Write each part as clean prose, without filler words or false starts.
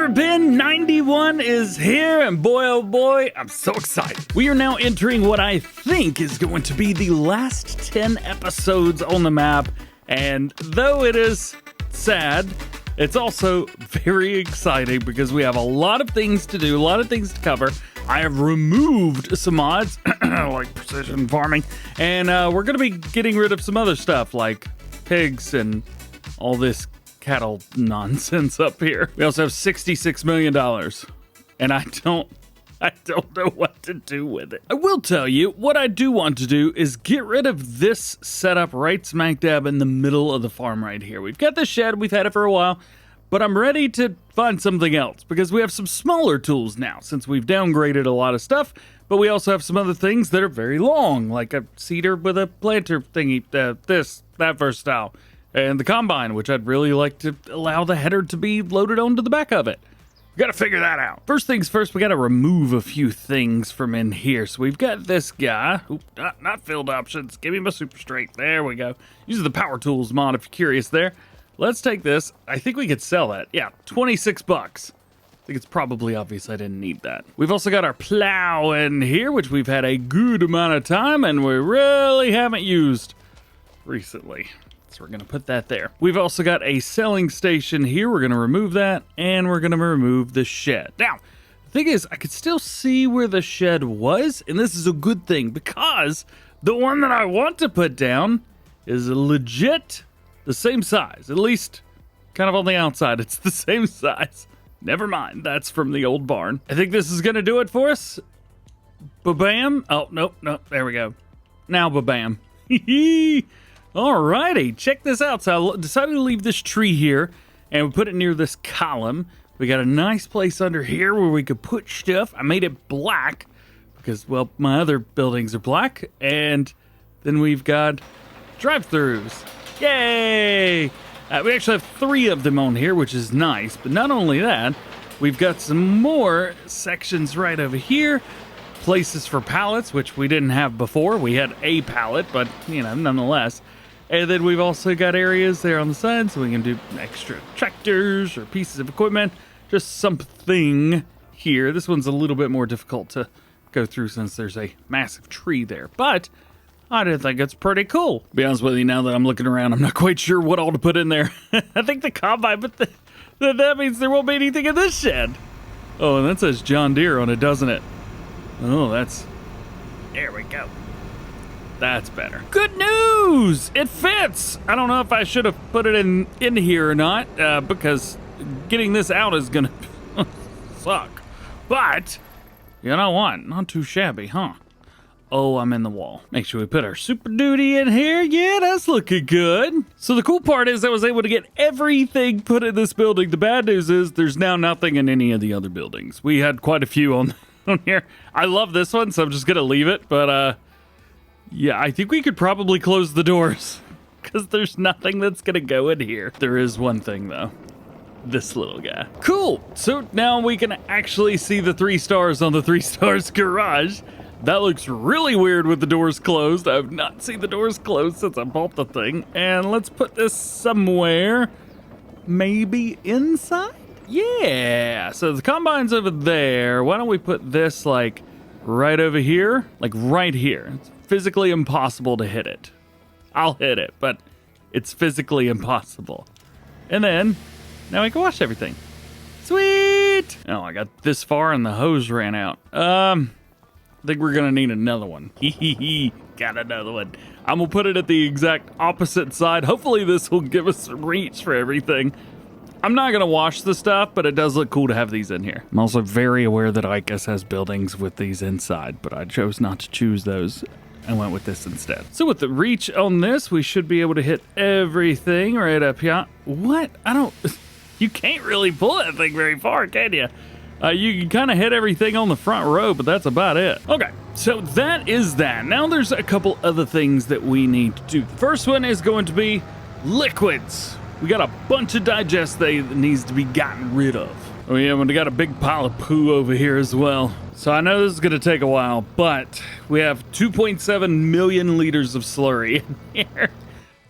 Riverbend 91 is here, and boy oh boy, I'm so excited. We are now entering what I think is going to be the last 10 episodes on the map, and though it is sad, it's also very exciting because we have a lot of things to do, a lot of things to cover. I have removed some mods, like precision farming, and we're going to be getting rid of some other stuff, like pigs and all this cattle nonsense up here. We also have $66 million, and I don't know what to do with it. I will tell you, what I do want to do is get rid of this setup right smack dab in the middle of the farm right here. We've got the shed, we've had it for a while, but I'm ready to find something else because we have some smaller tools now since we've downgraded a lot of stuff, but we also have some other things that are very long, like a seeder with a planter thingy, that versatile. And the combine, which I'd really like to allow the header to be loaded onto the back of it. We gotta figure that out. First things first, we gotta remove a few things from in here. So we've got this guy. Oop, not field options. Give me my super straight. There we go. Use the power tools mod if you're curious there. Let's take this. I think we could sell that. Yeah, 26 bucks. I think it's probably obvious I didn't need that. We've also got our plow in here, which we've had a good amount of time and we really haven't used recently. So we're going to put that there. We've also got a selling station here. We're going to remove that, and we're going to remove the shed. Now, the thing is, I could still see where the shed was, and this is a good thing because the one that I want to put down is legit the same size. At least, kind of on the outside, it's the same size. Never mind, that's from the old barn. I think this is going to do it for us. Ba-bam. Oh, nope, there we go. Now ba-bam. Hee-hee. Alrighty, check this out. So I decided to leave this tree here and we put it near this column. We got a nice place under here where we could put stuff. I made it black because, well, my other buildings are black. And then we've got drive-thrus. Yay! We actually have 3 of them on here, which is nice. But not only that, we've got some more sections right over here. Places for pallets, which we didn't have before. We had a pallet, but, you know, nonetheless. And then we've also got areas there on the side so we can do extra tractors or pieces of equipment. Just something here. This one's a little bit more difficult to go through since there's a massive tree there. But I do think it's pretty cool. To be honest with you, now that I'm looking around, I'm not quite sure what all to put in there. I think the combine, but that means there won't be anything in this shed. Oh, and that says John Deere on it, doesn't it? Oh, there we go. That's better. Good news! It fits! I don't know if I should have put it in here or not, because getting this out is gonna suck. But, you know what? Not too shabby, huh? Oh, I'm in the wall. Make sure we put our Super Duty in here. Yeah, that's looking good. So the cool part is I was able to get everything put in this building. The bad news is there's now nothing in any of the other buildings. We had quite a few on here. I love this one, so I'm just gonna leave it, but yeah, I think we could probably close the doors because there's nothing that's gonna go in here. There is one thing though, this little guy. Cool, so now we can actually see the 3 stars on the 3 stars garage. That looks really weird with the doors closed. I've not seen the doors closed since I bought the thing. And let's put this somewhere, maybe inside? Yeah, so the combine's over there. Why don't we put this like right over here? Like right here. It's physically impossible to hit it. I'll hit it, but it's physically impossible. And then, now we can wash everything. Sweet! Oh, I got this far and the hose ran out. I think we're gonna need another one. Got another one. I'm gonna put it at the exact opposite side. Hopefully this will give us some reach for everything. I'm not going to wash the stuff, but it does look cool to have these in here. I'm also very aware that ICUS has buildings with these inside, but I chose not to choose those and went with this instead. So with the reach on this, we should be able to hit everything right up here. What? You can't really pull that thing very far, can you? You can kind of hit everything on the front row, but that's about it. Okay, so that is that. Now there's a couple other things that we need to do. First one is going to be liquids. We got a bunch of digest that needs to be gotten rid of. Oh yeah, we got a big pile of poo over here as well. So I know this is gonna take a while, but we have 2.7 million liters of slurry in here.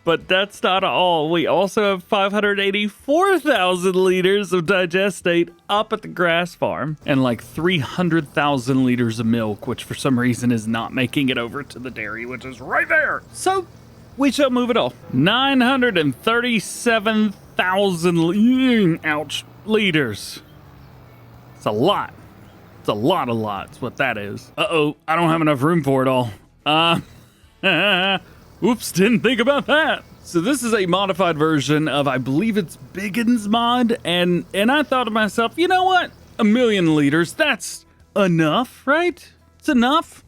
But that's not all. We also have 584,000 liters of digestate up at the grass farm and like 300,000 liters of milk, which for some reason is not making it over to the dairy, which is right there. So we shall move it all. 937,000 ouch liters. It's a lot. It's a lot. It's what that is. Uh-oh, I don't have enough room for it all. Oops, didn't think about that. So this is a modified version of, I believe it's Biggin's mod, and I thought to myself, you know what? 1 million liters, that's enough, right? It's enough.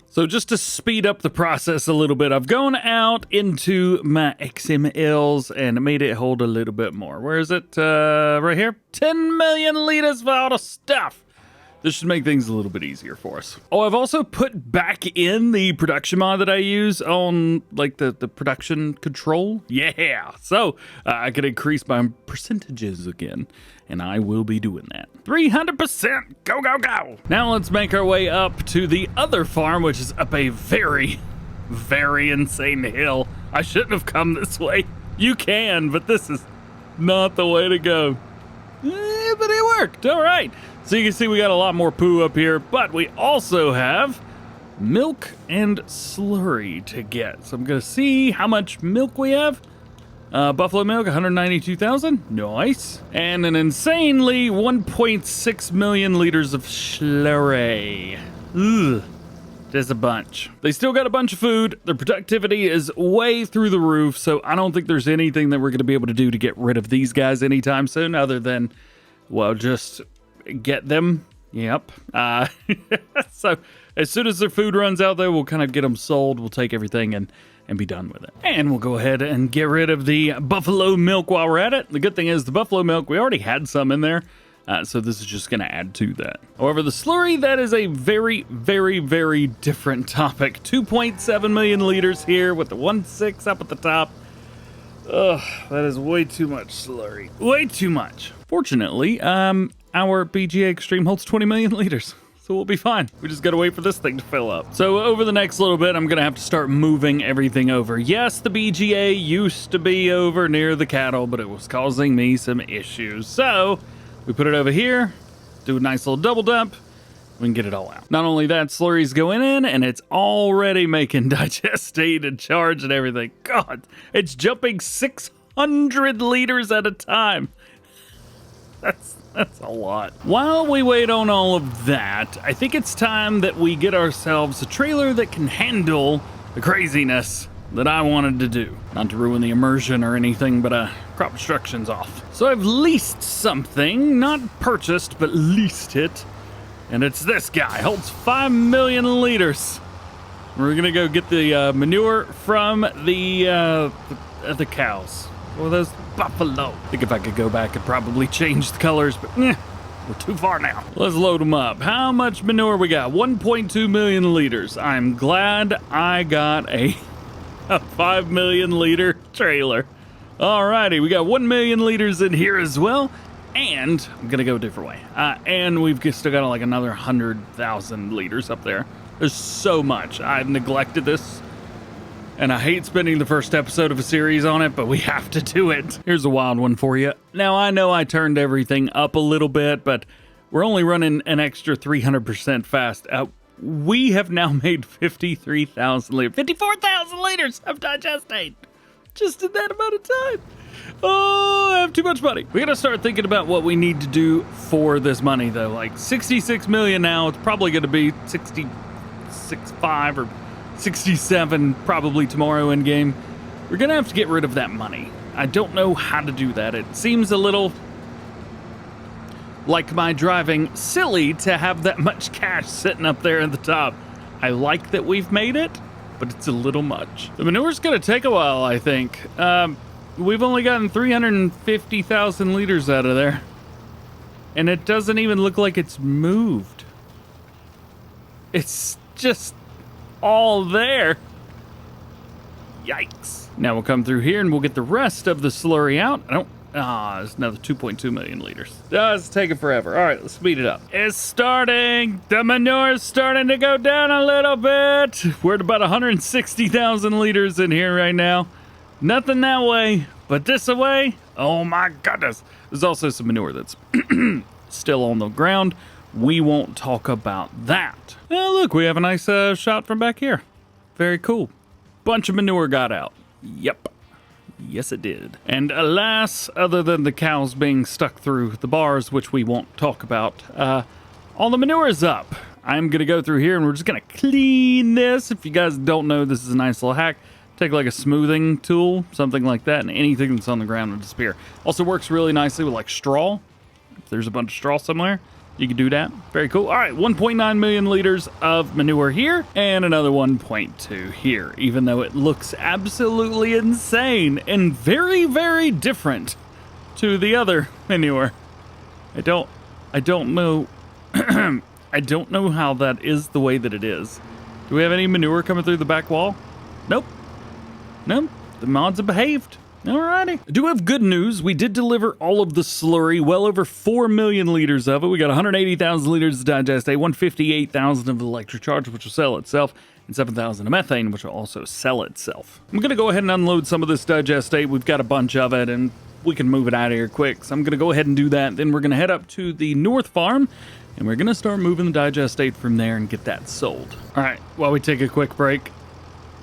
So just to speed up the process a little bit, I've gone out into my XMLs and made it hold a little bit more. Where is it? Right here. 10 million liters of all the stuff. This should make things a little bit easier for us. Oh, I've also put back in the production mod that I use on like the production control. Yeah, so I can increase my percentages again, and I will be doing that. 300%, go, go, go. Now let's make our way up to the other farm, which is up a very, very insane hill. I shouldn't have come this way. You can, but this is not the way to go. But it worked, all right. So you can see we got a lot more poo up here, but we also have milk and slurry to get. So I'm gonna see how much milk we have. Buffalo milk, 192,000, nice. And an insanely 1.6 million liters of slurry. Ugh, there's a bunch. They still got a bunch of food. Their productivity is way through the roof, so I don't think there's anything that we're gonna be able to do to get rid of these guys anytime soon, other than, well, just get them. Yep. So as soon as their food runs out there, we'll kind of get them sold. We'll take everything and be done with it. And we'll go ahead and get rid of the buffalo milk while we're at it. The good thing is the buffalo milk, we already had some in there. So this is just going to add to that. However, the slurry, that is a very, very, very different topic. 2.7 million liters here with the 1.6 up at the top. Ugh, that is way too much slurry. Way too much. Fortunately, our BGA Extreme holds 20 million liters, so we'll be fine. We just gotta wait for this thing to fill up. So over the next little bit, I'm gonna have to start moving everything over. Yes, the BGA used to be over near the cattle, but it was causing me some issues. So we put it over here, do a nice little double dump, we can get it all out. Not only that, slurry's going in, and it's already making digestate and charge and everything. God, it's jumping 600 liters at a time. That's a lot. While we wait on all of that, I think it's time that we get ourselves a trailer that can handle the craziness that I wanted to do. Not to ruin the immersion or anything, but crop destruction's off. So I've leased something, not purchased, but leased it. And it's this guy, holds 5 million liters. We're gonna go get the manure from the cows. Or those buffalo. I think if I could go back, I'd probably change the colors, but we're too far now. Let's load them up. How much manure we got? 1.2 million liters. I'm glad I got a 5 million liter trailer. Alrighty, we got 1 million liters in here as well. And I'm gonna go a different way. And we've still got like another 100,000 liters up there. There's so much. I've neglected this. And I hate spending the first episode of a series on it, but we have to do it. Here's a wild one for you. Now, I know I turned everything up a little bit, but we're only running an extra 300% fast. We have now made 53,000 liters, 54,000 liters of digestate just in that amount of time. Oh, I have too much money. We gotta start thinking about what we need to do for this money, though. Like 66 million now, it's probably gonna be 66.5 or 67 probably tomorrow in game. We're gonna have to get rid of that money. I don't know how to do that. It seems a little like my driving silly to have that much cash sitting up there at the top. I like that we've made it, but it's a little much. The manure's gonna take a while, I think. We've only gotten 350,000 liters out of there, and it doesn't even look like it's moved. It's just all there. Yikes. Now we'll come through here and we'll get the rest of the slurry out. It's another 2.2 million liters. It's taking forever. All right, let's speed it up. It's starting. The manure's starting to go down a little bit. We're at about 160,000 liters in here right now. Nothing that way, but this away, oh my goodness. There's also some manure that's still on the ground. We won't talk about that. Oh, look, we have a nice shot from back here. Very cool. Bunch of manure got out. Yep. Yes, it did. And alas, other than the cows being stuck through the bars, which we won't talk about, all the manure is up. I'm going to go through here and we're just going to clean this. If you guys don't know, this is a nice little hack. Take like a smoothing tool, something like that, and anything that's on the ground will disappear. Also works really nicely with like straw. If there's a bunch of straw somewhere, you can do that. Very cool. All right, 1.9 million liters of manure here and another 1.2 here, even though it looks absolutely insane and very, very different to the other manure. I don't know. I don't know how that is the way that it is. Do we have any manure coming through the back wall? Nope. Nope. The mods have behaved. Alrighty. I do have good news. We did deliver all of the slurry, well over 4 million liters of it. We got 180,000 liters of digestate, 158,000 of the electric charge, which will sell itself, and 7,000 of methane, which will also sell itself. I'm going to go ahead and unload some of this digestate. We've got a bunch of it, and we can move it out of here quick. So I'm going to go ahead and do that. Then we're going to head up to the north farm, and we're going to start moving the digestate from there and get that sold. All right, while we take a quick break,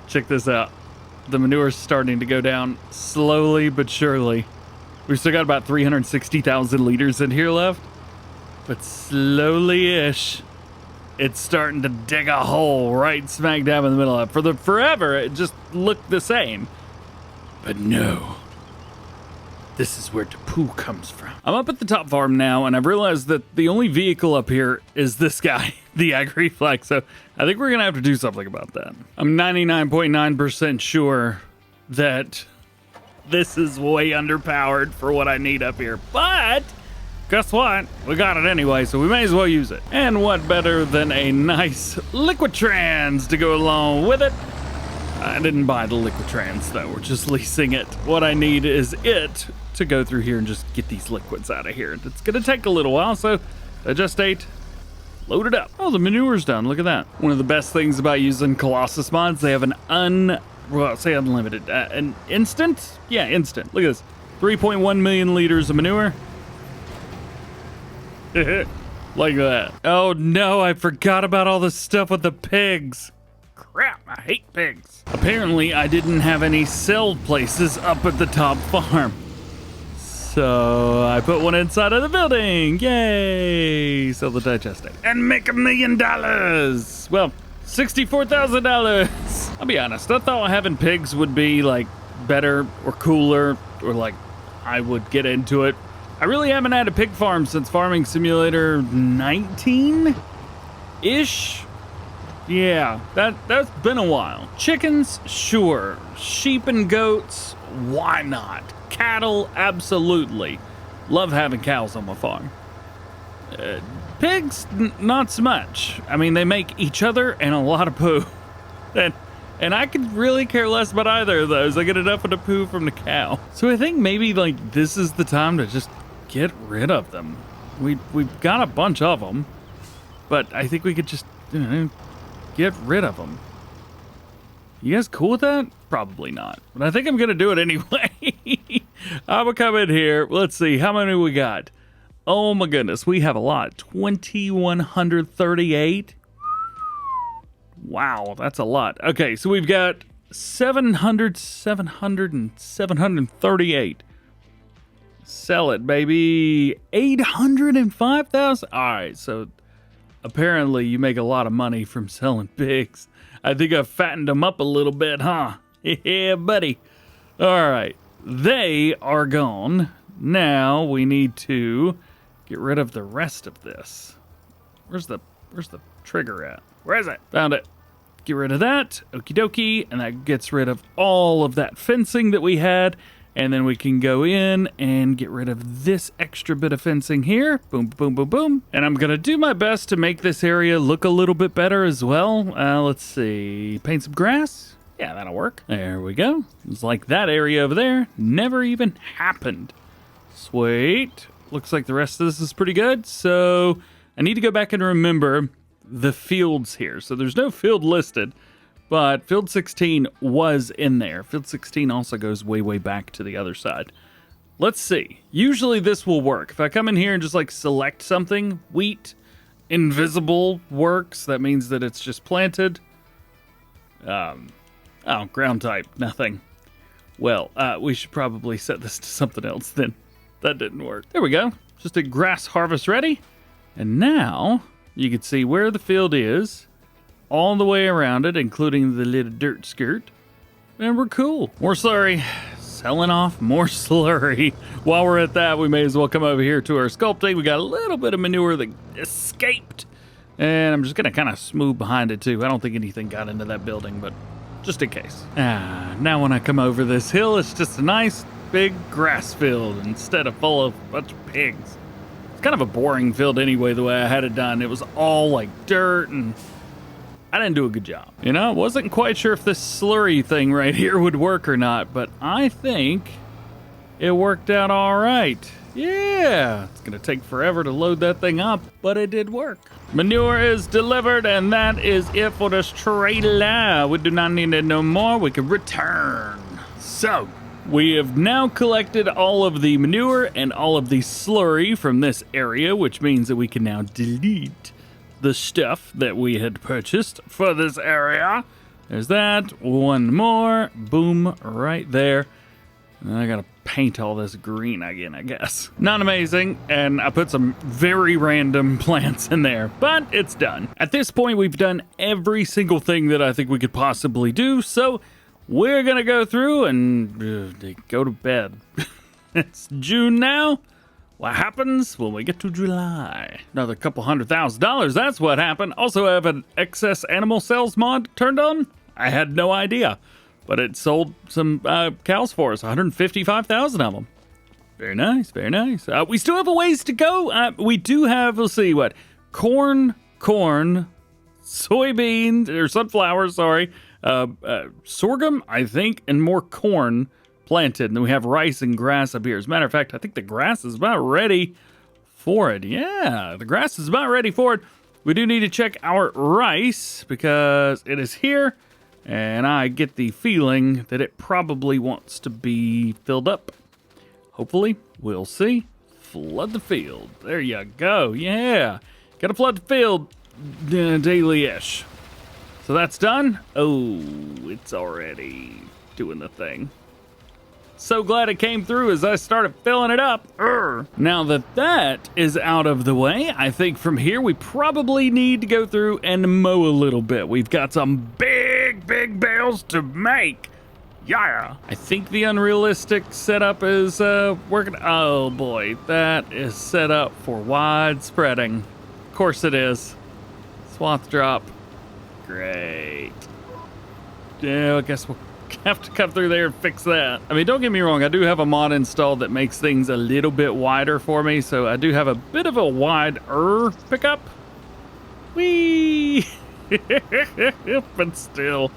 check this out. The manure's starting to go down slowly but surely. We've still got about 360,000 liters in here left, but slowly-ish, it's starting to dig a hole right smack dab in the middle of it. For the forever, it just looked the same. But no, this is where the poo comes from. I'm up at the top farm now, and I've realized that the only vehicle up here is this guy, the Agri-Flex, so I think we're gonna have to do something about that. I'm 99.9% sure that this is way underpowered for what I need up here, but guess what? We got it anyway, so we may as well use it. And what better than a nice liquid trans to go along with it? I didn't buy the liquid trans though, we're just leasing it. What I need is it to go through here and just get these liquids out of here. It's gonna take a little while, so digestate, load it up. Oh, the manure's done, look at that. One of the best things about using Colossus mods, they have an unlimited, an instant? Yeah, instant, look at this. 3.1 million liters of manure. Like that. Oh no, I forgot about all the stuff with the pigs. Crap, I hate pigs. Apparently, I didn't have any sell places up at the top farm. So I put one inside of the building. Yay! Sell the digestate. And make $1 million. Well, $64,000. I'll be honest, I thought having pigs would be like better or cooler, or like I would get into it. I really haven't had a pig farm since Farming Simulator 19-ish. Yeah, that's been a while. Chickens, sure. Sheep and goats, why not? Cattle, absolutely. Love having cows on my farm. Pigs, not so much. I mean, they make each other and a lot of poo. And I could really care less about either of those. I get enough of the poo from the cow. So I think maybe like this is the time to just get rid of them. We've got a bunch of them, but I think we could just, you know, get rid of them. You guys cool with that? Probably not, but I think I'm gonna do it anyway. I'm gonna come in here. Let's see, how many we got? Oh my goodness, we have a lot. 2,138. Wow, that's a lot. Okay, so we've got 738. Sell it, baby. 805,000. All right, so apparently you make a lot of money from selling pigs. I think I fattened them up a little bit, huh? Yeah, buddy. All right, they are gone. Now we need to get rid of the rest of this. Where's the trigger at? Where is it? Found it. Get rid of that. Okie dokie. And that gets rid of all of that fencing that we had. And then we can go in and get rid of this extra bit of fencing here. Boom, boom, boom, boom. And I'm going to do my best to make this area look a little bit better as well. Let's see. Paint some grass. Yeah, that'll work. There we go. It's like that area over there never even happened. Sweet. Looks like the rest of this is pretty good. So I need to go back and remember the fields here. So there's no field listed, but field 16 was in there. Field 16 also goes way, way back to the other side. Let's see. Usually this will work. If I come in here and just like select something, wheat, invisible works. That means that it's just planted. Oh, ground type, nothing. Well, we should probably set this to something else then. That didn't work. There we go. Just a grass harvest ready. And now you can see where the field is all the way around it, including the little dirt skirt. And we're cool. More slurry. Selling off more slurry. While we're at that, we may as well come over here to our sculpting. We got a little bit of manure that escaped. And I'm just going to kind of smooth behind it too. I don't think anything got into that building, but just in case. Now when I come over this hill, it's just a nice big grass field instead of full of a bunch of pigs. It's kind of a boring field anyway, the way I had it done. It was all like dirt, and I didn't do a good job. You know, I wasn't quite sure if this slurry thing right here would work or not, but I think it worked out all right. Yeah, it's gonna take forever to load that thing up, but it did work. Manure is delivered, and that is it for this trailer. We do not need it no more. We can return. So, we have now collected all of the manure and all of the slurry from this area, which means that we can now delete the stuff that we had purchased for this area. There's that. One more. Boom, right there. And I gotta paint all this green again, I guess. Not amazing, and I put some very random plants in there, but it's done. At this point, we've done every single thing that I think we could possibly do, so we're gonna go through and go to bed. It's June now. What happens when we get to July? Another couple $100,000, that's what happened. Also, I have an excess animal sales mod turned on. I had no idea, but it sold some cows for us, 155,000 of them. Very nice, very nice. We still have a ways to go. We do have, let's see, what? Corn, soybeans, or sunflowers, sorry. Sorghum, I think, and more corn planted. And then we have rice and grass up here. As a matter of fact, I think the grass is about ready for it. Yeah, the grass is about ready for it. We do need to check our rice because it is here, and I get the feeling that it probably wants to be filled up. Hopefully, we'll see. Flood the field. There you go. Yeah, gotta flood the field daily-ish. So that's done. Oh, it's already doing the thing. So glad it came through as I started filling it up. Now that that is out of the way, I think from here we probably need to go through and mow a little bit. We've got some big bales to make. Yeah. I think the unrealistic setup is working. Oh boy, that is set up for wide spreading. Of course it is. Swath drop. Great. Yeah, I guess we'll have to come through there and fix that. I mean, don't get me wrong, I do have a mod installed that makes things a little bit wider for me, so I do have a bit of a wider pickup. Whee! But still,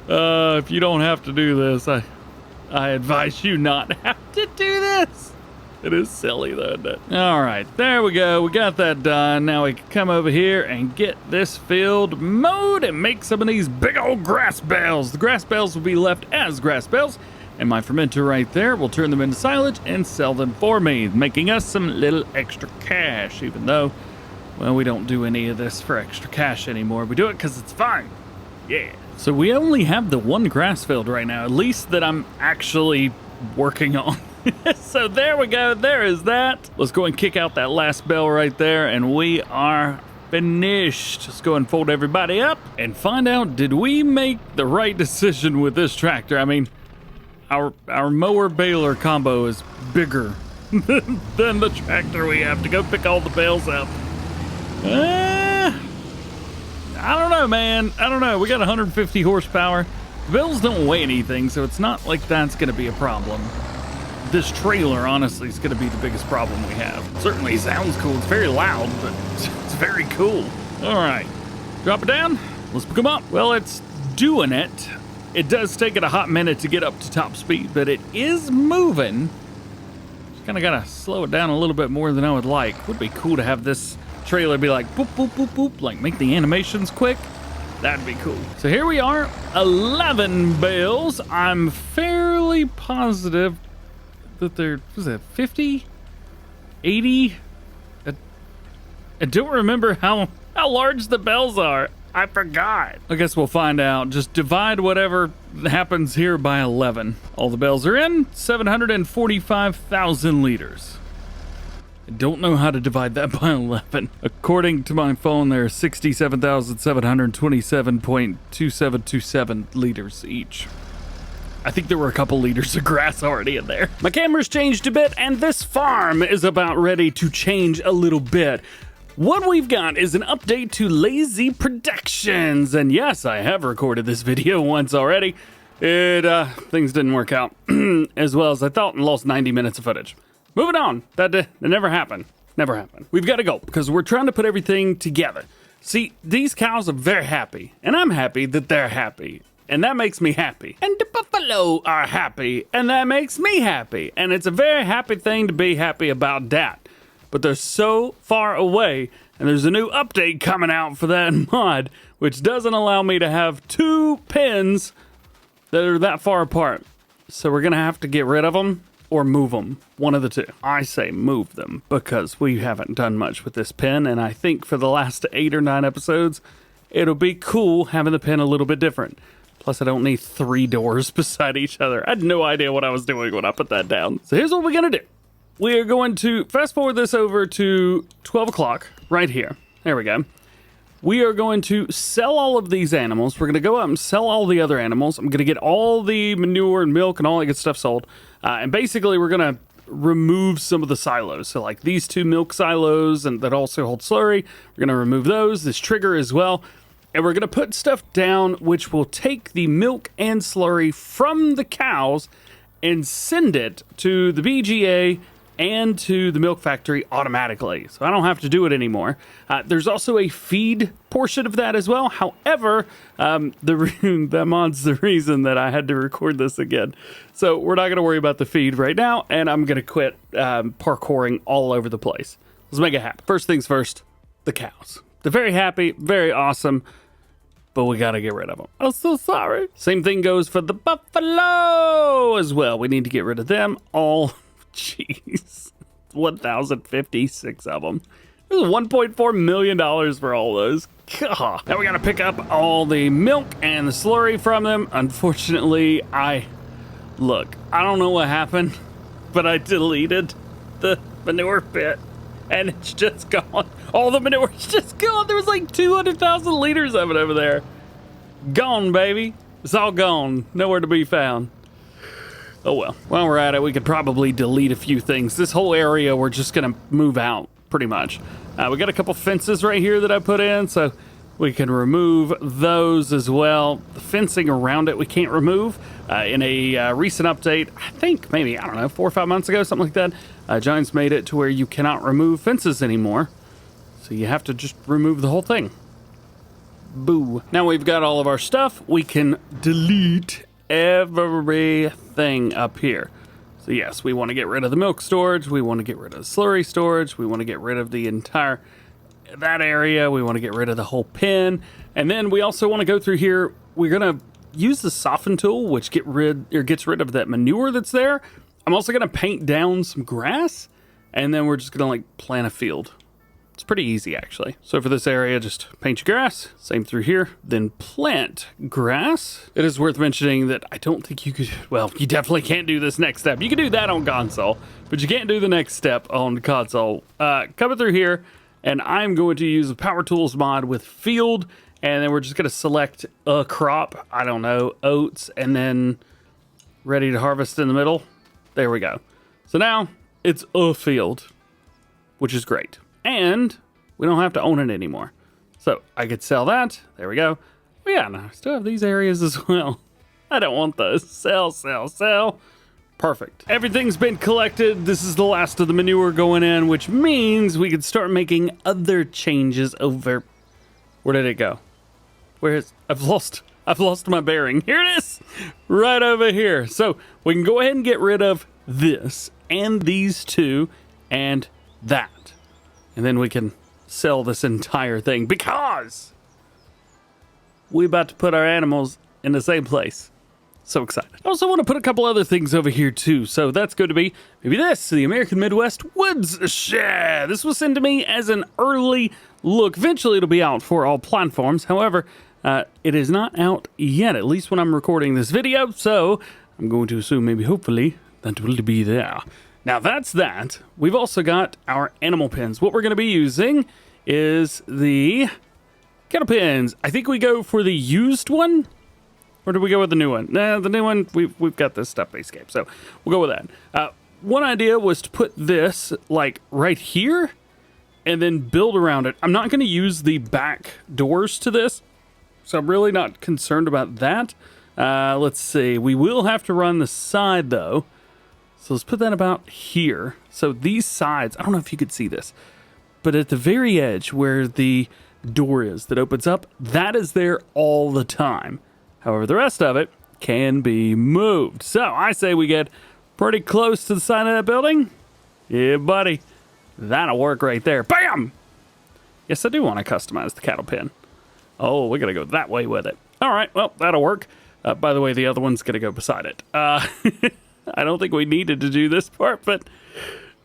if you don't have to do this, I advise you not have to do this. It is silly though, isn't it? All right, there we go. We got that done. Now we can come over here and get this field mowed and make some of these big old grass bales. The grass bales will be left as grass bales, and my fermenter right there will turn them into silage and sell them for me, making us some little extra cash, even though, well, we don't do any of this for extra cash anymore. We do it because it's fun. Yeah. So we only have the one grass field right now, at least that I'm actually working on. So there we go, there is that. Let's go and kick out that last bell right there, and we are finished. Let's go and fold everybody up and find out, did we make the right decision with this tractor? I mean, our mower baler combo is bigger than the tractor we have to go pick all the bales up. I don't know, man. I don't know. We got 150 horsepower. The bales don't weigh anything, so it's not like that's going to be a problem. This trailer, honestly, is going to be the biggest problem we have. Certainly sounds cool. It's very loud, but it's very cool. All right. Drop it down. Let's pick them up. Well, it's doing it. It does take it a hot minute to get up to top speed, but it is moving. Kind of gotta slow it down a little bit more than I would like. Would be cool to have this trailer be like boop, boop, boop, boop, like make the animations quick. That'd be cool. So here we are, 11 bales. I'm fairly positive that there was it 50, 80. I don't remember how large the bells are. I forgot. I guess we'll find out. Just divide whatever happens here by 11. All the bells are in, 745,000 liters. I don't know how to divide that by 11. According to my phone, there are 67,727.2727 liters each. I think there were a couple liters of grass already in there. My camera's changed a bit, and this farm is about ready to change a little bit. What we've got is an update to Lazy Productions, and yes, I have recorded this video once already. Things didn't work out as well as I thought and lost 90 minutes of footage. Moving on, that never happened. Never happened. We've got to go because we're trying to put everything together. See, these cows are very happy, and I'm happy that they're happy, and that makes me happy. And the buffalo are happy, and that makes me happy, and it's a very happy thing to be happy about that. But they're so far away, and there's a new update coming out for that mod, which doesn't allow me to have two pins that are that far apart. So we're gonna have to get rid of them or move them, one of the two. I say move them because we haven't done much with this pin, and I think for the last 8 or 9 episodes, it'll be cool having the pin a little bit different. Plus, I don't need 3 doors beside each other. I had no idea what I was doing when I put that down. So here's what we're gonna do. We are going to fast forward this over to 12 o'clock right here. There we go. We are going to sell all of these animals. We're going to go out and sell all the other animals. I'm going to get all the manure and milk and all that good stuff sold. And basically, we're going to remove some of the silos. So like these 2 milk silos and that also hold slurry. We're going to remove those, this trigger as well. And we're going to put stuff down which will take the milk and slurry from the cows and send it to the BGA and to the milk factory automatically. So I don't have to do it anymore. There's also a feed portion of that as well. However, that mod's the reason that I had to record this again. So we're not going to worry about the feed right now, and I'm going to quit parkouring all over the place. Let's make it happen. First things first, the cows. They're very happy, very awesome, but we got to get rid of them. I'm so sorry. Same thing goes for the buffalo as well. We need to get rid of them all. Jeez, 1,056 of them. This is $1.4 million for all those. God. Now we gotta pick up all the milk and the slurry from them. Unfortunately, I don't know what happened, but I deleted the manure pit and it's just gone. All the manure's just gone. There was like 200,000 liters of it over there. Gone, baby. It's all gone. Nowhere to be found. Oh well, while we're at it, we could probably delete a few things. This whole area, we're just gonna move out, pretty much. We got a couple fences right here that I put in, so we can remove those as well. The fencing around it, we can't remove. In a recent update, I think maybe, 4 or 5 months ago, something like that, Giants made it to where you cannot remove fences anymore. So you have to just remove the whole thing. Boo. Now we've got all of our stuff, we can delete everything up here. So yes, we want to get rid of the milk storage, we want to get rid of the slurry storage, we want to get rid of the entire that area, we want to get rid of the whole pen, and then we also want to go through here. We're going to use the soften tool, which gets rid of that manure that's there. I'm also going to paint down some grass, and then we're just going to like plant a field. It's pretty easy, actually. So for this area, just paint your grass. Same through here. Then plant grass. It is worth mentioning that I don't think you could... Well, you definitely can't do this next step. You can do that on console, but you can't do the next step on console. Coming through here, and I'm going to use the Power Tools mod with field, and then we're just going to select a crop. I don't know, oats, and then ready to harvest in the middle. There we go. So now it's a field, which is great. And we don't have to own it anymore. So I could sell that. There we go. But yeah, no, I still have these areas as well. I don't want those. Sell, sell, sell. Perfect. Everything's been collected. This is the last of the manure going in, which means we could start making other changes over. Where did it go? I've lost my bearing. Here it is. Right over here. So we can go ahead and get rid of this. and these two and that. And then we can sell this entire thing because we're about to put our animals in the same place. So excited. I also want to put a couple other things over here too. So that's going to be maybe this, the American Midwest Woods Shed. This was sent to me as an early look. Eventually it'll be out for all platforms. However, it is not out yet, at least when I'm recording this video. So I'm going to assume maybe hopefully that will be there. Now that's that. We've also got our animal pens. What we're going to be using is the kettle pens. I think we go for the used one. Or do we go with the new one? Nah, the new one, we've got this stuff escape, so we'll go with that. One idea was to put this, like, right here, and then build around it. I'm not going to use the back doors to this, so I'm really not concerned about that. Let's see. We will have to run the side, though. So let's put that about here. So these sides, I don't know if you could see this, but at the very edge where the door is that opens up, that is there all the time. However, the rest of it can be moved. So I say we get pretty close to the side of that building. Yeah, buddy. That'll work right there. Bam! Yes, I do want to customize the cattle pen. Oh, we got to go that way with it. All right, well, that'll work. By the way, the other one's going to go beside it. I don't think we needed to do this part, but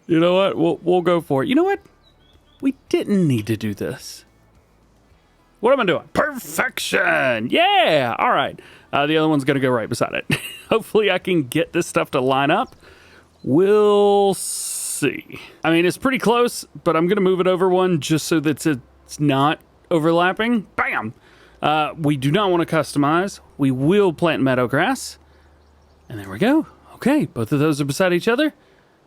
you know what? We'll go for it. You know what? We didn't need to do this. What am I doing? Perfection! Yeah! All right. The other one's going to go right beside it. Hopefully I can get this stuff to line up. We'll see. I mean, it's pretty close, but I'm going to move it over one just so that it's not overlapping. Bam! We do not want to customize. We will plant meadow grass. And there we go. Okay, both of those are beside each other.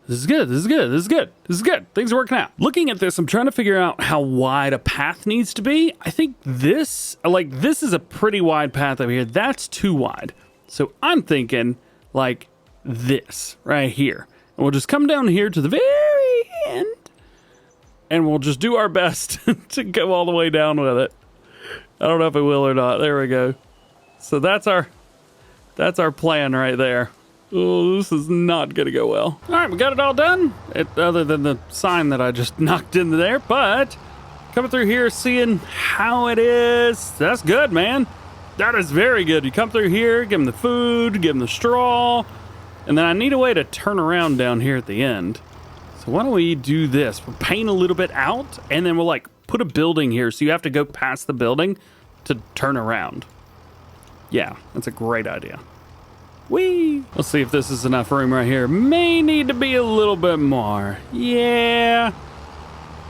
This is good, this is good, this is good, this is good. Things are working out. Looking at this, I'm trying to figure out how wide a path needs to be. I think this is a pretty wide path over here. That's too wide. So I'm thinking like this right here. And we'll just come down here to the very end and we'll just do our best to go all the way down with it. I don't know if it will or not. There we go. So that's our plan right there. Oh, this is not going to go well. All right, we got it all done, other than the sign that I just knocked into there. But coming through here, seeing how it is, that's good, man. That is very good. You come through here, give them the food, give them the straw, and then I need a way to turn around down here at the end. So why don't we do this? We'll paint a little bit out, and then we'll like put a building here, so you have to go past the building to turn around. Yeah, that's a great idea. Whee! Let's see if this is enough room right here. May need to be a little bit more. Yeah.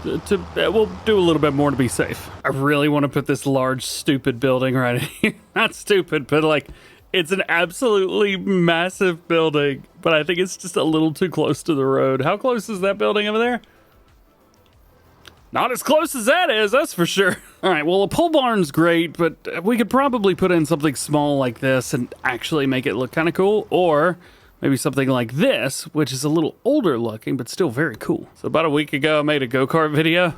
We'll do a little bit more to be safe. I really want to put this large, stupid building right here. Not stupid, but like, it's an absolutely massive building. But I think it's just a little too close to the road. How close is that building over there? Not as close as that is, that's for sure. All right, well, a pole barn's great, but we could probably put in something small like this and actually make it look kind of cool. Or maybe something like this, which is a little older looking, but still very cool. So about a week ago, I made a go-kart video.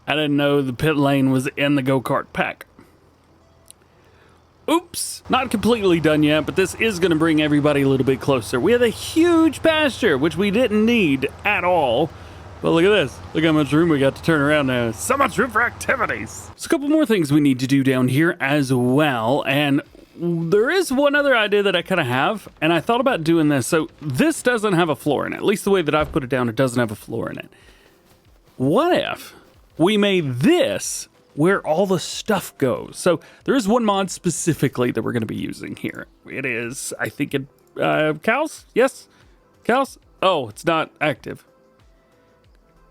I didn't know the pit lane was in the go-kart pack. Oops, not completely done yet, but this is gonna bring everybody a little bit closer. We have a huge pasture, which we didn't need at all. But look at this. Look how much room we got to turn around now. So much room for activities. There's a couple more things we need to do down here as well. And there is one other idea that I kind of have. And I thought about doing this. So this doesn't have a floor in it. At least the way that I've put it down, it doesn't have a floor in it. What if we made this where all the stuff goes? So there is one mod specifically that we're going to be using here. It is, I think cows? Yes? Cows? Oh, it's not active.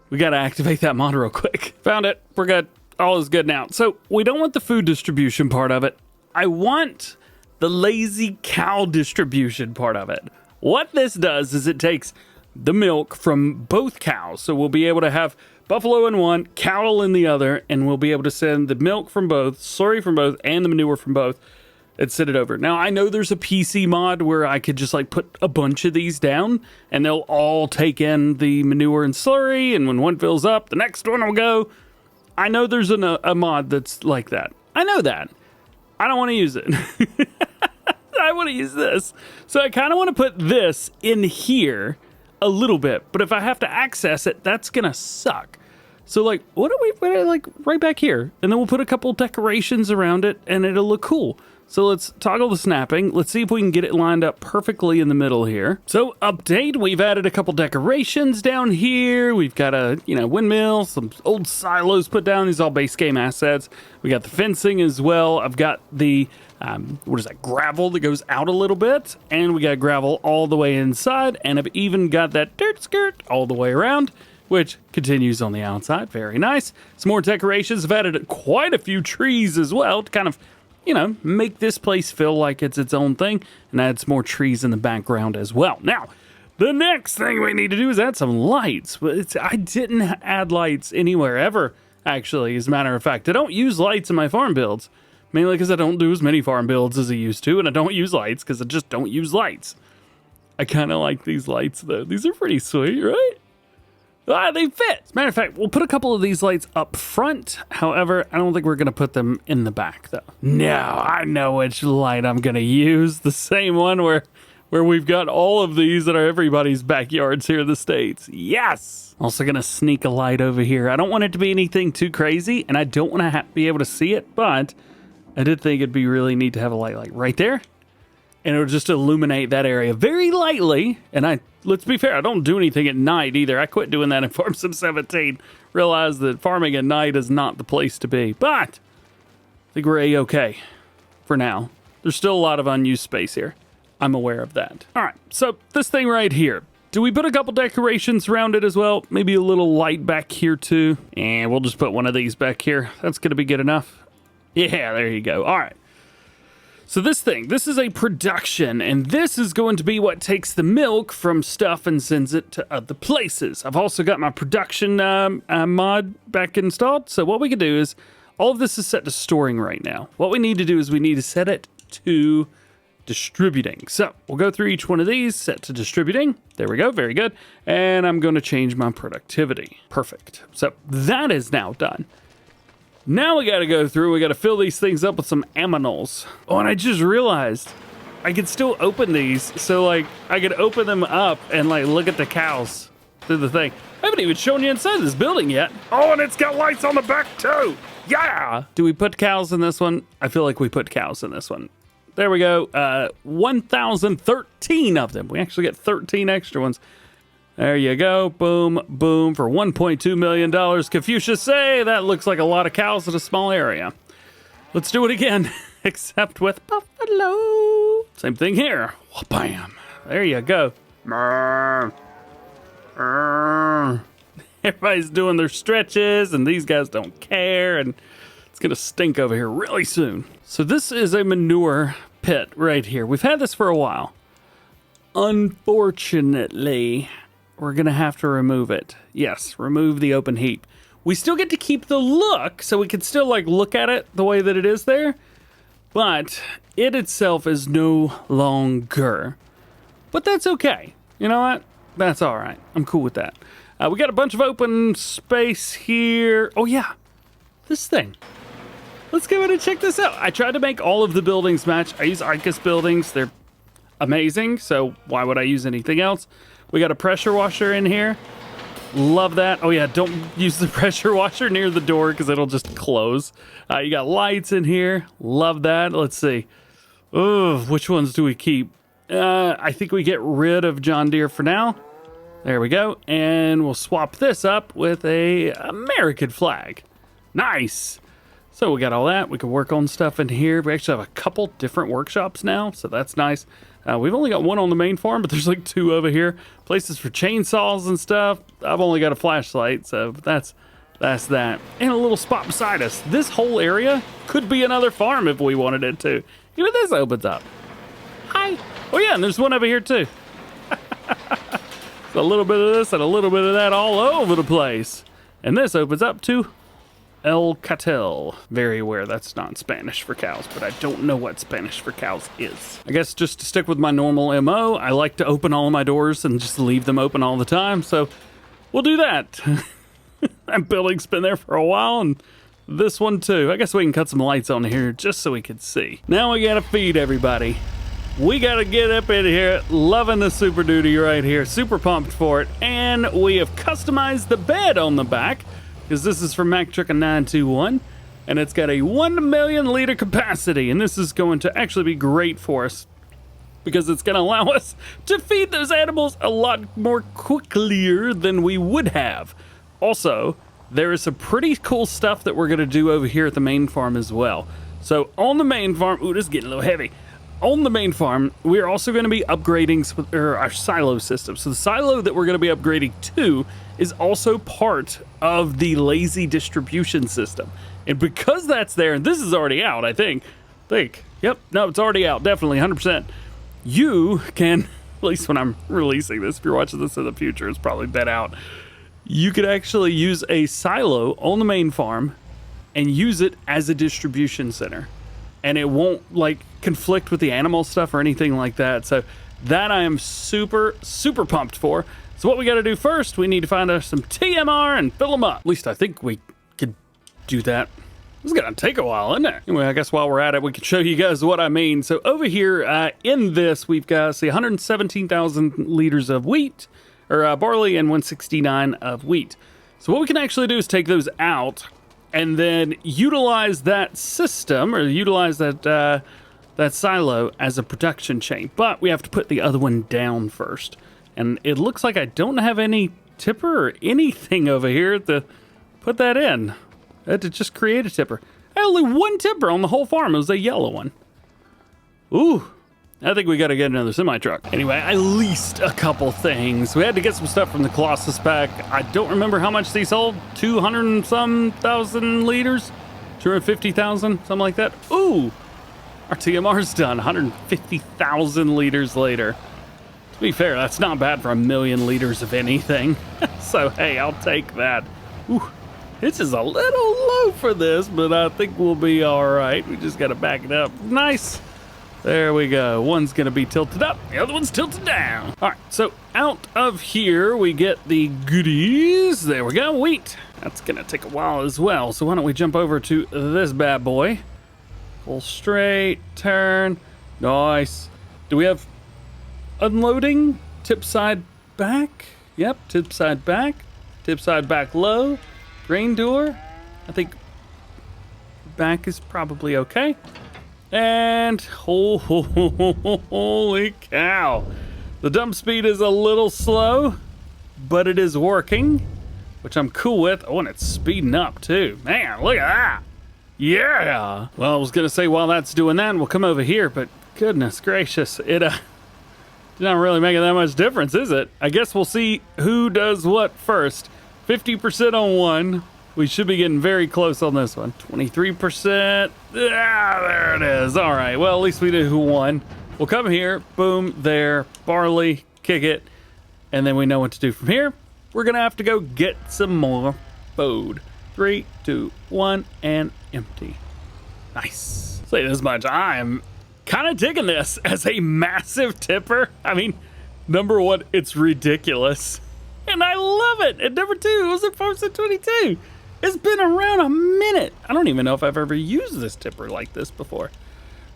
We got to activate that mod real quick. Found it. We're good. All is good now. So we don't want the food distribution part of it. I want the lazy cow distribution part of it. What this does is it takes the milk from both cows. So we'll be able to have buffalo in one, cattle in the other, and we'll be able to send the milk from both, slurry from both, and the manure from both, and send it over. Now, I know there's a PC mod where I could just like put a bunch of these down and they'll all take in the manure and slurry, and when one fills up, the next one will go. I know there's a mod that's like that. I know that. I don't want to use it. I want to use this. So I kind of want to put this in here. a little bit, but if I have to access it, that's gonna suck. So like, what do we put it like right back here? And then we'll put a couple decorations around it and it'll look cool. So let's toggle the snapping. Let's see if we can get it lined up perfectly in the middle here. So update, we've added a couple decorations down here. We've got a, windmill, some old silos put down. These are all base game assets. We got the fencing as well. I've got the, gravel that goes out a little bit. And we got gravel all the way inside. And I've even got that dirt skirt all the way around, which continues on the outside. Very nice. Some more decorations. I've added quite a few trees as well to kind of, make this place feel like it's its own thing, and add some more trees in the background as well. Now, the next thing we need to do is add some lights. I didn't add lights anywhere ever, actually, as a matter of fact. I don't use lights in my farm builds, mainly because I don't do as many farm builds as I used to, and I don't use lights because I just don't use lights. I kind of like these lights, though. These are pretty sweet, right? They fit. As a matter of fact, we'll put a couple of these lights up front. However, I don't think we're going to put them in the back, though. No, I know which light I'm going to use. The same one where we've got all of these that are everybody's backyards here in the States. Yes! Also going to sneak a light over here. I don't want it to be anything too crazy, and I don't want to be able to see it, but I did think it'd be really neat to have a light like right there. And it'll just illuminate that area very lightly. And let's be fair, I don't do anything at night either. I quit doing that in Farm Sim 17. Realized that farming at night is not the place to be. But I think we're A-okay for now. There's still a lot of unused space here. I'm aware of that. All right, so this thing right here. Do we put a couple decorations around it as well? Maybe a little light back here too. And we'll just put one of these back here. That's going to be good enough. Yeah, there you go. All right. So this is a production, and this is going to be what takes the milk from stuff and sends it to other places. I've also got my production mod back installed. So what we can do is, all of this is set to storing right now. What we need to do is we need to set it to distributing. So we'll go through each one of these, set to distributing. There we go, very good. And I'm going to change my productivity. Perfect. So that is now done. Now we got to go through, we got to fill these things up with some aminals. Oh, and I just realized I could still open these. So like I could open them up and like look at the cows through the thing. I haven't even shown you inside this building yet. Oh, and it's got lights on the back too. Yeah. Do we put cows in this one? I feel like we put cows in this one. There we go. 1,013 of them. We actually get 13 extra ones. There you go. Boom, boom. For $1.2 million. Confucius say that looks like a lot of cows in a small area. Let's do it again, except with buffalo. Same thing here. Bam. There you go. Everybody's doing their stretches, and these guys don't care, and it's going to stink over here really soon. So this is a manure pit right here. We've had this for a while. Unfortunately, we're going to have to remove it. Yes, remove the open heap. We still get to keep the look, so we can still like look at it the way that it is there, but it itself is no longer. But that's okay. You know what? That's all right. I'm cool with that. We got a bunch of open space here. Oh yeah, this thing. Let's go ahead and check this out. I tried to make all of the buildings match. I use ICUS buildings. They're amazing, so why would I use anything else? We got a pressure washer in here. Love that. Oh yeah, don't use the pressure washer near the door because it'll just close. You got lights in here. Love that. Let's see. Oh, which ones do we keep? I think we get rid of John Deere for now. There we go. And we'll swap this up with a American flag. Nice. So we got all that. We can work on stuff in here. We actually have a couple different workshops now, so that's nice. We've only got one on the main farm, but there's like two over here. Places for chainsaws and stuff. I've only got a flashlight, so that's that. And a little spot beside us. This whole area could be another farm if we wanted it to. Even this opens up. Hi. Oh yeah, and there's one over here too. So a little bit of this and a little bit of that all over the place. And this opens up to El Catel. Very aware that's not Spanish for cows, but I don't know what Spanish for cows is. I guess just to stick with my normal MO, I like to open all my doors and just leave them open all the time, so we'll do that. That building's been there for a while, and this one too. I guess we can cut some lights on here just so we can see. Now we gotta feed everybody. we got to get up in here. Loving the Super Duty right here. Super pumped for it. And we have customized the bed on the back, because this is from Mack Truckin' 921. And it's got a 1 million liter capacity. And this is going to actually be great for us, because it's going to allow us to feed those animals a lot more quickly than we would have. Also, there is some pretty cool stuff that we're going to do over here at the main farm as well. So on the main farm, ooh, this is getting a little heavy. On the main farm, we are also going to be upgrading our silo system. So the silo that we're going to be upgrading to is also part of the lazy distribution system. And because that's there, and this is already out, I think. Yep, no, it's already out, definitely, 100%. You can, at least when I'm releasing this, if you're watching this in the future, it's probably been out. You could actually use a silo on the main farm and use it as a distribution center. And it won't like conflict with the animal stuff or anything like that. So that I am super, super pumped for. So what we got to do first, we need to find us some TMR and fill them up. At least I think we could do that. This is going to take a while, isn't it? Anyway, I guess while we're at it, we can show you guys what I mean. So over here in this, we've got, see, 117,000 liters of wheat, or barley, and 169 of wheat. So what we can actually do is take those out and then utilize that system, or utilize that that silo as a production chain. But we have to put the other one down first. And it looks like I don't have any tipper or anything over here to put that in. I had to just create a tipper. I had only one tipper on the whole farm. It was a yellow one. Ooh, I think we got to get another semi-truck. Anyway, I leased a couple things. We had to get some stuff from the Colossus pack. I don't remember how much these sold. 200 and some thousand liters? 250,000, something like that. Ooh, our TMR's done. 150,000 liters later. To be fair, that's not bad for 1 million liters of anything. So, hey, I'll take that. Ooh. This is a little low for this, but I think we'll be all right. We just got to back it up. Nice. There we go. One's going to be tilted up. The other one's tilted down. All right, so out of here, we get the goodies. There we go. Wheat. That's going to take a while as well. So why don't we jump over to this bad boy. Pull straight, turn. Nice. Do we have unloading? Tip side back? Yep, tip side back. Tip side back low. Grain door, I think back is probably okay. And holy cow. The dump speed is a little slow, but it is working, which I'm cool with. Oh, and it's speeding up too. Man, look at that. Yeah. Well, I was going to say while that's doing that, we'll come over here, but goodness gracious, it not really making that much difference, is it? I guess we'll see who does what first. 50% on one. We should be getting very close on this one. 23%. Ah, there it is. All right. Well, at least we did who won. We'll come here. Boom. There. Barley. Kick it. And then we know what to do from here. We're going to have to go get some more food. 3, 2, 1, and empty. Nice. Say this much. I am kind of digging this as a massive tipper. I mean, number one, it's ridiculous. And I love it. And number 2, it was at 422. It's been around a minute. I don't even know if I've ever used this tipper like this before.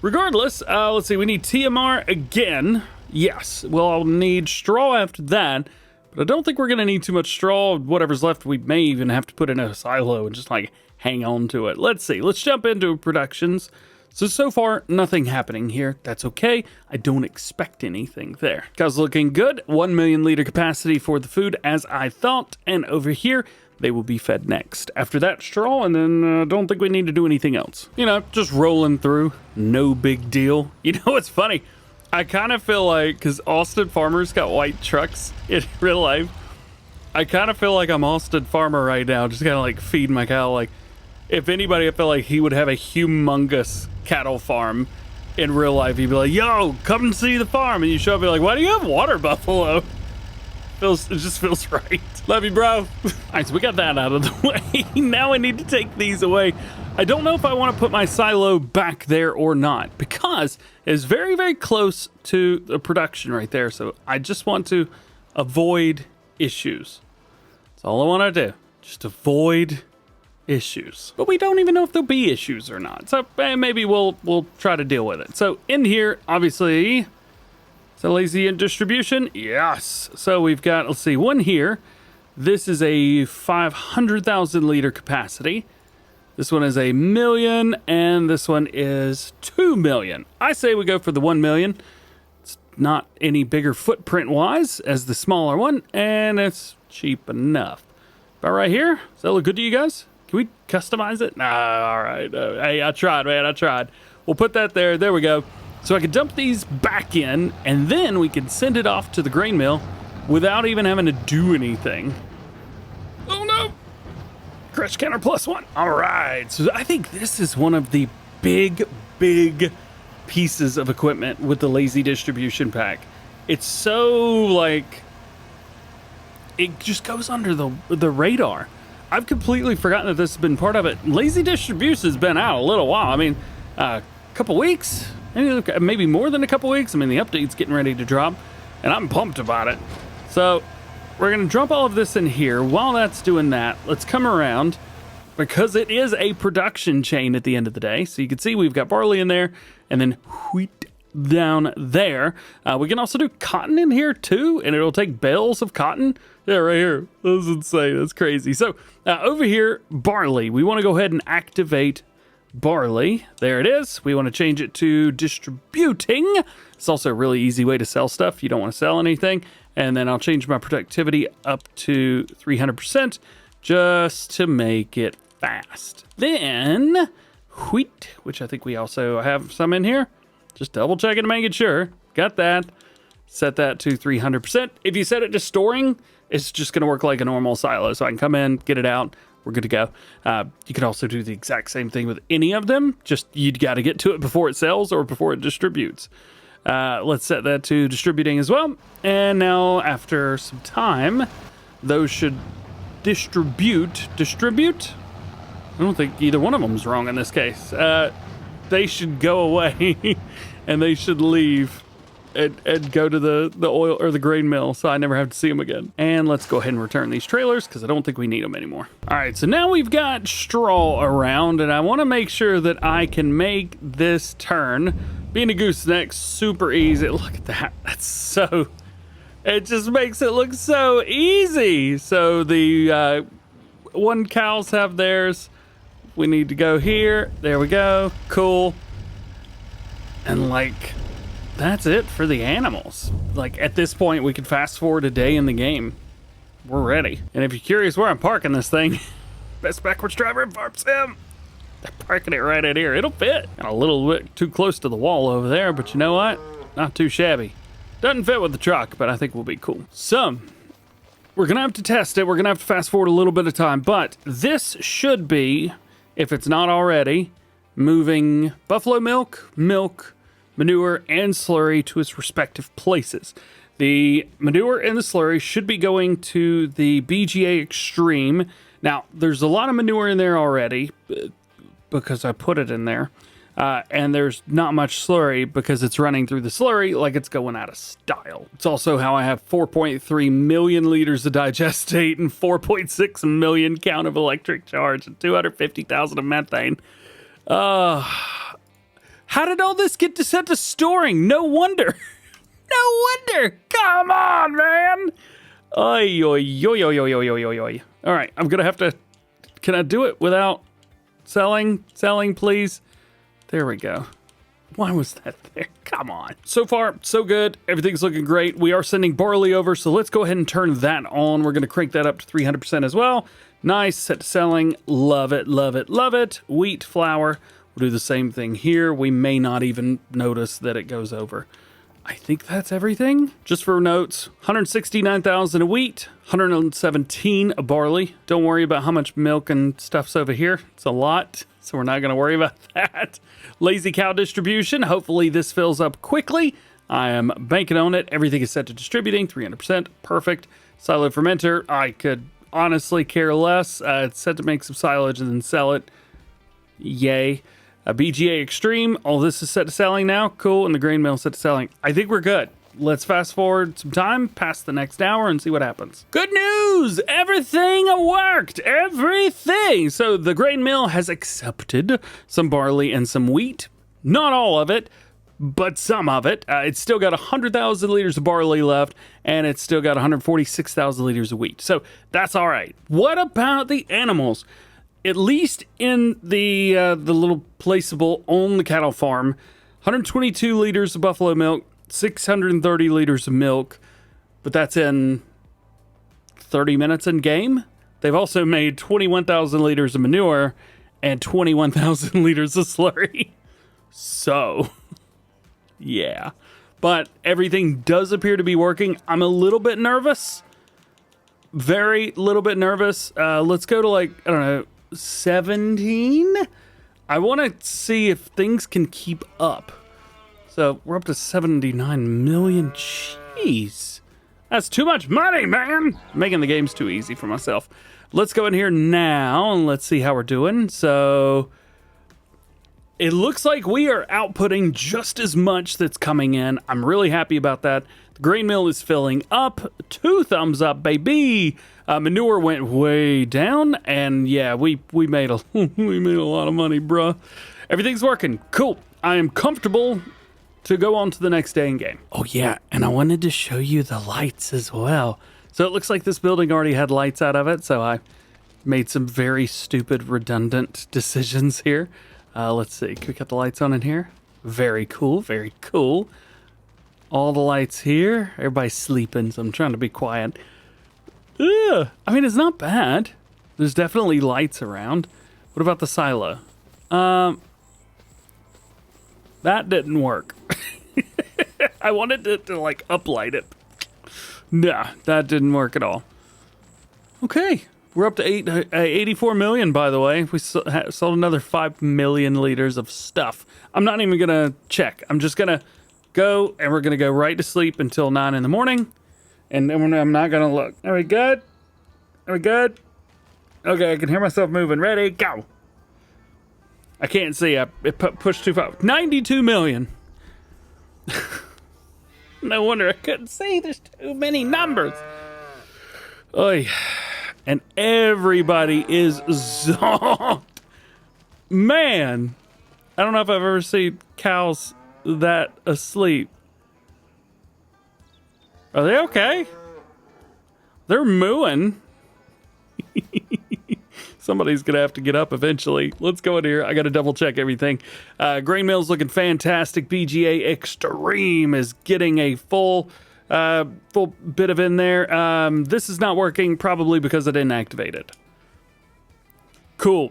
Regardless, let's see. We need TMR again. Yes. Well, I'll need straw after that. But I don't think we're going to need too much straw. Whatever's left, we may even have to put in a silo and just like hang on to it. Let's see. Let's jump into productions. So far, nothing happening here. That's okay. I don't expect anything there. Guys, looking good. 1 million liter capacity for the food, as I thought. And over here, they will be fed next. After that, straw, and then I don't think we need to do anything else. You know, just rolling through. No big deal. You know what's funny? I kind of feel like, because Austin Farmer's got white trucks in real life, I kind of feel like I'm Austin Farmer right now, just kind of like feeding my cow. Like, if anybody, I feel like he would have a humongous cattle farm in real life. He'd be like, yo, come and see the farm. And you show up and be like, why do you have water buffalo? It just feels right. Love you, bro. All right, so we got that out of the way. Now I need to take these away. I don't know if I want to put my silo back there or not, because it's very, very close to the production right there. So I just want to avoid issues. That's all I want to do. Just avoid issues. But we don't even know if there'll be issues or not. So maybe we'll try to deal with it. So in here, obviously, is that lazy distribution? Yes. So we've got, let's see, one here. This is a 500,000 liter capacity. This one is 1 million, and this one is 2 million. I say we go for the 1 million. It's not any bigger footprint-wise as the smaller one, and it's cheap enough. About right here, does that look good to you guys? Can we customize it? Nah, all right. Hey, I tried, man, I tried. We'll put that there. There we go. So I can dump these back in, and then we can send it off to the grain mill without even having to do anything. Oh, no. Crush counter +1. All right. So I think this is one of the big pieces of equipment with the lazy distribution pack. It's so, like, it just goes under the radar. I've completely forgotten that this has been part of it. Lazy distribution has been out a little while. I mean, a couple weeks, maybe more than a couple weeks. I mean, the update's getting ready to drop, and I'm pumped about it. So we're going to dump all of this in here. While that's doing that, let's come around, because it is a production chain at the end of the day. So you can see we've got barley in there, and then wheat down there. We can also do cotton in here too, and it'll take bales of cotton. Yeah, right here. That's insane. That's crazy. So over here, barley. We want to go ahead and activate barley. There it is. We want to change it to distributing. It's also a really easy way to sell stuff. You don't want to sell anything. And then I'll change my productivity up to 300% just to make it fast. Then wheat, which I think we also have some in here. Just double checking to make it sure. Got that. Set that to 300%. If you set it to storing, it's just going to work like a normal silo. So I can come in, get it out. We're good to go. You can also do the exact same thing with any of them. Just you got to get to it before it sells or before it distributes. Let's set that to distributing as well. And now after some time, those should distribute. I don't think either one of them is wrong in this case. They should go away and they should leave and go to the oil or the grain mill, so I never have to see them again. And let's go ahead and return these trailers because I don't think we need them anymore. All right, so now we've got straw around, and I want to make sure that I can make this turn. Being a gooseneck, super easy. Look at that. That's so... It just makes it look so easy. So the one cows have theirs. We need to go here. There we go. Cool. And like... that's it for the animals. Like at this point, we can fast forward a day in the game. We're ready. And if you're curious where I'm parking this thing, best backwards driver in Farm Sim. They're parking it right in here. It'll fit. Got a little bit too close to the wall over there, but you know what? Not too shabby. Doesn't fit with the truck, but I think we'll be cool. So, we're gonna have to test it. We're gonna have to fast forward a little bit of time, but this should be, if it's not already, moving buffalo milk, manure, and slurry to its respective places. The manure and the slurry should be going to the BGA Extreme. Now, there's a lot of manure in there already because I put it in there. And there's not much slurry because it's running through the slurry like it's going out of style. It's also how I have 4.3 million liters of digestate and 4.6 million count of electric charge and 250,000 of methane. How did all this get set to storing? No wonder. No wonder. Come on, man. Oy, oy, oy, oy, oy, oy, oy, oy. All right, I'm going to have to... Can I do it without selling? Selling, please. There we go. Why was that there? Come on. So far, so good. Everything's looking great. We are sending barley over, so let's go ahead and turn that on. We're going to crank that up to 300% as well. Nice. Set to selling. Love it, love it, love it. Wheat, flour. We'll do the same thing here. We may not even notice that it goes over. I think that's everything. Just for notes, 169,000 of wheat, 117 of barley. Don't worry about how much milk and stuff's over here. It's a lot, so we're not going to worry about that. Lazy cow distribution. Hopefully this fills up quickly. I am banking on it. Everything is set to distributing, 300%. Perfect. Silo fermenter. I could honestly care less. It's set to make some silage and then sell it. Yay. A BGA Extreme. All this is set to selling now. Cool. And the grain mill set to selling. I think we're good. let's fast forward some time past the next hour and see what happens. Good news! Everything worked! Everything! So the grain mill has accepted some barley and some wheat. Not all of it, but some of it. It's still got 100,000 liters of barley left, and it's still got 146,000 liters of wheat. So that's all right. What about the animals? At least in the little placeable on the cattle farm, 122 liters of buffalo milk, 630 liters of milk, but that's in 30 minutes in game. They've also made 21,000 liters of manure and 21,000 liters of slurry. So, yeah. But everything does appear to be working. I'm a little bit nervous. Very little bit nervous. Let's go to like, I don't know, 17? I want to see if things can keep up. So we're up to 79 million. Jeez. That's too much money, man. Making the games too easy for myself. Let's go in here now and let's see how we're doing. So it looks like we are outputting just as much that's coming in. I'm really happy about that. The grain mill is filling up. 2 thumbs up, baby. Manure went way down, and yeah, we made a we made a lot of money, bruh. Everything's working. Cool. I am comfortable to go on to the next day in game. Oh yeah, and I wanted to show you the lights as well. So it looks like this building already had lights out of it, so I made some very stupid, redundant decisions here. Let's see, can we cut the lights on in here? Very cool, very cool. All the lights here. Everybody's sleeping, so I'm trying to be quiet. Ugh. I mean, it's not bad. There's definitely lights around. What about the silo? That didn't work. I wanted to like uplight it. Nah, that didn't work at all. Okay, we're up to 84 million, by the way. We sold another 5 million liters of stuff. I'm not even gonna check. I'm just gonna go, and we're gonna go right to sleep until 9 in the morning. And then I'm not gonna look. Are we good? Are we good? Okay, I can hear myself moving. Ready, go. I can't see. It pushed too far. 92 million. No wonder I couldn't see. There's too many numbers. Oy. And everybody is zonked. Man, I don't know if I've ever seen cows that asleep. Are they okay? They're mooing. Somebody's gonna have to get up eventually. Let's go in here. I gotta double check everything. Grain mill's looking fantastic. BGA Extreme is getting a full bit of in there. This is not working, probably because I didn't activate it. Cool.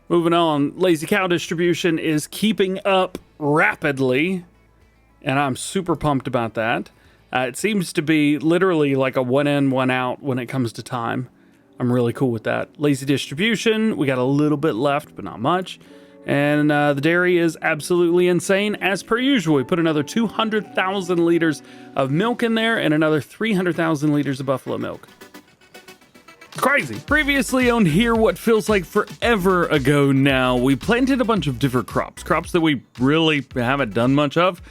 Moving on. Lazy Cow distribution is keeping up rapidly, and I'm super pumped about that. It seems to be literally like a one in, one out when it comes to time. I'm really cool with that. Lazy distribution, we got a little bit left, but not much. And the dairy is absolutely insane. As per usual, we put another 200,000 liters of milk in there and another 300,000 liters of buffalo milk. Crazy. Previously on here, what feels like forever ago now, we planted a bunch of different crops that we really haven't done much of.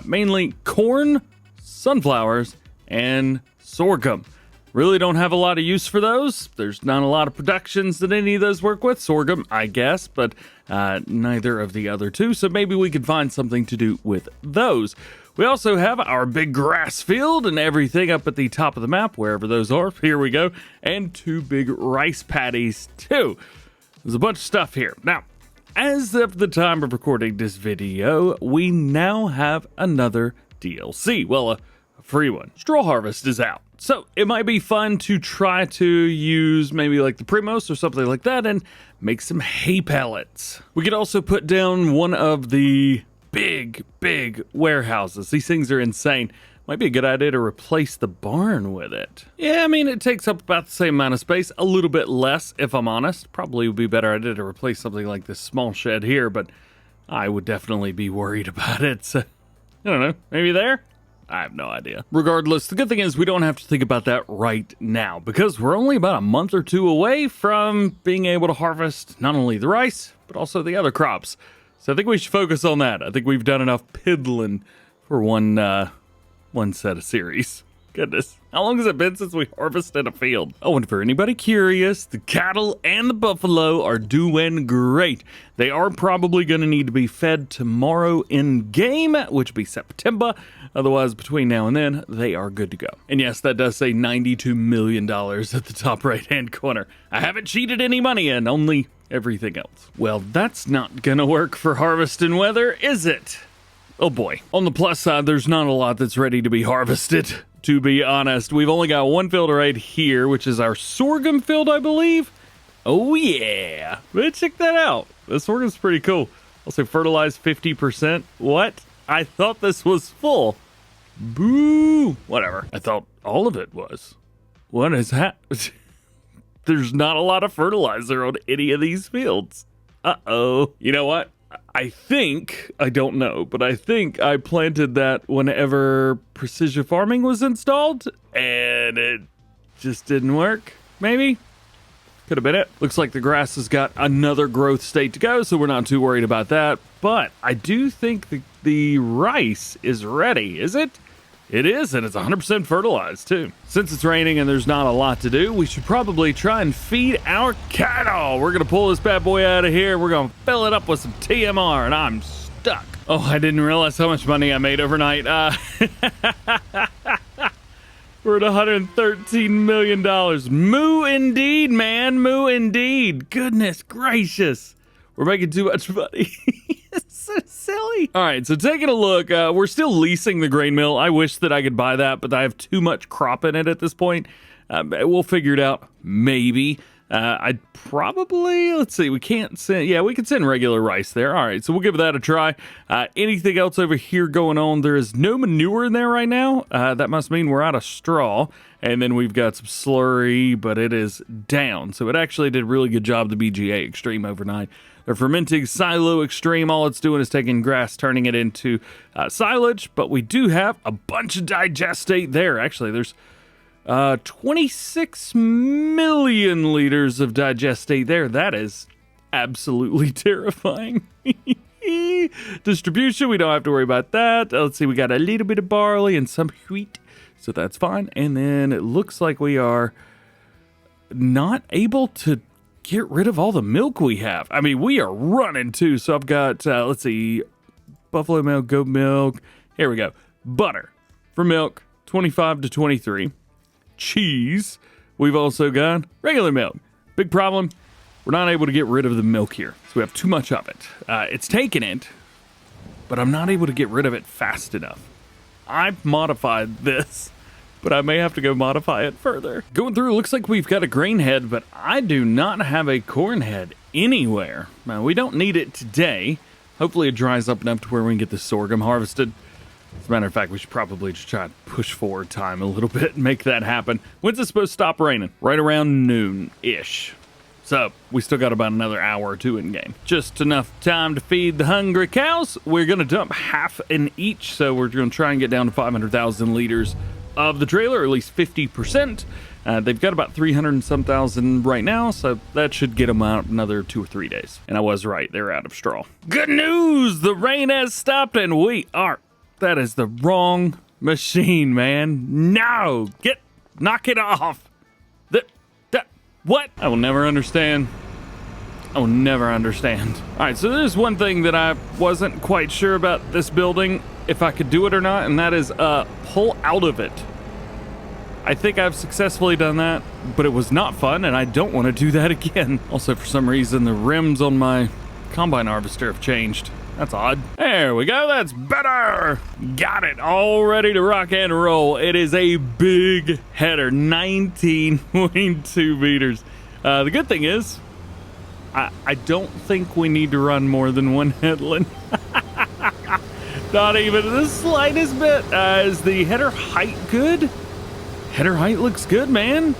Mainly corn, sunflowers, and sorghum. Really don't have a lot of use for those. There's not a lot of productions that any of those work with. Sorghum, I guess, but neither of the other two. So maybe we could find something to do with those. We also have our big grass field and everything up at the top of the map, wherever those are. Here we go. And 2 big rice paddies, too. There's a bunch of stuff here. Now, as of the time of recording this video, we now have another DLC. Well, a free one. Straw Harvest is out. So it might be fun to try to use maybe like the Primos or something like that and make some hay pellets. We could also put down one of the big warehouses. These things are insane. Might be a good idea to replace the barn with it. Yeah, I mean, it takes up about the same amount of space, a little bit less, if I'm honest. Probably would be a better idea to replace something like this small shed here, but I would definitely be worried about it. So, I don't know, maybe there? I have no idea. Regardless, the good thing is we don't have to think about that right now because we're only about a month or 2 away from being able to harvest not only the rice, but also the other crops. So I think we should focus on that. I think we've done enough piddling for one one set of series. Goodness. How long has it been since we harvested a field? Oh, and for anybody curious, the cattle and the buffalo are doing great. They are probably going to need to be fed tomorrow in game, which will be September. Otherwise, between now and then, they are good to go. And yes, that does say $92 million at the top right-hand corner. I haven't cheated any money in, only everything else. Well, that's not going to work for harvesting weather, is it? Oh boy. On the plus side, there's not a lot that's ready to be harvested. To be honest, we've only got one field right here, which is our sorghum field, I believe. Oh yeah, let's check that out. The sorghum's pretty cool. Also fertilized 50%. What? I thought this was full. Boo. Whatever. I thought all of it was. What is that? There's not a lot of fertilizer on any of these fields. Uh-oh. You know what? I don't know, but I think I planted that whenever precision farming was installed, and it just didn't work, maybe? Could have been it. Looks like the grass has got another growth state to go, so we're not too worried about that, but I do think the rice is ready, is it? It is, and it's 100% fertilized, too. Since it's raining and there's not a lot to do, we should probably try and feed our cattle. We're going to pull this bad boy out of here. We're going to fill it up with some TMR, and I'm stuck. Oh, I didn't realize how much money I made overnight. We're at $113 million. Moo indeed, man. Moo indeed. Goodness gracious. We're making too much money. It's so silly. All right, so taking a look, we're still leasing the grain mill. I wish that I could buy that, but I have too much crop in it at this point. We'll figure it out, maybe. I'd probably, let's see, we can't send, yeah, we can send regular rice there. All right, so we'll give that a try. Anything else over here going on? There is no manure in there right now. That must mean we're out of straw. And then we've got some slurry, but it is down. So it actually did a really good job, the BGA Extreme overnight. They're fermenting Silo Extreme. All it's doing is taking grass, turning it into silage. But we do have a bunch of digestate there. Actually, there's 26 million liters of digestate there. That is absolutely terrifying. Distribution, we don't have to worry about that. Let's see, we got a little bit of barley and some wheat. So that's fine. And then it looks like we are not able to get rid of all the milk we have. I mean, we are running too. So I've got, let's see, buffalo milk, goat milk. Here we go. Butter for milk, 25 to 23. Cheese. We've also got regular milk. Big problem. We're not able to get rid of the milk here. So we have too much of it. It's taking it, but I'm not able to get rid of it fast enough. I've modified this, but I may have to go modify it further. Going through, it looks like we've got a grain head, but I do not have a corn head anywhere. Now, we don't need it today. Hopefully it dries up enough to where we can get the sorghum harvested. As a matter of fact, we should probably just try to push forward time a little bit and make that happen. When's it supposed to stop raining? Right around noon-ish. So, we still got about another hour or two in game. Just enough time to feed the hungry cows. We're going to dump half in each, so we're going to try and get down to 500,000 liters of the trailer, or at least 50%. They've got about 300 and some thousand right now, so that should get them out another 2 or 3 days. And I was right, they're out of straw. Good news! The rain has stopped and we are... That is the wrong machine, man. No! Knock it off! What? I will never understand. I will never understand. All right, so there's one thing that I wasn't quite sure about this building, if I could do it or not, and that is pull out of it. I think I've successfully done that, but it was not fun, and I don't want to do that again. Also, for some reason, the rims on my combine harvester have changed. That's odd. There we go. That's better. Got it. All ready to rock and roll. It is a big header, 19.2 meters. The good thing is, I don't think we need to run more than one headland. Not even the slightest bit. Is the header height good? Header height looks good, man.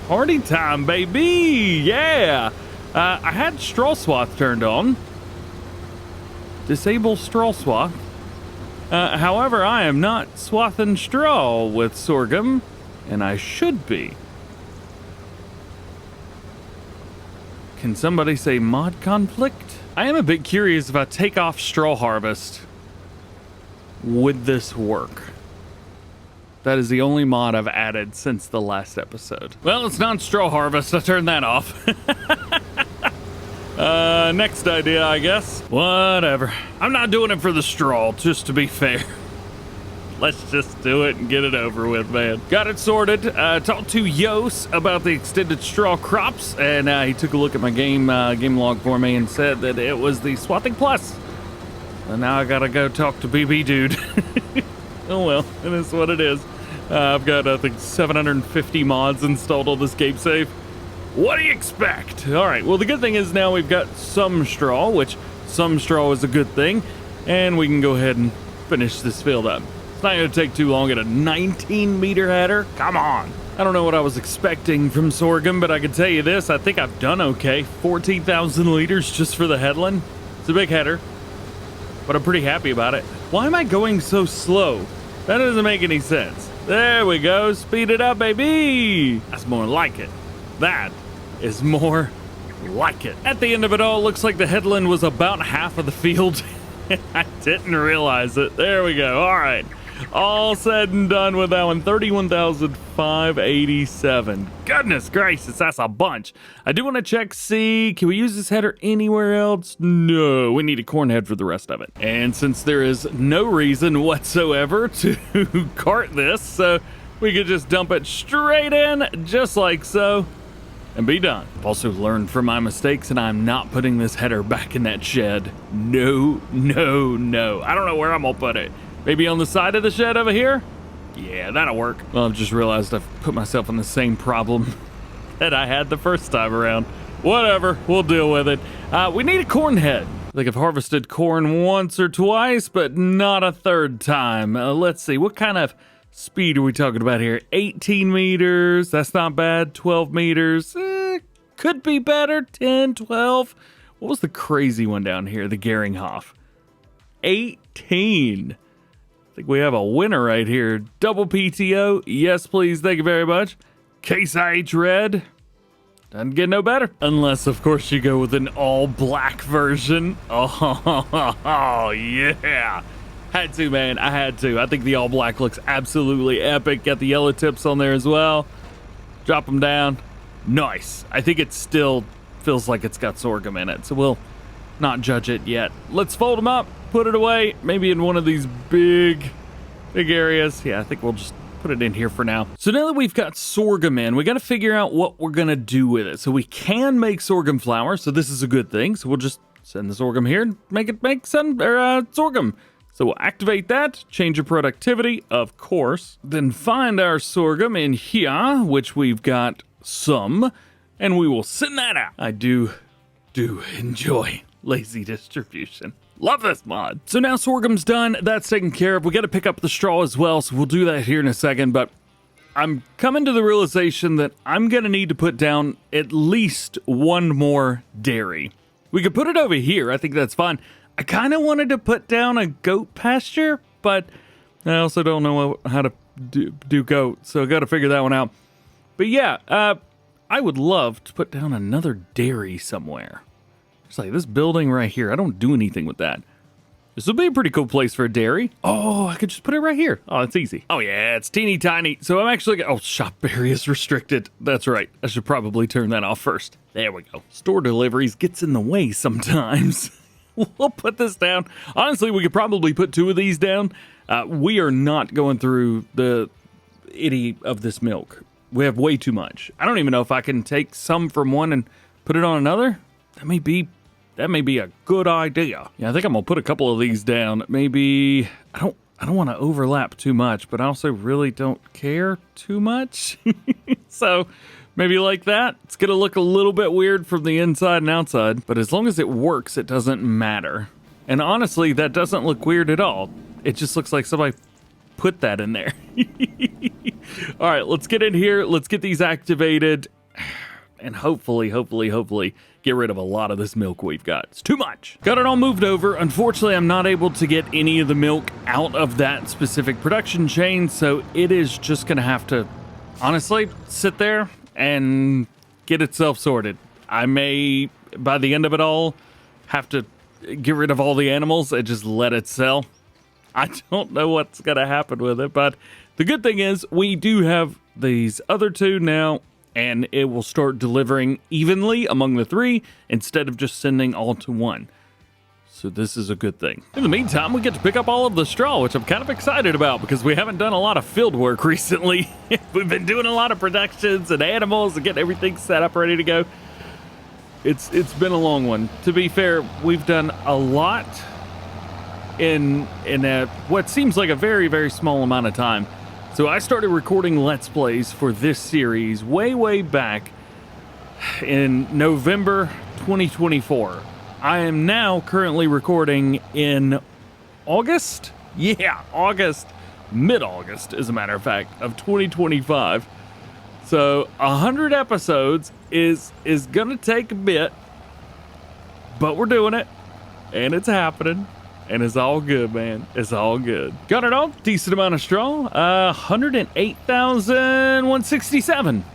Party time, baby. Yeah. I had straw swath turned on. Disable straw swath. However, I am not swathing straw with sorghum, and I should be. Can somebody say mod conflict? I am a bit curious if I take off straw harvest, would this work? That is the only mod I've added since the last episode. Well, it's not straw harvest. I turned that off. Next idea, I guess. Whatever. I'm not doing it for the straw, just to be fair. Let's just do it and get it over with, man. Got it sorted. Talked to Yos about the extended straw crops, and he took a look at my game log for me and said that it was the Swathing Plus. And now I gotta go talk to BB Dude. Oh well, it is what it is. I've got, I think, 750 mods installed on this game save. What do you expect? All right, well, the good thing is now we've got some straw, which some straw is a good thing, and we can go ahead and finish this field up. It's not going to take too long at a 19-meter header. Come on. I don't know what I was expecting from sorghum, but I can tell you this. I think I've done okay. 14,000 liters just for the headland. It's a big header, but I'm pretty happy about it. Why am I going so slow? That doesn't make any sense. There we go. Speed it up, baby. That's more like it. That is more like it. At the end of it all, looks like the headland was about half of the field. I didn't realize it. There we go. All right. All said and done with that one. 31,587. Goodness gracious, that's a bunch. I do want to check, see, can we use this header anywhere else? No, we need a corn head for the rest of it. And since there is no reason whatsoever to cart this, so we could just dump it straight in, just like so, and be done. I've also learned from my mistakes, and I'm not putting this header back in that shed. No, no, no. I don't know where I'm gonna put it. Maybe on the side of the shed over here? Yeah, that'll work. Well, I've just realized I've put myself in the same problem that I had the first time around. Whatever, we'll deal with it. We need a corn head. I think I've harvested corn once or twice, but not a third time. Let's see, what kind of speed are we talking about here? 18 meters, that's not bad. 12 meters, could be better. 10, 12. What was the crazy one down here? The Geringhoff. 18. I think we have a winner right here. Double PTO. Yes, please. Thank you very much. Case IH Red. Doesn't get no better. Unless, of course, you go with an all-black version. Oh, yeah. Had to, man. I had to. I think the all-black looks absolutely epic. Got the yellow tips on there as well. Drop them down. Nice. I think it still feels like it's got sorghum in it, so we'll not judge it yet. Let's fold them up, put it away, maybe in one of these big areas. Yeah, I think we'll just put it in here for now. So now that we've got sorghum in, we got to figure out what we're going to do with it. So we can make sorghum flour, so this is a good thing. So we'll just send the sorghum here and make it make sorghum. So we'll activate that, change your productivity, of course. Then find our sorghum in here, which we've got some, and we will send that out. I do enjoy lazy distribution. Love this mod. So now sorghum's done. That's taken care of. We got to pick up the straw as well, so we'll do that here in a second. But I'm coming to the realization that I'm going to need to put down at least one more dairy. We could put it over here. I think that's fine. I kind of wanted to put down a goat pasture, but I also don't know how to do goat, so I got to figure that one out. But yeah, I would love to put down another dairy somewhere. It's like this building right here. I don't do anything with that. This would be a pretty cool place for a dairy. Oh, I could just put it right here. Oh, it's easy. Oh yeah, it's teeny tiny. So I'm actually oh, shop area is restricted. That's right. I should probably turn that off first. There we go. Store deliveries gets in the way sometimes. We'll put this down. Honestly, we could probably put two of these down. We are not going through the itty of this milk. We have way too much. I don't even know if I can take some from one and put it on another. That may be a good idea. Yeah, I think I'm gonna put a couple of these down. Maybe I don't want to overlap too much, but I also really don't care too much. So maybe like that. It's gonna look a little bit weird from the inside and outside, but as long as it works, it doesn't matter. And honestly, that doesn't look weird at all. It just looks like somebody put that in there. All right, let's get in here. Let's get these activated. And hopefully get rid of a lot of this milk we've got. It's too much. Got it all moved over. Unfortunately, I'm not able to get any of the milk out of that specific production chain, so it is just gonna have to, honestly, sit there and get itself sorted. I may, by the end of it all, have to get rid of all the animals and just let it sell. I don't know what's gonna happen with it, but The good thing is we do have these other two now, and it will start delivering evenly among the three instead of just sending all to one. So this is a good thing. In the meantime, we get to pick up all of the straw, which I'm kind of excited about because we haven't done a lot of field work recently. We've been doing a lot of productions and animals and getting everything set up, ready to go. It's been a long one. To be fair, we've done a lot in what seems like a very, very small amount of time. So I started recording Let's Plays for this series way back in November 2024. I am now currently recording in August? Yeah, August, mid-August, as a matter of fact, of 2025. So 100 episodes is gonna take a bit, but we're doing it, and it's happening. And it's all good, man. It's all good. Got it all. Decent amount of straw. 108,167.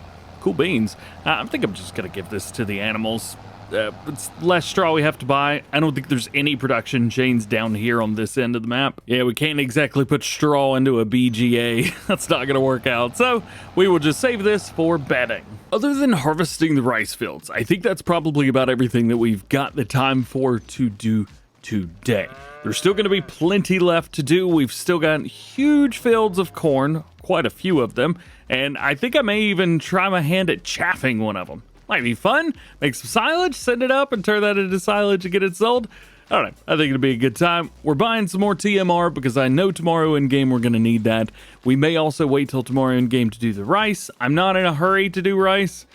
Cool beans. I think I'm just going to give this to the animals. It's less straw we have to buy. I don't think there's any production chains down here on this end of the map. Yeah, we can't exactly put straw into a BGA. That's not going to work out. So we will just save this for bedding. Other than harvesting the rice fields, I think that's probably about everything that we've got the time for to do today. There's still going to be plenty left to do. We've still got huge fields of corn, quite a few of them, and I think I may even try my hand at chaffing one of them. Might be fun. Make some silage, send it up, and turn that into silage and get it sold. I don't know. I think it'll be a good time. We're buying some more TMR because I know tomorrow in game we're going to need that. We may also wait till tomorrow in game to do the rice. I'm not in a hurry to do rice,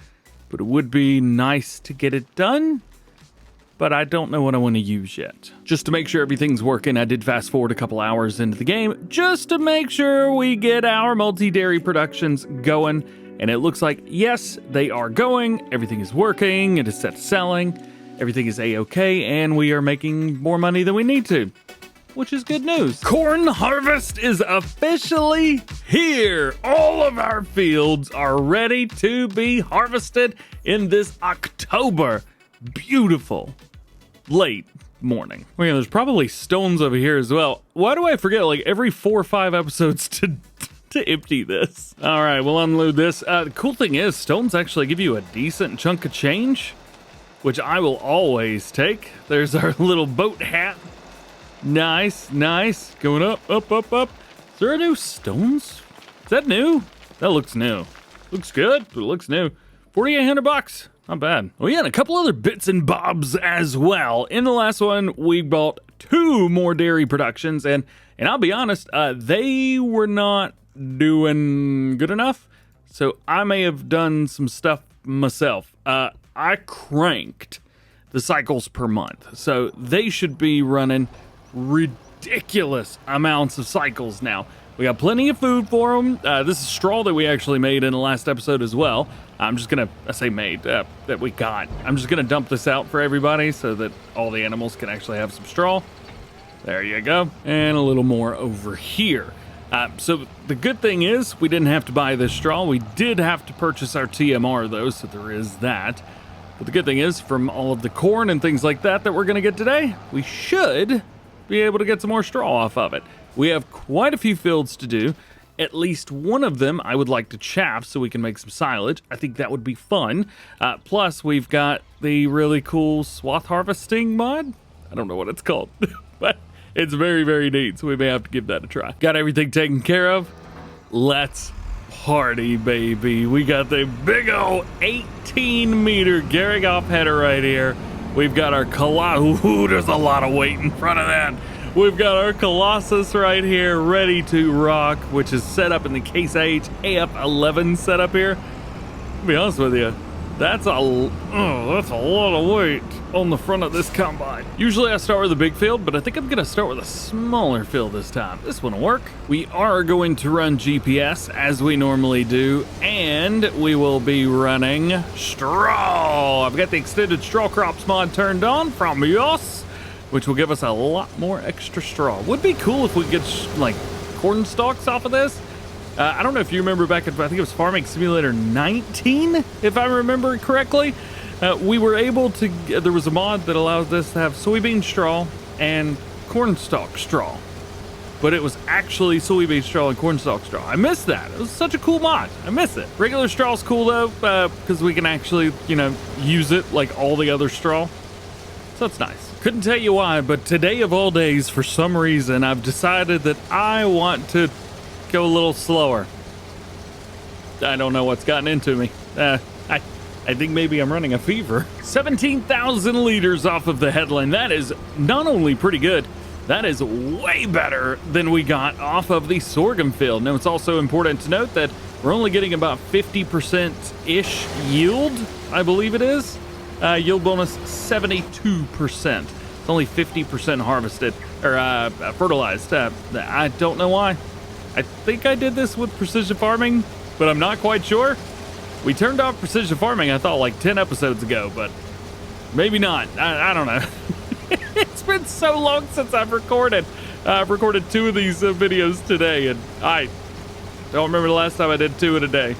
but it would be nice to get it done. But I don't know what I want to use yet. Just to make sure everything's working, I did fast forward a couple hours into the game just to make sure we get our multi-dairy productions going. And it looks like, yes, they are going. Everything is working. It is set to selling. Everything is A-okay, and we are making more money than we need to, which is good news. Corn harvest is officially here. All of our fields are ready to be harvested in this October. Beautiful late morning. Oh yeah, there's probably stones over here as well. Why do I forget like every 4 or 5 episodes to empty this? All right, we'll unload this. The cool thing is stones actually give you a decent chunk of change, which I will always take. There's our little boat hat. Nice. Going up. Is there a new stones? Is that new? That looks new. Looks good, but it looks new. $4,800. Not bad. Oh yeah, and a couple other bits and bobs as well. In the last one, we bought 2 more dairy productions, and I'll be honest, they were not doing good enough, so I may have done some stuff myself. I cranked the cycles per month, so they should be running ridiculous amounts of cycles now. We got plenty of food for them. This is straw that we actually made in the last episode as well. I'm just gonna, that we got. I'm just gonna dump this out for everybody so that all the animals can actually have some straw. There you go. And a little more over here. So the good thing is we didn't have to buy this straw. We did have to purchase our TMR though, so there is that. But the good thing is from all of the corn and things like that we're gonna get today, we should be able to get some more straw off of it. We have quite a few fields to do. At least one of them I would like to chaff so we can make some silage. I think that would be fun. Plus, we've got the really cool swath harvesting mod. I don't know what it's called, but it's very, very neat, so we may have to give that a try. Got everything taken care of. Let's party, baby. We got the big old 18-meter Garrigoff header right here. We've got our Ooh, there's a lot of weight in front of that. We've got our Colossus right here ready to rock, which is set up in the Case IH AF11 setup here. To be honest with you, that's a lot of weight on the front of this combine. Usually I start with a big field, but I think I'm gonna start with a smaller field this time. This one will work. We are going to run GPS as we normally do, and we will be running straw. I've got the extended straw crops mod turned on from Yos, which will give us a lot more extra straw. Would be cool if we could get like corn stalks off of this. I don't know if you remember back at, I think it was Farming Simulator 19, if I remember correctly. We were able to, there was a mod that allows us to have soybean straw and corn stalk straw. but it was actually soybean straw and cornstalk straw. I miss that. It was such a cool mod. I miss it. Regular straw's cool though, because we can actually, you know, use it like all the other straw. So it's nice. Couldn't tell you why, but today of all days, for some reason, I've decided that I want to go a little slower. I don't know what's gotten into me. I think maybe I'm running a fever. 17,000 liters off of the headland. That is not only pretty good, that is way better than we got off of the sorghum field. Now, it's also important to note that we're only getting about 50%-ish yield, I believe it is. Yield bonus 72%. It's only 50% harvested, or fertilized. I don't know why. I think I did this with precision farming, but I'm not quite sure. We turned off precision farming, I thought, like 10 episodes ago, but maybe not. I don't know. It's been so long since I've recorded. I've recorded 2 of these videos today, and I don't remember the last time I did 2 in a day,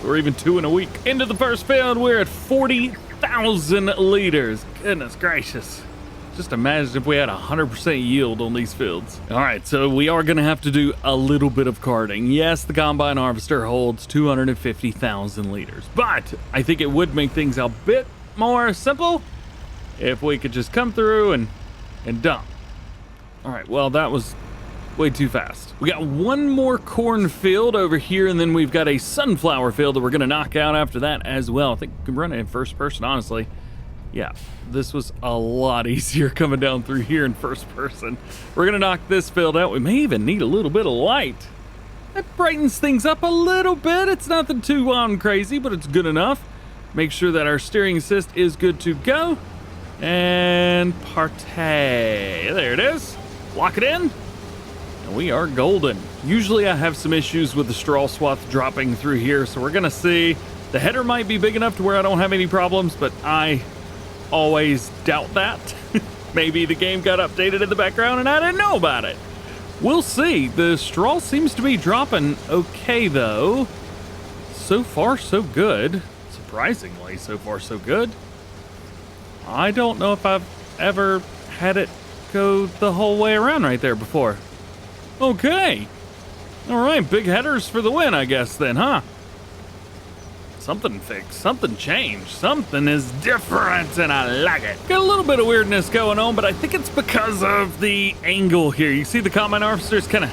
or even 2 in a week. Into the first field, we're at 40,000 liters. Goodness gracious. Just imagine if we had 100% yield on these fields. All right, so we are gonna have to do a little bit of carting. Yes, the combine harvester holds 250,000 liters, but I think it would make things a bit more simple if we could just come through and dump. All right, well, that was way too fast. We got one more cornfield over here, and then we've got a sunflower field that we're gonna knock out after that as well. I think we can run it in first person, honestly. Yeah, this was a lot easier coming down through here in first person. We're gonna knock this field out. We may even need a little bit of light. That brightens things up a little bit. It's nothing too crazy, but it's good enough. Make sure that our steering assist is good to go. And partay. There it is. Lock it in. And we are golden. Usually I have some issues with the straw swath dropping through here, so we're gonna see. The header might be big enough to where I don't have any problems, but I always doubt that. Maybe the game got updated in the background and I didn't know about it. We'll see. The straw seems to be dropping okay though. So far so good. Surprisingly, so far so good. I don't know if I've ever had it go the whole way around right there before. Okay. All right, big headers for the win, I guess then, huh? Something fixed, something changed, something is different, and I like it. Got a little bit of weirdness going on, but I think it's because of the angle here. You see the combine harvester's kind of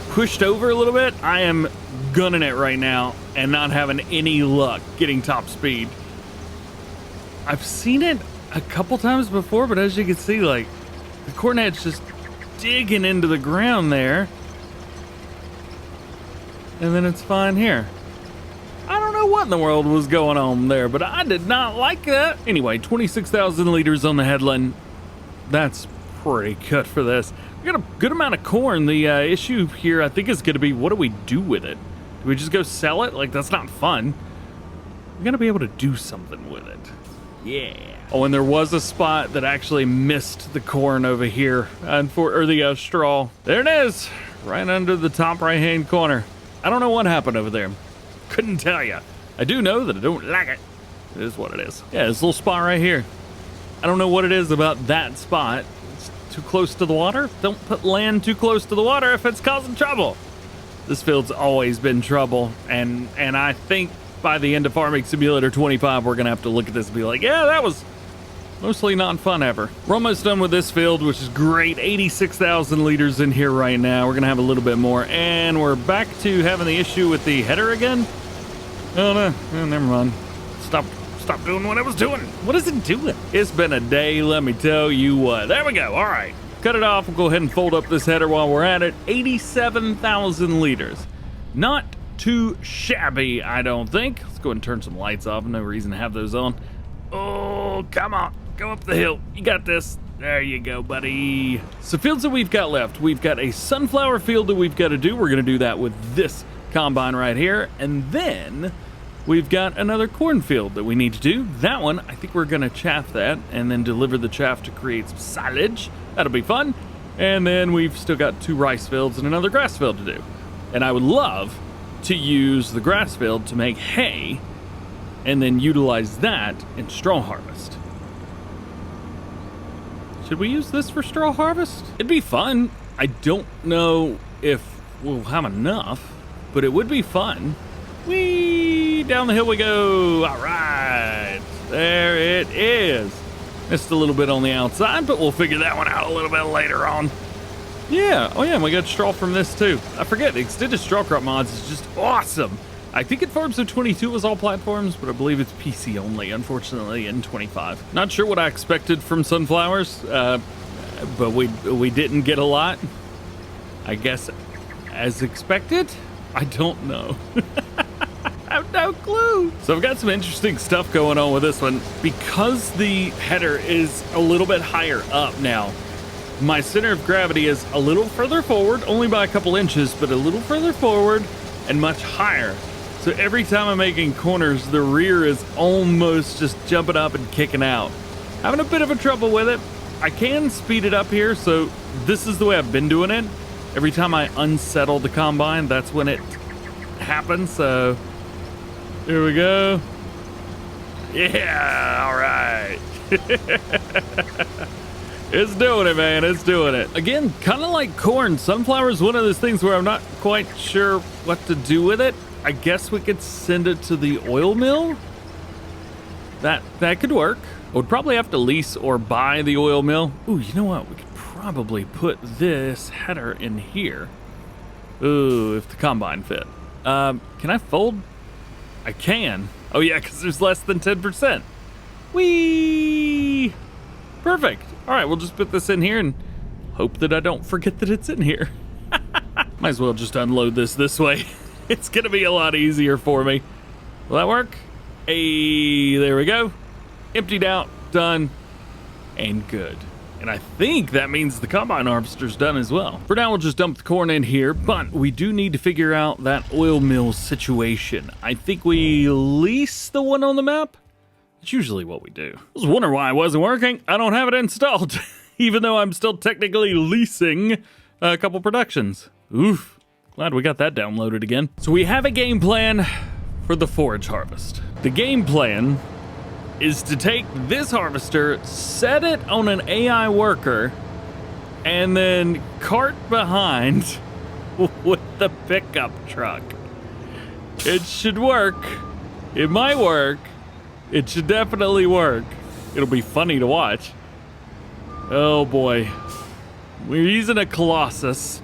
pushed over a little bit. I am gunning it right now and not having any luck getting top speed. I've seen it a couple times before, but as you can see, like, the corn head's just digging into the ground there. And then it's fine here. I don't know what in the world was going on there, but I did not like that. Anyway, 26,000 liters on the headland. That's pretty good for this. We got a good amount of corn. The issue here, I think, is going to be, what do we do with it? Do we just go sell it? Like, that's not fun. We got to be able to do something with it. Yeah. Oh, and there was a spot that actually missed the corn over here, or the straw. There it is, right under the top right-hand corner. I don't know what happened over there. Couldn't tell you. I do know that I don't like it. It is what it is. Yeah, this little spot right here. I don't know what it is about that spot. It's too close to the water. Don't put land too close to the water if it's causing trouble. This field's always been trouble, and I think by the end of Farming Simulator 25, we're gonna have to look at this and be like, yeah, that was mostly not fun ever. We're almost done with this field, which is great. 86,000 liters in here right now. We're gonna have a little bit more, and we're back to having the issue with the header again. Oh no, oh, never mind. Stop doing what I was doing. What is it doing? It's been a day, let me tell you what. There we go, all right. Cut it off, we'll go ahead and fold up this header while we're at it. 87,000 liters. Not too shabby, I don't think. Let's go ahead and turn some lights off. No reason to have those on. Oh, come on. Go up the hill. You got this. There you go, buddy. So fields that we've got left. We've got a sunflower field that we've got to do. We're going to do that with this combine right here. And then we've got another cornfield that we need to do. That one, I think we're going to chaff that and then deliver the chaff to create some silage. That'll be fun. And then we've still got 2 rice fields and another grass field to do. And I would love to use the grass field to make hay and then utilize that in straw harvest. Should we use this for straw harvest? It'd be fun. I don't know if we'll have enough, but it would be fun. Whee! Down the hill we go. All right. There it is. Missed a little bit on the outside, but we'll figure that one out a little bit later on. Yeah. Oh, yeah. And we got straw from this, too. I forget. The extended straw crop mods is just awesome. I think in Farm Sim 22 was all platforms, but I believe it's PC only, unfortunately, in 25. Not sure what I expected from sunflowers, but we didn't get a lot. I guess as expected? I don't know. I have no clue. So I've got some interesting stuff going on with this one. Because the header is a little bit higher up now, my center of gravity is a little further forward, only by a couple inches, but a little further forward and much higher. So every time I'm making corners, the rear is almost just jumping up and kicking out. Having a bit of a trouble with it. I can speed it up here, so this is the way I've been doing it. Every time I unsettle the combine, that's when it happens. So here we go. Yeah, all right. It's doing it, man. It's doing it. Again, kind of like corn, sunflower is one of those things where I'm not quite sure what to do with it. I guess we could send it to the oil mill. That could work. I would probably have to lease or buy the oil mill. Ooh, you know what? We could probably put this header in here. Ooh, if the combine fit. Can I fold? I can. Oh yeah, because there's less than 10%. Whee! Perfect. All right, we'll just put this in here and hope that I don't forget that it's in here. Might as well just unload this way. It's gonna be a lot easier for me. Will that work? Hey, there we go. Emptied out, done, and good. And I think that means the combine harvester's done as well. For now, we'll just dump the corn in here, but we do need to figure out that oil mill situation. I think we lease the one on the map. It's usually what we do. I was wondering why it wasn't working. I don't have it installed, even though I'm still technically leasing a couple productions. Oof. Glad we got that downloaded again. So we have a game plan for the forage harvest. The game plan is to take this harvester, set it on an AI worker, and then cart behind with the pickup truck. It should work. It might work. It should definitely work. It'll be funny to watch. Oh boy. We're using a Colossus.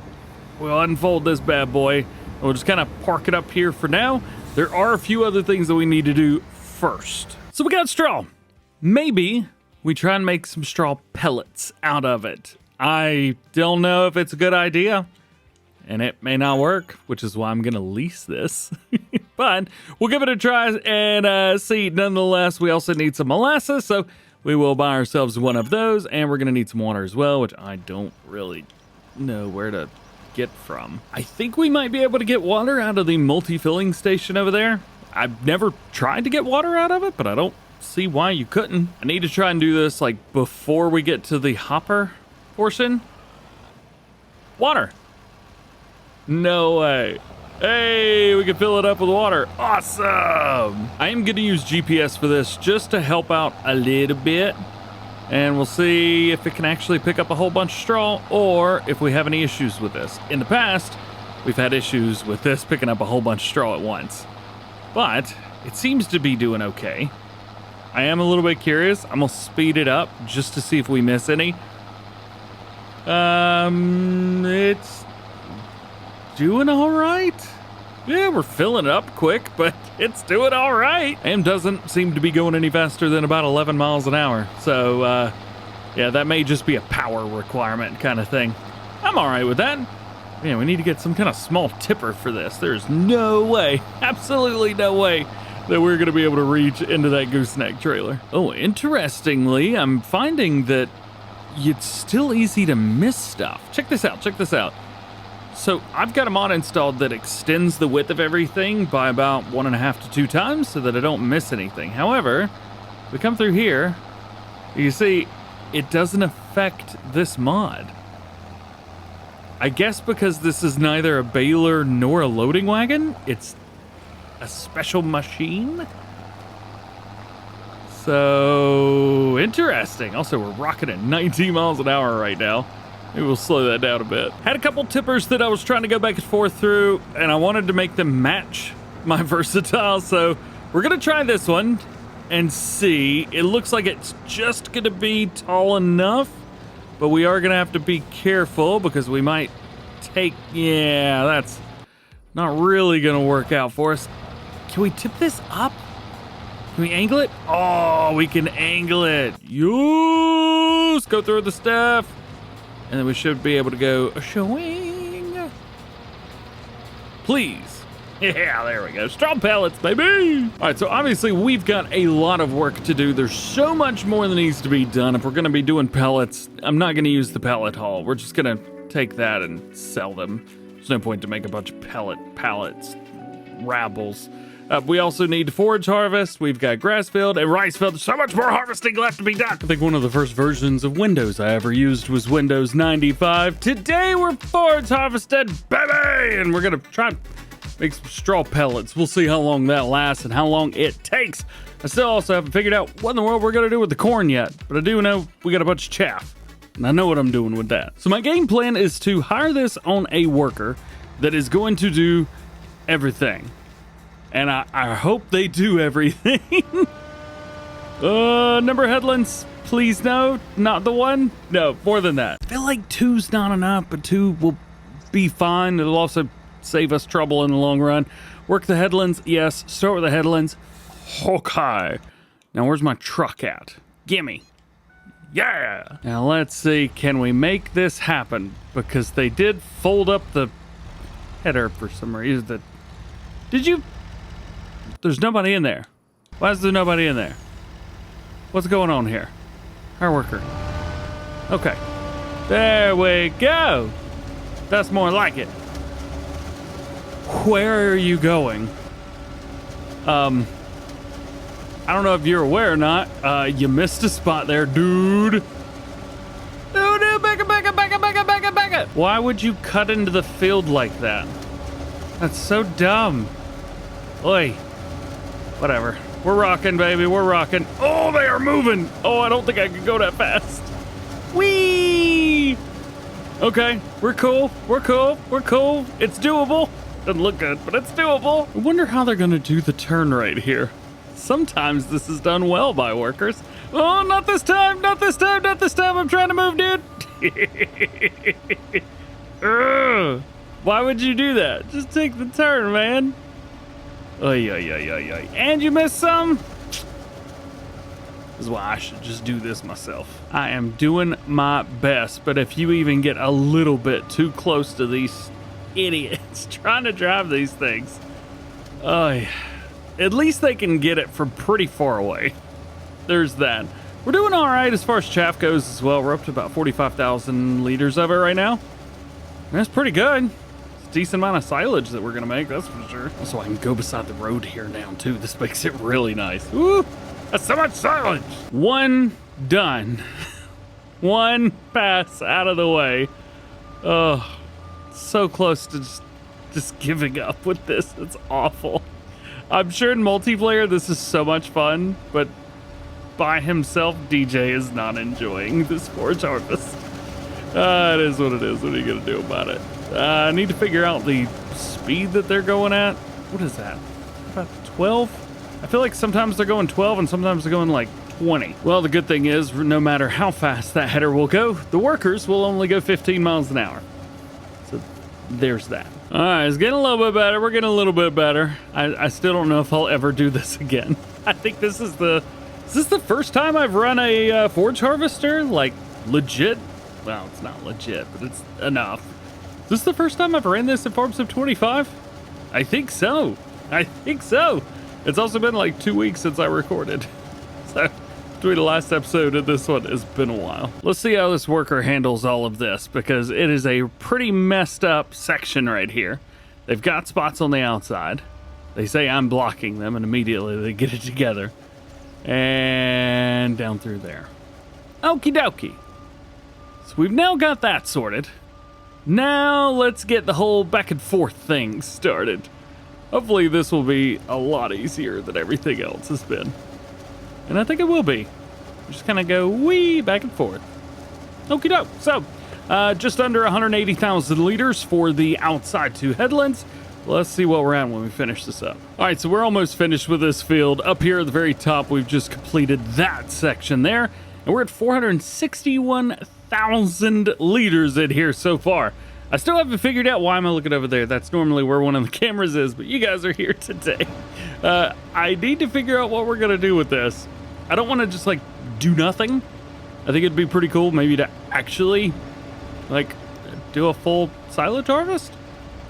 We'll unfold this bad boy, and we'll just kind of park it up here for now. There are a few other things that we need to do first. So we got straw. Maybe we try and make some straw pellets out of it. I don't know if it's a good idea, and it may not work, which is why I'm going to lease this. But we'll give it a try and see. Nonetheless, we also need some molasses, so we will buy ourselves one of those, and we're going to need some water as well, which I don't really know where to get from. I think we might be able to get water out of the multi-filling station over there. I've never tried to get water out of it, but I don't see why you couldn't. I need to try and do this like before we get to the hopper portion. Water. No way. Hey, we can fill it up with water. Awesome. I am going to use GPS for this just to help out a little bit. And we'll see if it can actually pick up a whole bunch of straw or if we have any issues with this. In the past, we've had issues with this picking up a whole bunch of straw at once. But it seems to be doing okay. I am a little bit curious. I'm going to speed it up just to see if we miss any. It's doing all right. Yeah, we're filling it up quick, but it's doing all right. And doesn't seem to be going any faster than about 11 miles an hour. So, yeah, that may just be a power requirement kind of thing. I'm all right with that. Man, we need to get some kind of small tipper for this. There's no way, absolutely no way, that we're going to be able to reach into that gooseneck trailer. Oh, interestingly, I'm finding that it's still easy to miss stuff. Check this out, check this out. So I've got a mod installed that extends the width of everything by about 1.5 to 2 times so that I don't miss anything. However, if we come through here, you see it doesn't affect this mod. I guess because this is neither a baler nor a loading wagon, it's a special machine. So interesting. Also, we're rocking at 19 miles an hour right now. Maybe we'll slow that down a bit. Had a couple tippers that I was trying to go back and forth through, and I wanted to make them match my versatile, so we're gonna try this one and see. It looks like it's just gonna be tall enough, but we are gonna have to be careful because we might take, yeah, that's not really gonna work out for us. Can we tip this up? Can we angle it? Oh, we can angle it. Yes, go through the stuff. And then we should be able to go showing. Please. Yeah, there we go. Straw pellets, baby. All right, so obviously we've got a lot of work to do. There's so much more that needs to be done. If we're gonna be doing pellets, I'm not gonna use the pellet haul. We're just gonna take that and sell them. There's no point to make a bunch of pallets, rabbles. We also need forage harvest. We've got grass field and rice field. So much more harvesting left to be done. I think one of the first versions of Windows I ever used was Windows 95. Today we're forage harvested, baby! And we're gonna try and make some straw pellets. We'll see how long that lasts and how long it takes. I still also haven't figured out what in the world we're gonna do with the corn yet, but I do know we got a bunch of chaff. And I know what I'm doing with that. So my game plan is to hire this on a worker that is going to do everything. And I hope they do everything. Number of headlands, please no, not the one. No, more than that. I feel like 2's not enough, but 2 will be fine. It'll also save us trouble in the long run. Work the headlands, yes. Start with the headlands. Okay. Now where's my truck at? Gimme. Yeah. Now let's see, can we make this happen? Because they did fold up the header for some reason. Did you? There's nobody in there. Why is there nobody in there? What's going on here? Our worker. Okay. There we go. That's more like it. Where are you going? I don't know if you're aware or not. You missed a spot there, dude. No, back it. Why would you cut into the field like that? That's so dumb. Oi. Whatever. We're rocking, baby. We're rocking. Oh, they are moving. Oh, I don't think I can go that fast. Whee! Okay, we're cool. We're cool. We're cool. It's doable. Doesn't look good, but it's doable. I wonder how they're gonna do the turn right here. Sometimes this is done well by workers. Oh, not this time. Not this time. Not this time. I'm trying to move, dude. Why would you do that? Just take the turn, man. Oy. And you missed some? This is why I should just do this myself. I am doing my best, but if you even get a little bit too close to these idiots trying to drive these things, at least they can get it from pretty far away. There's that. We're doing all right as far as chaff goes as well. We're up to about 45,000 liters of it right now. That's pretty good. Decent amount of silage that we're gonna make, that's for sure. Also, I can go beside the road here now too. This makes it really nice. Woo! That's so much silage. One done. One pass out of the way. Oh, so close to just giving up with this. It's awful. I'm sure in multiplayer this is so much fun, but by himself, DJ is not enjoying this forage harvest. It is what it is. What are you gonna do about it? I need to figure out the speed that they're going at. What is that? About 12? I feel like sometimes they're going 12 and sometimes they're going like 20. Well, the good thing is, no matter how fast that header will go, the workers will only go 15 miles an hour. So there's that. All right, it's getting a little bit better. We're getting a little bit better. I still don't know if I'll ever do this again. I think this is the first time I've run a forage harvester, like legit. Well, it's not legit, but it's enough. Is this the first time I've ran this in Farm Sim 25? I think so. It's also been like 2 weeks since I recorded. So between the last episode and this one, it's been a while. Let's see how this worker handles all of this, because it is a pretty messed up section right here. They've got spots on the outside. They say I'm blocking them, and immediately they get it together. And down through there. Okie dokie. So we've now got that sorted. Now let's get the whole back and forth thing started. Hopefully this will be a lot easier than everything else has been. And I think it will be. Just kind of go wee back and forth. Okie doke. So Just under 180,000 liters for the outside 2 headlands. Let's see what we're at when we finish this up. All right, so we're almost finished with this field. Up here at the very top, we've just completed that section there. And we're at 461,000 liters in here so far. I still haven't figured out why am I looking over there. That's normally where one of the cameras is, but you guys are here today. I need to figure out what we're going to do with this. I don't want to just, like, do nothing. I think it'd be pretty cool maybe to actually, like, do a full silage harvest.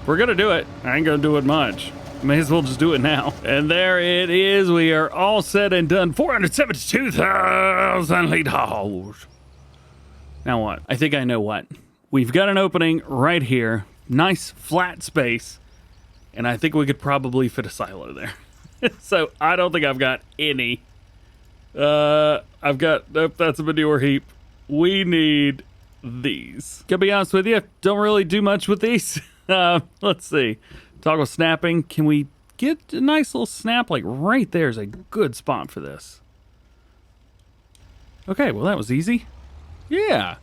We're gonna do it. I ain't gonna do it much. May as well just do it now. And there it is. We are all said and done. 472,000 liters. Now what? I think I know what. We've got an opening right here. Nice flat space. And I think we could probably fit a silo there. So I don't think I've got any. Nope, that's a manure heap. We need these. Gotta be honest with you, don't really do much with these. Let's see. Toggle snapping. Can we get a nice little snap? Like right there is a good spot for this. Okay, well that was easy. Yeah.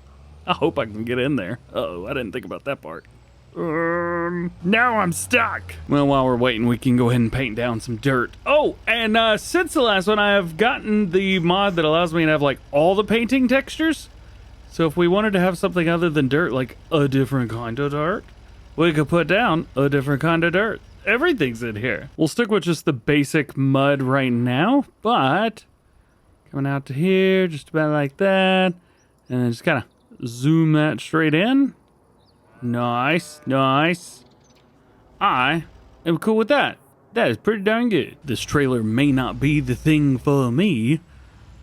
I hope I can get in there. Uh-oh, I didn't think about that part. Now I'm stuck. Well, while we're waiting, we can go ahead and paint down some dirt. Oh, and since the last one, I have gotten the mod that allows me to have like all the painting textures. So if we wanted to have something other than dirt, like a different kind of dirt, we could put down a different kind of dirt. Everything's in here. We'll stick with just the basic mud right now, but coming out to here, just about like that, and then just kind of zoom that straight in. Nice, nice. I am cool with that. That is pretty darn good. This trailer may not be the thing for me,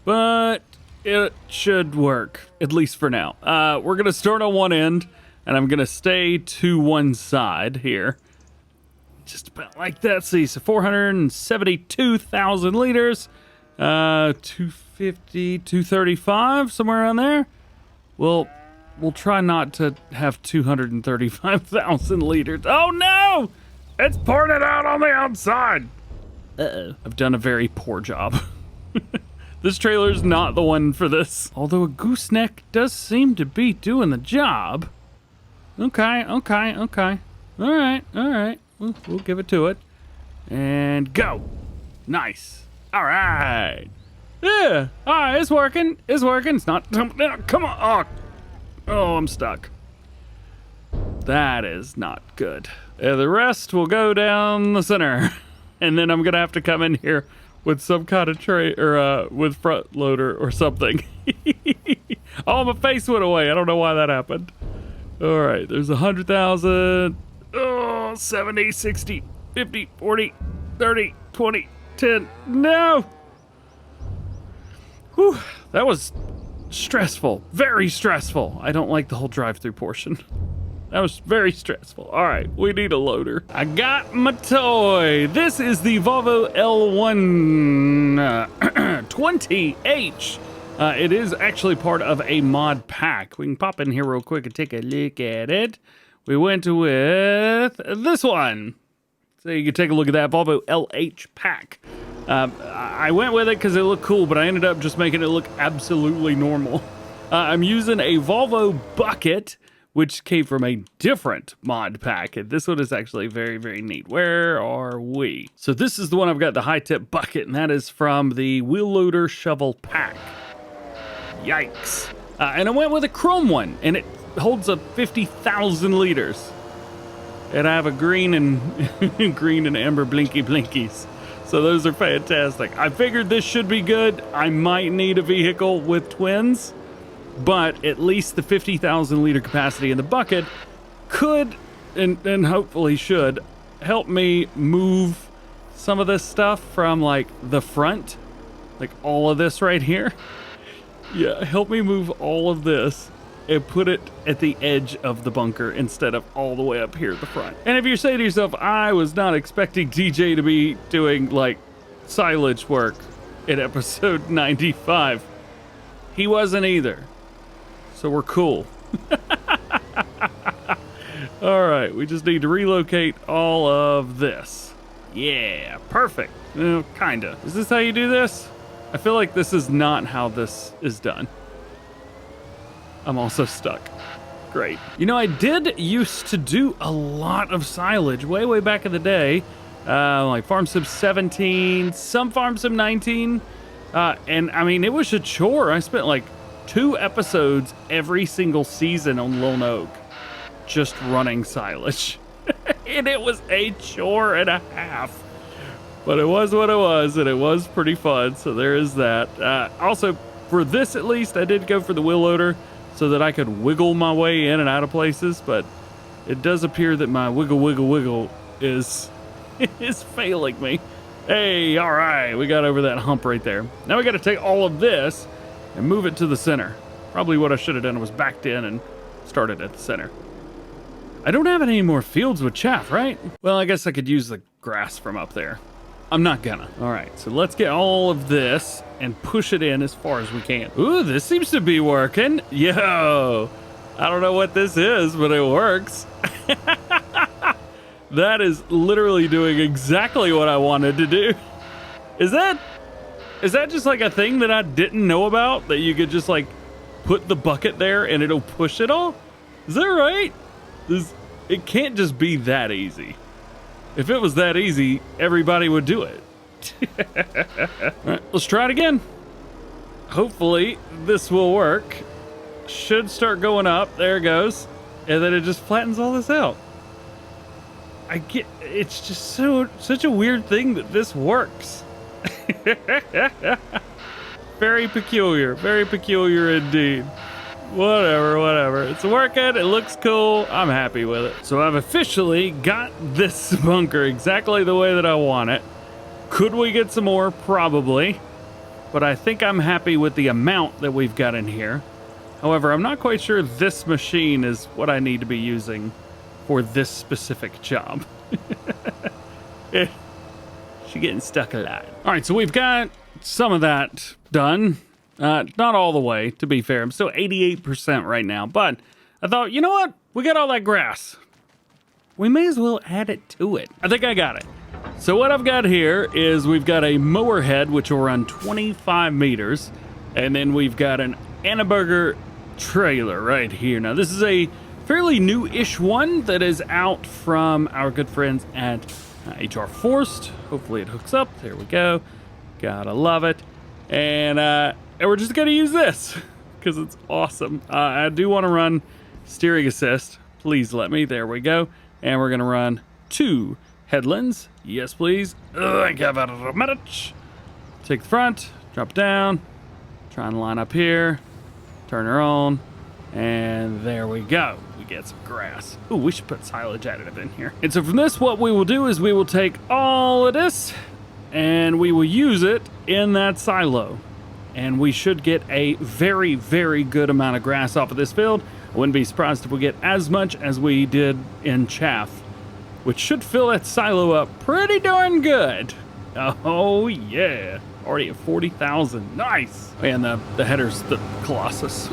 but it should work, at least for now. We're going to start on one end, and I'm going to stay to one side here. Just about like that. See, so 472,000 liters. 250, 235, somewhere around there. We'll try not to have 235,000 liters. Oh no! It's pouring it out on the outside. Uh-oh. I've done a very poor job. This trailer's not the one for this. Although a gooseneck does seem to be doing the job. Okay. All right. We'll give it to it. And go. Nice. All right. Yeah. All right, it's working. It's not. Come on. Oh, I'm stuck. That is not good. The rest will go down the center. And then I'm going to have to come in here with some kind of tray or with front loader or something. Oh, my face went away. I don't know why that happened. All right, there's 100,000. Oh, 70, 60, 50, 40, 30, 20, 10. No. Whew, that was stressful. Very stressful. I don't like the whole drive-through portion. That was very stressful. All right, we need a loader. I got my toy. This is the Volvo L1 20H. It is actually part of a mod pack. We can pop in here real quick and take a look at it. We went with this one. So you can take a look at that Volvo LH pack. I went with it because it looked cool, but I ended up just making it look absolutely normal. I'm using a Volvo bucket, which came from a different mod pack. And this one is actually very, very neat. Where are we? So this is the one I've got, the high-tip bucket, and that is from the wheel loader shovel pack. Yikes. And I went with a chrome one, and it holds up 50,000 liters. And I have a green and green and amber blinky blinkies. So those are fantastic. I figured this should be good. I might need a vehicle with twins, but at least the 50,000 liter capacity in the bucket could and hopefully should help me move some of this stuff from like the front, like all of this right here. Yeah, help me move all of this and put it at the edge of the bunker instead of all the way up here at the front. And if you're saying to yourself, I was not expecting DJ to be doing like silage work in episode 95. He wasn't either. So we're cool. All right, we just need to relocate all of this. Yeah, perfect. Well, kinda. Is this how you do this? I feel like this is not how this is done. I'm also stuck. Great. You know, I did used to do a lot of silage way back in the day. Like Farm Sim 17, some Farm Sim 19. And I mean, it was a chore. I spent like 2 episodes every single season on Lone Oak just running silage. And it was a chore and a half. But it was what it was, and it was pretty fun, so there is that. Also, for this at least, I did go for the wheel loader so that I could wiggle my way in and out of places, but it does appear that my wiggle is failing me. Hey, all right, we got over that hump right there. Now we got to take all of this and move it to the center. Probably what I should have done was backed in and started at the center. I don't have any more fields with chaff, right? Well, I guess I could use the grass from up there. I'm not gonna. All right, so let's get all of this and push it in as far as we can. Ooh, this seems to be working. Yo, I don't know what this is, but it works. That is literally doing exactly what I wanted to do. Is that just like a thing that I didn't know about? That you could just like put the bucket there and it'll push it all? Is that right? It can't just be that easy. If it was that easy, everybody would do it. All right, let's try it again. Hopefully this will work. Should start going up. There it goes. And then it just flattens all this out. It's just such a weird thing that this works. Very peculiar indeed. Whatever. It's working. It looks cool. I'm happy with it. So I've officially got this bunker exactly the way that I want it. Could we get some more? Probably. But I think I'm happy with the amount that we've got in here. However, I'm not quite sure this machine is what I need to be using for this specific job. She's getting stuck a lot. All right, so we've got some of that done. Not all the way, to be fair. I'm still 88% right now, but I thought, you know what? We got all that grass. We may as well add it to it. I think I got it. So what I've got here is we've got a mower head, which will run 25 meters, and then we've got an Annaberger trailer right here. Now, this is a fairly new-ish one that is out from our good friends at HR Forced. Hopefully it hooks up. There we go. Gotta love it. And we're just gonna use this because it's awesome. I do want to run steering assist. Please let me. There we go. And we're gonna run 2 headlands. Yes, please. Thank you very much. Take the front, drop it down, try and line up here, turn her on, and there we go. We get some grass. Ooh, we should put silage additive in here. And so from this, what we will do is we will take all of this and we will use it in that silo. And we should get a very good amount of grass off of this field. I wouldn't be surprised if we get as much as we did in chaff, which should fill that silo up pretty darn good. Oh yeah, already at 40,000, nice. And the header's the Colossus.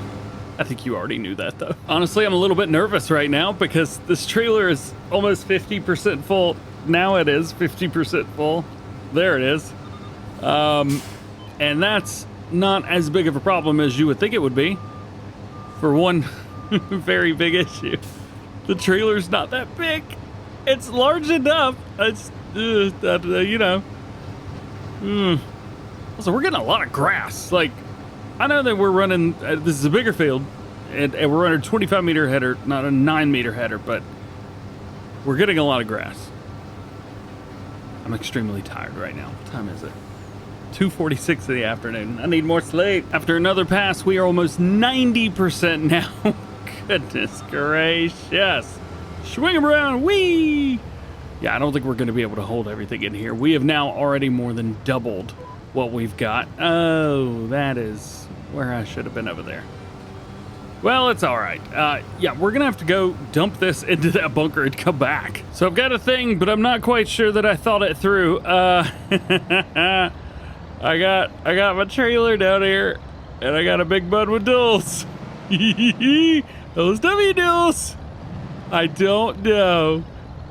I think you already knew that though. Honestly, I'm a little bit nervous right now because this trailer is almost 50% full. Now it is 50% full. There it is. And that's not as big of a problem as you would think it would be for one very big issue. The trailer's not that big. It's large enough. It's, you know. So we're getting a lot of grass. Like, I know that we're running, this is a bigger field, and we're running a 25 meter header, not a 9 meter header, but we're getting a lot of grass. I'm extremely tired right now. What time is it? 2:46 in the afternoon. I need more sleep. After another pass, we are almost 90% now. Goodness gracious. Swing around, whee! Yeah, I don't think we're going to be able to hold everything in here. We have now already more than doubled what we've got. Oh, that is where I should have been over there. Well, it's all right. Yeah, we're going to have to go dump this into that bunker and come back. So I've got a thing, but I'm not quite sure that I thought it through. I got my trailer down here, and I got a big bud with duals. Those W duals. I don't know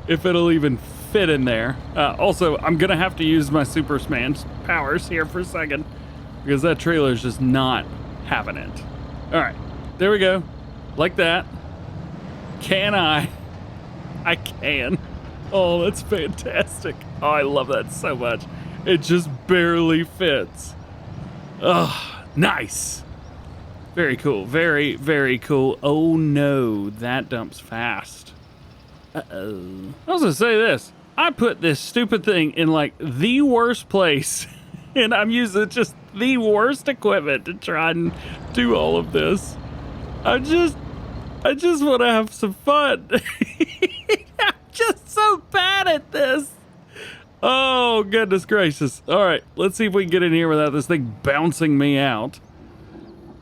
if it'll even fit in there. Also, I'm gonna have to use my Superman's powers here for a second because that trailer is just not having it. All right, there we go, like that. Can I? I can. Oh, that's fantastic. Oh, I love that so much. It just barely fits. Oh, nice. Very cool. Very, very cool. Oh no, that dumps fast. Uh-oh. I was gonna say this. I put this stupid thing in like the worst place, and I'm using just the worst equipment to try and do all of this. I just want to have some fun. I'm just so bad at this. Oh, goodness gracious. All right, let's see if we can get in here without this thing bouncing me out.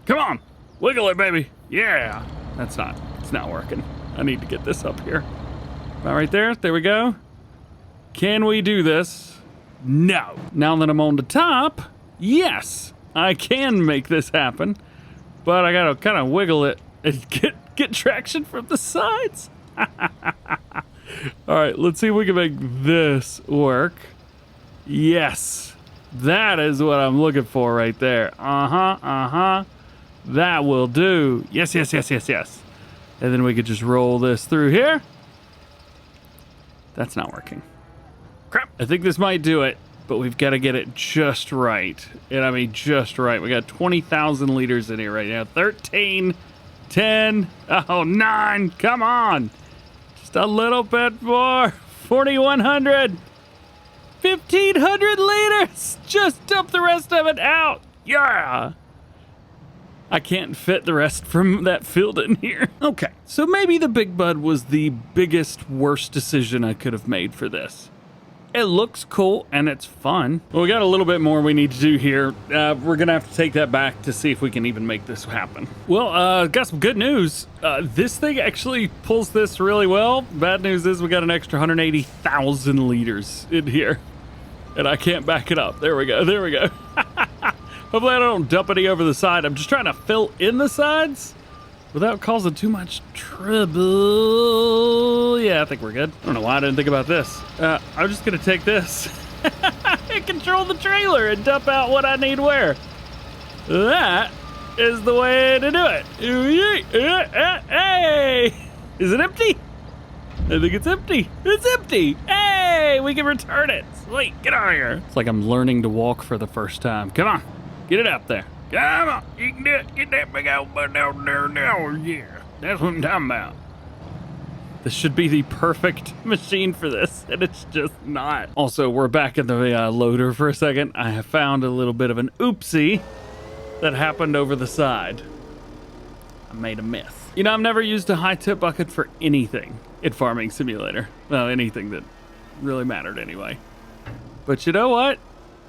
Come on, wiggle it, baby. Yeah, it's not working. I need to get this up here. About right there, there we go. Can we do this? No. Now that I'm on the top, yes, I can make this happen. But I gotta kind of wiggle it and get traction from the sides. All right, let's see if we can make this work. Yes, that is what I'm looking for right there. That will do. Yes. And then we could just roll this through here. That's not working. Crap. I think this might do it, but we've got to get it just right. And I mean just right. We got 20,000 liters in here right now. 13, 10, 9. Come on. Just a little bit more. 4,100. 1,500 liters. Just dump the rest of it out. Yeah. I can't fit the rest from that field in here. Okay, so maybe the Big Bud was the biggest, worst decision I could have made for this. It looks cool and it's fun. Well, we got a little bit more we need to do here. We're gonna have to take that back to see if we can even make this happen. Well, got some good news. This thing actually pulls this really well. Bad news is we got an extra 180,000 liters in here. And I can't back it up. There we go. Hopefully I don't dump any over the side. I'm just trying to fill in the sides without causing too much trouble. Yeah, I think we're good. I don't know why I didn't think about this. I'm just gonna take this and control the trailer and dump out what I need where. That is the way to do it. Hey! Is it empty? I think it's empty. It's empty. Hey, we can return it. Sweet, get out of here. It's like I'm learning to walk for the first time. Come on. Get it up there. Come on. You can do it. Get that big old butt down there now. Yeah. That's what I'm talking about. This should be the perfect machine for this, and it's just not. Also, we're back in the loader for a second. I have found a little bit of an oopsie that happened over the side. I made a mess. You know, I've never used a high-tip bucket for anything in Farming Simulator. Well, anything that really mattered anyway. But you know what?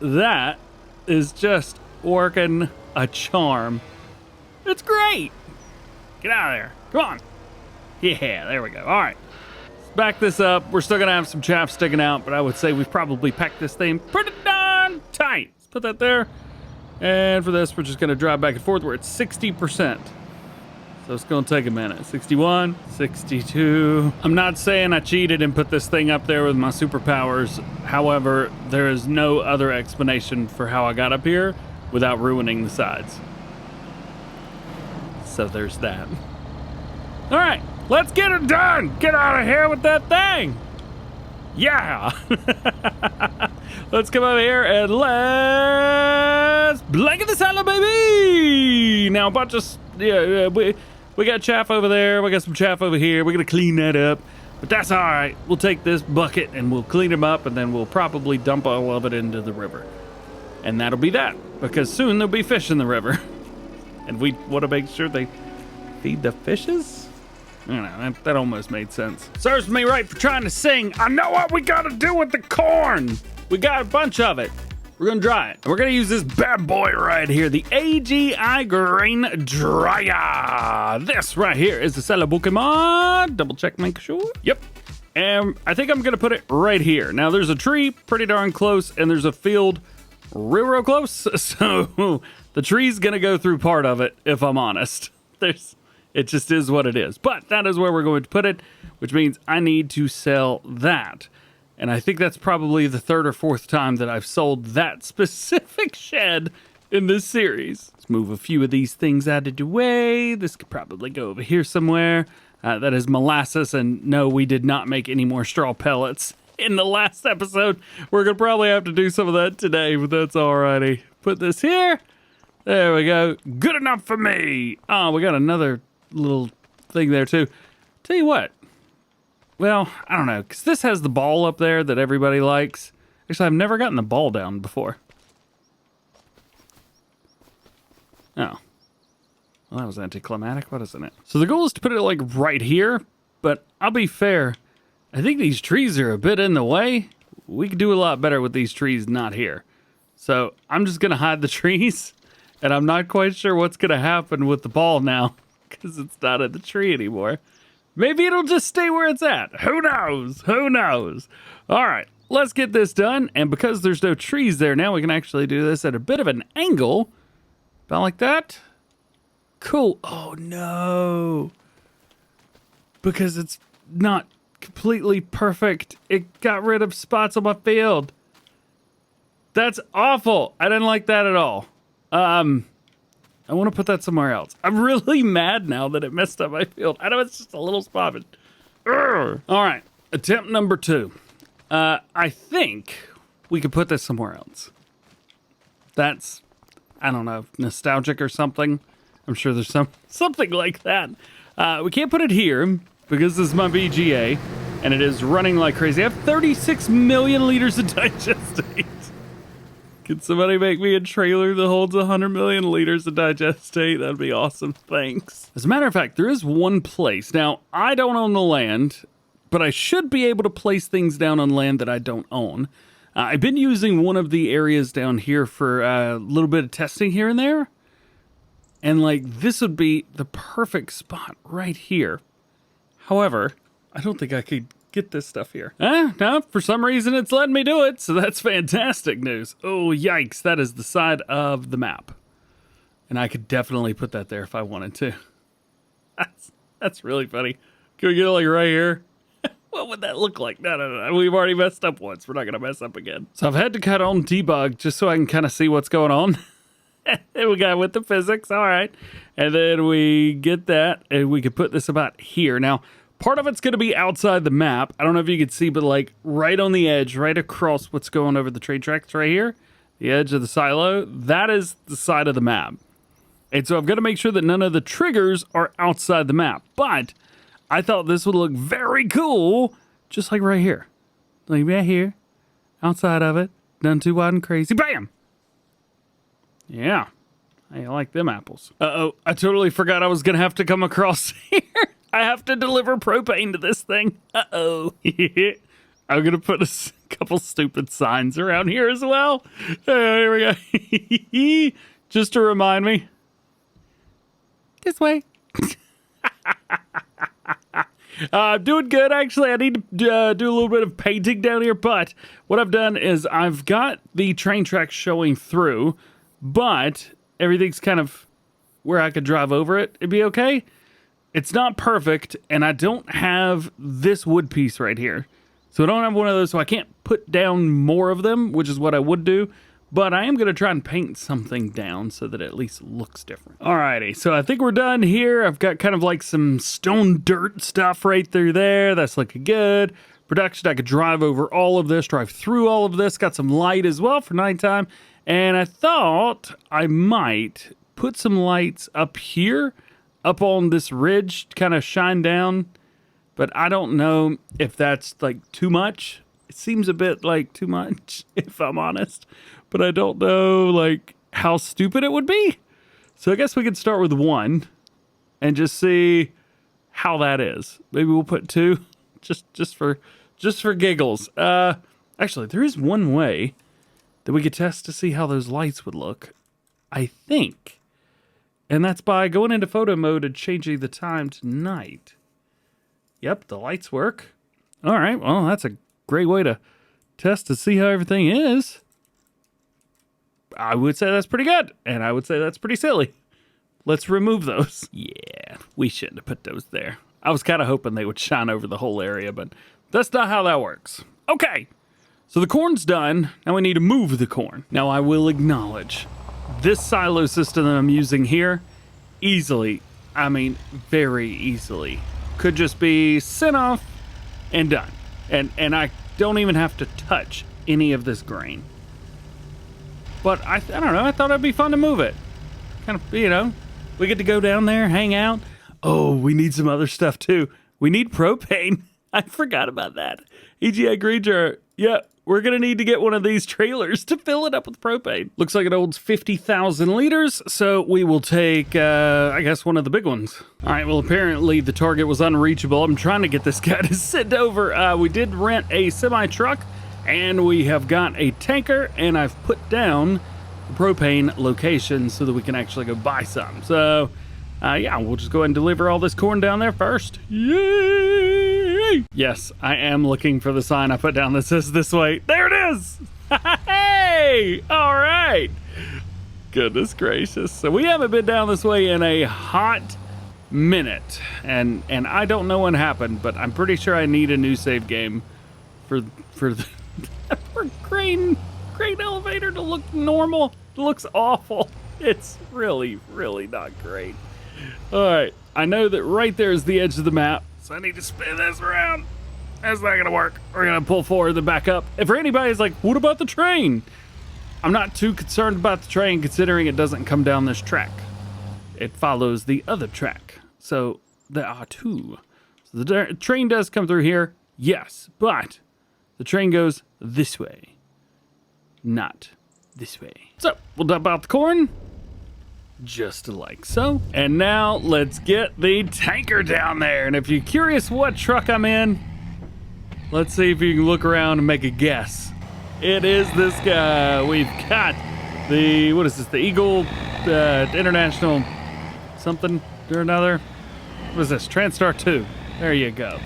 That is just working a charm. It's great. Get out of there. Come on. Yeah, there we go. All right. Let's back this up. We're still going to have some chaff sticking out, but I would say we've probably packed this thing pretty darn tight. Let's put that there. And for this, we're just going to drive back and forth. We're at 60%. So it's going to take a minute. 61, 62. I'm not saying I cheated and put this thing up there with my superpowers. However, there is no other explanation for how I got up here without ruining the sides. So there's that. All right, let's get it done. Get out of here with that thing. Yeah. Let's come over here and let's blanket this out, baby. Now a bunch of, we got chaff over there. We got some chaff over here. We're going to clean that up. But that's all right. We'll take this bucket and we'll clean them up, and then we'll probably dump all of it into the river. And that'll be that, because soon there'll be fish in the river. And we want to make sure they feed the fishes? I don't know. That almost made sense. Serves me right for trying to sing. I know what we got to do with the corn. We got a bunch of it. We're going to dry it. We're going to use this bad boy right here, the AGI Grain Dryer. This right here is the Cello Pokemon. Double check, make sure. Yep. And I think I'm going to put it right here. Now, there's a tree pretty darn close, and there's a field real close. So the tree's going to go through part of it, if I'm honest. It just is what it is. But that is where we're going to put it, which means I need to sell that. And I think that's probably the third or fourth time that I've sold that specific shed in this series. Let's move a few of these things out of the way. This could probably go over here somewhere. That is molasses, and no, we did not make any more straw pellets in the last episode. We're going to probably have to do some of that today, but that's alrighty. Put this here. There we go. Good enough for me. Oh, we got another little thing there too. Tell you what. Well, I don't know, because this has the ball up there that everybody likes. Actually, I've never gotten the ball down before. Oh. Well, that was anticlimactic. What isn't it? So the goal is to put it like right here, but I'll be fair. I think these trees are a bit in the way. We could do a lot better with these trees not here. So I'm just going to hide the trees, and I'm not quite sure what's going to happen with the ball now because it's not in the tree anymore. Maybe it'll just stay where it's at. Who knows? Who knows? All right, let's get this done. And because there's no trees there now, we can actually do this at a bit of an angle. About like that. Cool. Oh, no. Because it's not completely perfect. It got rid of spots on my field. That's awful. I didn't like that at all. I want to put that somewhere else. I'm really mad now that it messed up my field. I know it's just a little spot, but... All right. Attempt number 2. I think we could put this somewhere else. That's, I don't know, nostalgic or something. I'm sure there's something like that. We can't put it here because this is my VGA and it is running like crazy. I have 36 million liters of digestate. Can somebody make me a trailer that holds 100 million liters of digestate? That'd be awesome. Thanks. As a matter of fact, there is one place. Now, I don't own the land, but I should be able to place things down on land that I don't own. I've been using one of the areas down here for a little bit of testing here and there. And like, this would be the perfect spot right here. However, I don't think I could get this stuff here. No, for some reason it's letting me do it. So that's fantastic news. Oh, yikes. That is the side of the map. And I could definitely put that there if I wanted to. That's really funny. Can we get it like right here? What would that look like? No. We've already messed up once. We're not going to mess up again. So I've had to cut on debug just so I can kind of see what's going on. And we got with the physics. All right. And then we get that and we could put this about here. Now, part of it's going to be outside the map. I don't know if you can see, but like right on the edge, right across what's going over the train tracks right here, the edge of the silo, that is the side of the map. And so I've got to make sure that none of the triggers are outside the map. But I thought this would look very cool, just like right here. Like right here, outside of it, none too wide and crazy. Bam! Yeah, I like them apples. Uh-oh, I totally forgot I was going to have to come across here. I have to deliver propane to this thing. Uh-oh. I'm going to put a couple stupid signs around here as well. Here we go. Just to remind me. This way. I'm doing good, actually. I need to do a little bit of painting down here, but what I've done is I've got the train tracks showing through, but everything's kind of where I could drive over it. It'd be okay. It's not perfect, and I don't have this wood piece right here. So I don't have one of those, so I can't put down more of them, which is what I would do. But I am going to try and paint something down so that it at least looks different. Alrighty, so I think we're done here. I've got kind of like some stone dirt stuff right through there. That's looking good. Production, I could drive over all of this, drive through all of this. Got some light as well for nighttime. And I thought I might put some lights up here, up on this ridge, kind of shine down. But I don't know if that's like too much. It seems a bit like too much, if I'm honest. But I don't know like how stupid it would be. So I guess we could start with 1 and just see how that is. Maybe we'll put 2 just for giggles. Actually, there is one way that we could test to see how those lights would look, I think. And that's by going into photo mode and changing the time to night. Yep, the lights work. All right, well, that's a great way to test to see how everything is. I would say that's pretty good, and I would say that's pretty silly. Let's remove those. Yeah, we shouldn't have put those there. I was kind of hoping they would shine over the whole area, but that's not how that works. Okay, so the corn's done. Now we need to move the corn. Now I will acknowledge this silo system that I'm using here, easily, I mean very easily, could just be sent off and done. And I don't even have to touch any of this grain. But I don't know, I thought it'd be fun to move it. Kind of, you know, we get to go down there, hang out. Oh, we need some other stuff too. We need propane. I forgot about that. EGA Greenjar, yeah, we're going to need to get one of these trailers to fill it up with propane. Looks like it holds 50,000 liters, so we will take, I guess, one of the big ones. All right, well, apparently the target was unreachable. I'm trying to get this guy to send over. We did rent a semi-truck, and we have got a tanker, and I've put down the propane location so that we can actually go buy some. So, yeah, we'll just go ahead and deliver all this corn down there first. Yay! Yes, I am looking for the sign I put down that says this way. There it is! Hey! All right! Goodness gracious. So we haven't been down this way in a hot minute. And I don't know what happened, but I'm pretty sure I need a new save game for the for grain elevator to look normal. It looks awful. It's really, really not great. All right, I know that right there is the edge of the map, so I need to spin this around. That's not gonna work. We're gonna pull forward and back up. If for anybody's like, what about the train? I'm not too concerned about the train considering it doesn't come down this track. It follows the other track. So there are two. So the train does come through here, yes, but the train goes this way, not this way. So we'll dump out the corn. Just like so. And now let's get the tanker down there. And if you're curious what truck I'm in, let's see if you can look around and make a guess. It is this guy. We've got the, what is this? The Eagle International something or another. What is this? Transstar 2. There you go.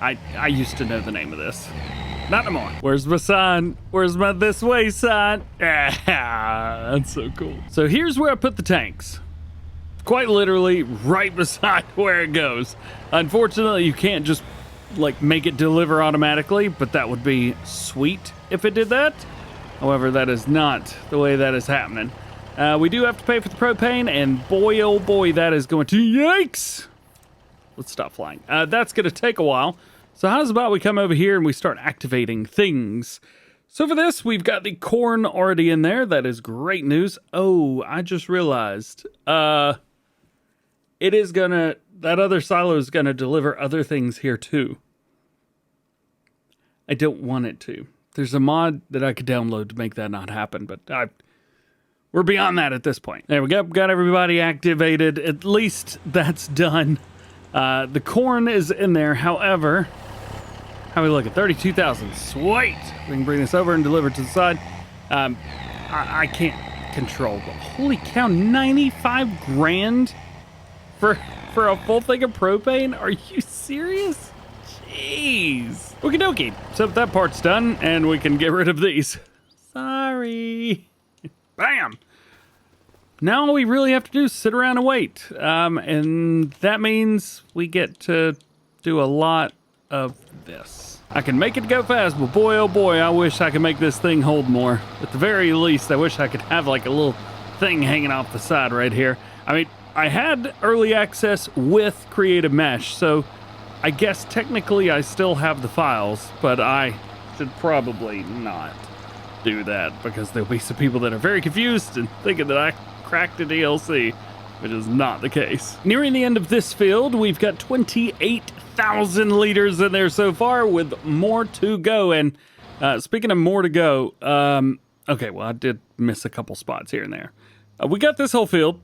I used to know the name of this. Not no more. Where's my sign? Where's my this way sign? Ah, that's so cool. So here's where I put the tanks. Quite literally right beside where it goes. Unfortunately, you can't just like make it deliver automatically, but that would be sweet if it did that. However, that is not the way that is happening. We do have to pay for the propane, and boy, oh boy, that is going to, yikes. Let's stop flying. That's going to take a while. So how's about we come over here and we start activating things? So for this, we've got the corn already in there. That is great news. Oh, I just realized. It is gonna, that other silo is gonna deliver other things here too. I don't want it to. There's a mod that I could download to make that not happen, but we're beyond that at this point. There we go, got everybody activated. At least that's done. The corn is in there, however, how we look at 32,000. Sweet! We can bring this over and deliver it to the side. I can't control, but holy cow, 95 grand for a full thing of propane? Are you serious? Jeez. Okie dokie. So that part's done, and we can get rid of these. Sorry. Bam! Now all we really have to do is sit around and wait. And that means we get to do a lot of this. I can make it go fast, but boy, oh boy, I wish I could make this thing hold more. At the very least, I wish I could have like a little thing hanging off the side right here. I mean, I had early access with Creative Mesh, so I guess technically I still have the files, but I should probably not do that because there'll be some people that are very confused and thinking that I cracked a DLC, which is not the case. Nearing the end of this field, we've got 28,000 liters in there so far with more to go. And speaking of more to go, okay, well, I did miss a couple spots here and there. We got this whole field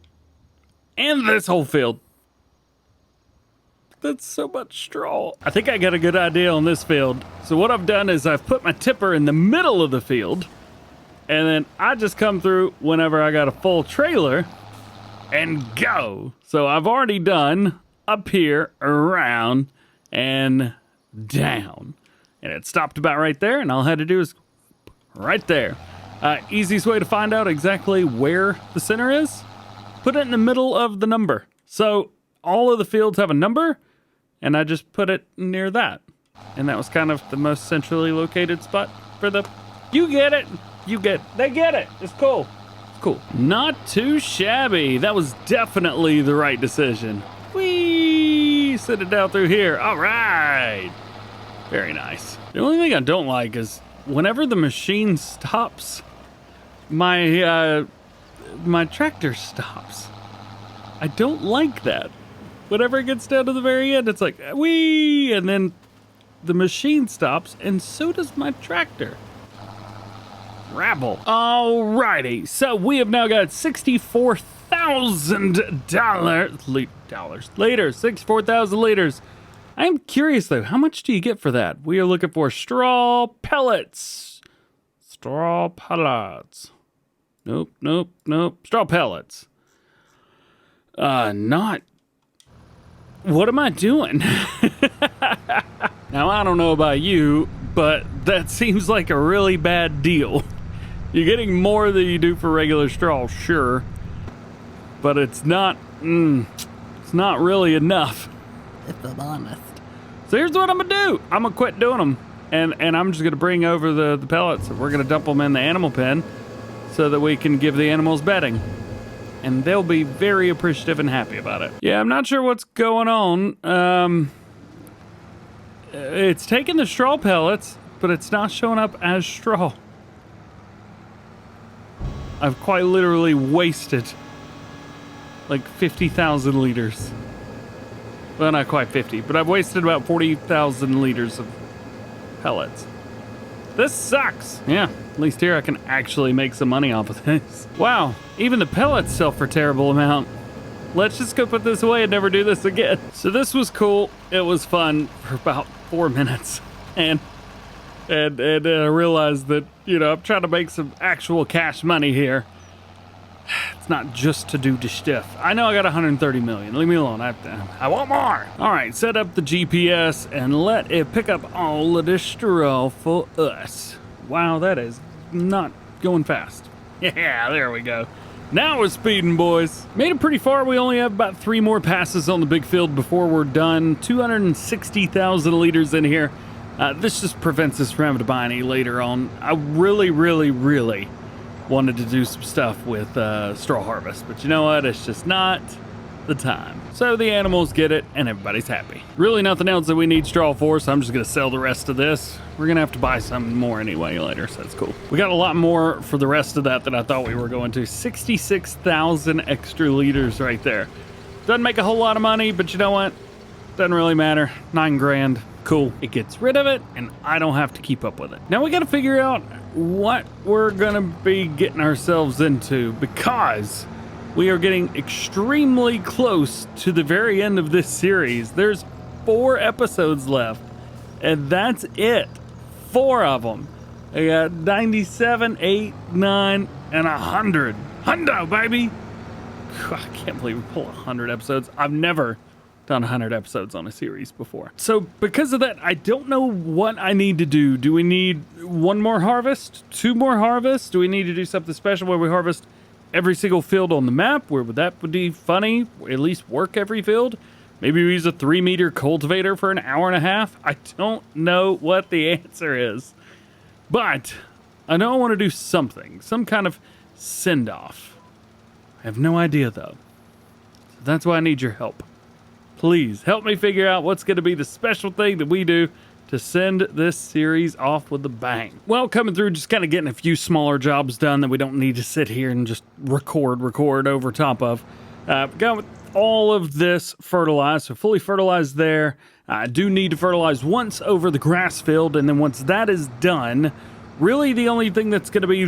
and this whole field. That's so much straw. I think I got a good idea on this field. So what I've done is I've put my tipper in the middle of the field, and then I just come through whenever I got a full trailer and go. So I've already done up here, around, and down. And it stopped about right there, and all I had to do is right there. Easiest way to find out exactly where the center is, put it in the middle of the number. So all of the fields have a number, and I just put it near that. And that was kind of the most centrally located spot for the, you get it. They get it. It's cool. It's cool. Not too shabby. That was definitely the right decision. Whee! send it down through here. All right. Very nice. The only thing I don't like is whenever the machine stops, my tractor stops. I don't like that. Whenever it gets down to the very end, it's like, wee, and then the machine stops, and so does my tractor. Rabble. Alrighty, so we have now got $64,000 liters. 64,000 liters. I am curious though, how much do you get for that? We are looking for straw pellets. Straw pellets. Nope. Straw pellets. Not. What am I doing? Now, I don't know about you, but that seems like a really bad deal. You're getting more than you do for regular straw, sure. But it's not really enough, if I'm honest. So here's what I'm gonna do. I'm gonna quit doing them. And I'm just gonna bring over the pellets. We're gonna dump them in the animal pen so that we can give the animals bedding. And they'll be very appreciative and happy about it. Yeah, I'm not sure what's going on. It's taking the straw pellets, but it's not showing up as straw. I've quite literally wasted like 50,000 liters. Well, not quite 50, but I've wasted about 40,000 liters of pellets. This sucks. Yeah, at least here I can actually make some money off of this. Wow, even the pellets sell for a terrible amount. Let's just go put this away and never do this again. So this was cool. It was fun for about 4 minutes. And I realized that, I'm trying to make some actual cash money here. It's not just to do the stuff. I know I got 130 million. Leave me alone. I want more. All right, set up the GPS and let it pick up all of this straw for us. Wow, that is not going fast. Yeah, there we go. Now we're speeding, boys. Made it pretty far. We only have about 3 more passes on the big field before we're done. 260,000 liters in here. This just prevents us from having to buy any later on. I really wanted to do some stuff with straw harvest, but you know what? It's just not the time. So the animals get it and everybody's happy. Really nothing else that we need straw for, so I'm just gonna sell the rest of this. We're gonna have to buy some more anyway later, so that's cool. We got a lot more for the rest of that than I thought we were going to. 66,000 extra liters right there. Doesn't make a whole lot of money, but you know what? Doesn't really matter. 9 grand. Cool. It gets rid of it, and I don't have to keep up with it. Now we got to figure out what we're going to be getting ourselves into, because we are getting extremely close to the very end of this series. There's 4 episodes left, and that's it. 4 of them. I got 97, 8, 9, and 100. Hundo, baby! I can't believe we pulled 100 episodes. I've never done 100 episodes on a series before. So because of that, I don't know what I need to do. Do we need 1 more harvest? 2 more harvests? Do we need to do something special where we harvest every single field on the map? Where would that be funny? At least work every field? Maybe we use a 3-meter cultivator for an hour and a half? I don't know what the answer is. But I know I want to do something. Some kind of send-off. I have no idea though. So that's why I need your help. Please help me figure out what's going to be the special thing that we do to send this series off with a bang. Well, coming through, just kind of getting a few smaller jobs done that we don't need to sit here and just record over top of. Got with all of this fertilized, so fully fertilized there. I do need to fertilize once over the grass field, and then once that is done, really the only thing that's going to be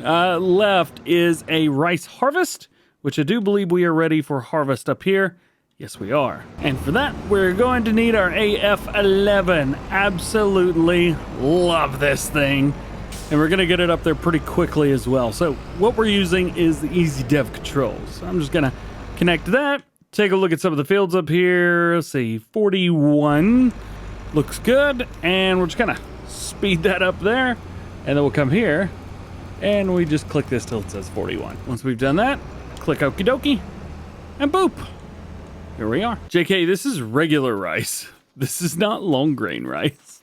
left is a rice harvest, which I do believe we are ready for harvest up here. Yes, we are. And for that, we're going to need our AF11. Absolutely love this thing. And we're going to get it up there pretty quickly as well. So what we're using is the Easy Dev controls. So I'm just going to connect that. Take a look at some of the fields up here. Let's see, 41 looks good. And we're just going to speed that up there. And then we'll come here and we just click this till it says 41. Once we've done that, click okie dokie and boop. Here we are. JK, this is regular rice. This is not long grain rice.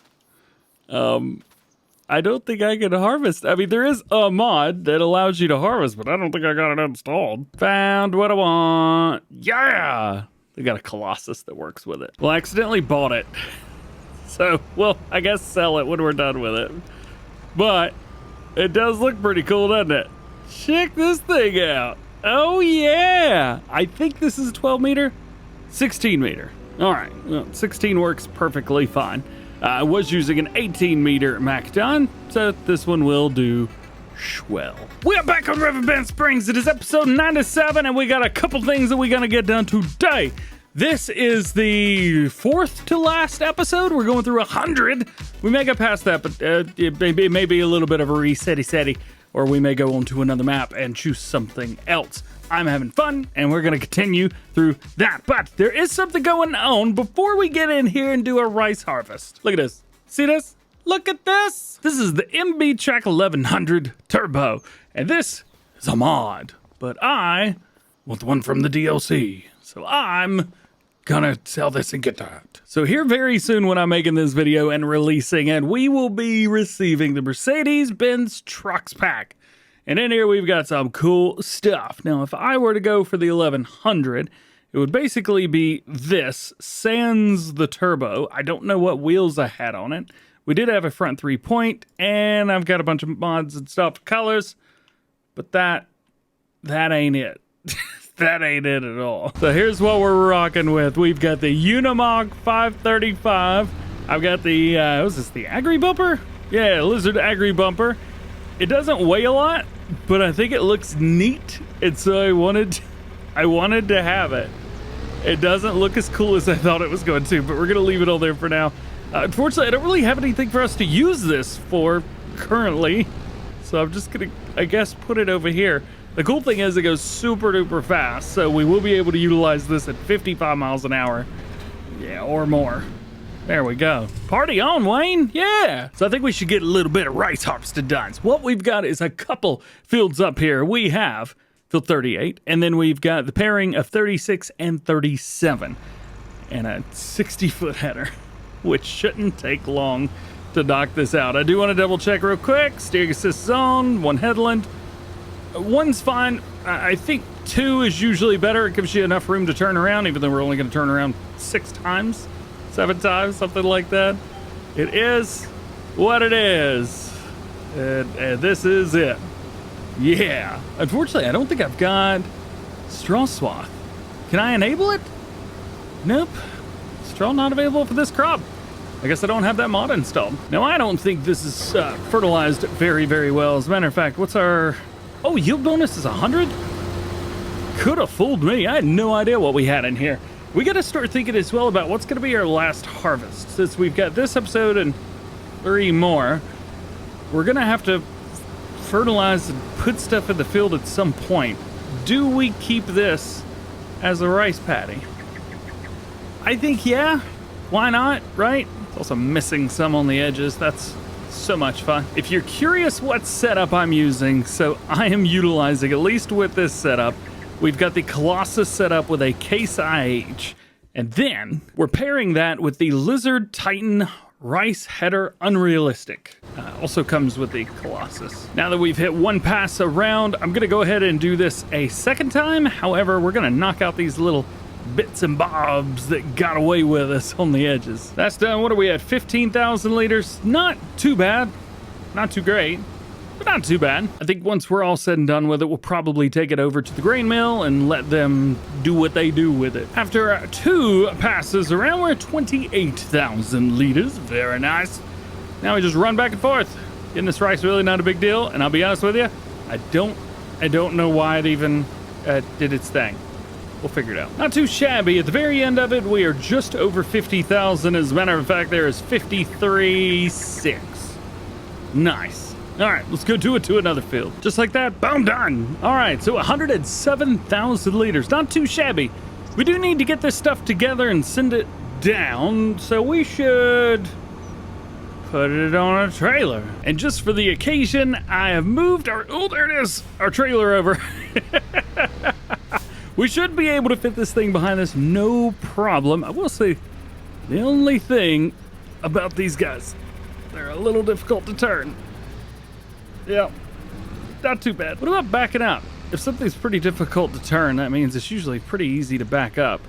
I don't think I can harvest. I mean, there is a mod that allows you to harvest, but I don't think I got it installed. Found what I want. Yeah! They got a Colossus that works with it. Well, I accidentally bought it. So, well, I guess sell it when we're done with it. But it does look pretty cool, doesn't it? Check this thing out. Oh, yeah. I think this is a 12 meter, 16 meter. All right, well, 16 works perfectly fine. I was using an 18 meter Macdon, so this one will do swell. We are back on Riverbend Springs. It is episode 97, and we got a couple things that we're gonna get done today. This is the fourth to last episode. We're going through 100. We may get past that, but it may be a little bit of a resetty, or we may go on to another map and choose something else. I'm having fun, and we're going to continue through that. But there is something going on before we get in here and do a rice harvest. Look at this. See this? Look at this. This is the MB Track 1100 Turbo, and this is a mod. But I want the one from the DLC, so I'm gonna sell this and get that. So here very soon when I'm making this video and releasing it, we will be receiving the Mercedes-Benz Trucks Pack. And in here we've got some cool stuff. Now if I were to go for the 1100, it would basically be this, sans the turbo. I don't know what wheels I had on it. We did have a front 3-point, and I've got a bunch of mods and stuff, colors, but that ain't it. That ain't it at all. So here's what we're rocking with. We've got the Unimog 535. I've got the, what's this, the Agri Bumper? Yeah, Lizard Agri Bumper. It doesn't weigh a lot, but I think it looks neat, and so I wanted to have it. It doesn't look as cool as I thought it was going to, but we're going to leave it all there for now. Unfortunately, I don't really have anything for us to use this for currently, so I'm just going to, I guess, put it over here. The cool thing is it goes super duper fast, so we will be able to utilize this at 55 miles an hour. Yeah, or more. There we go. Party on, Wayne. Yeah. So I think we should get a little bit of rice harvested done. So what we've got is a couple fields up here. We have field 38, and then we've got the pairing of 36 and 37, and a 60-foot header, which shouldn't take long to knock this out. I do want to double check real quick. Steering assist is on, one headland. One's fine. I think 2 is usually better. It gives you enough room to turn around, even though we're only going to turn around 6 times, 7 times, something like that. It is what it is. And this is it. Yeah. Unfortunately, I don't think I've got straw swath. Can I enable it? Nope. Straw not available for this crop. I guess I don't have that mod installed. Now, I don't think this is fertilized very, very well. As a matter of fact, what's our... Oh, yield bonus is 100? Could have fooled me. I had no idea what we had in here. We got to start thinking as well about what's going to be our last harvest. Since we've got this episode and 3 more, we're going to have to fertilize and put stuff in the field at some point. Do we keep this as a rice paddy? I think, yeah. Why not, right? It's also missing some on the edges. That's so much fun. If you're curious what setup I'm using, so I am utilizing, at least with this setup, we've got the Colossus set up with a Case IH, and then we're pairing that with the Lizard Titan Rice Header Unrealistic. Also comes with the Colossus. Now that we've hit 1 pass around, I'm gonna go ahead and do this a second time. However, we're gonna knock out these little bits and bobs that got away with us on the edges. That's done. What are we at? 15,000 liters. Not too bad. Not too great, but not too bad. I think once we're all said and done with it, we'll probably take it over to the grain mill and let them do what they do with it. After 2 passes around, we're at 28,000 liters. Very nice. Now we just run back and forth. Getting this rice really not a big deal, and I'll be honest with you, I don't know why it even did its thing. We'll figure it out. Not too shabby. At the very end of it, we are just over 50,000. As a matter of fact, there is 53.6. Nice. All right, let's go do it to another field. Just like that, boom, done. All right, so 107,000 liters. Not too shabby. We do need to get this stuff together and send it down, so we should put it on a trailer. And just for the occasion, I have moved our, oh, there it is, our trailer over. We should be able to fit this thing behind us, no problem. I will say, the only thing about these guys, they're a little difficult to turn. Yeah, not too bad. What about backing up? If something's pretty difficult to turn, that means it's usually pretty easy to back up.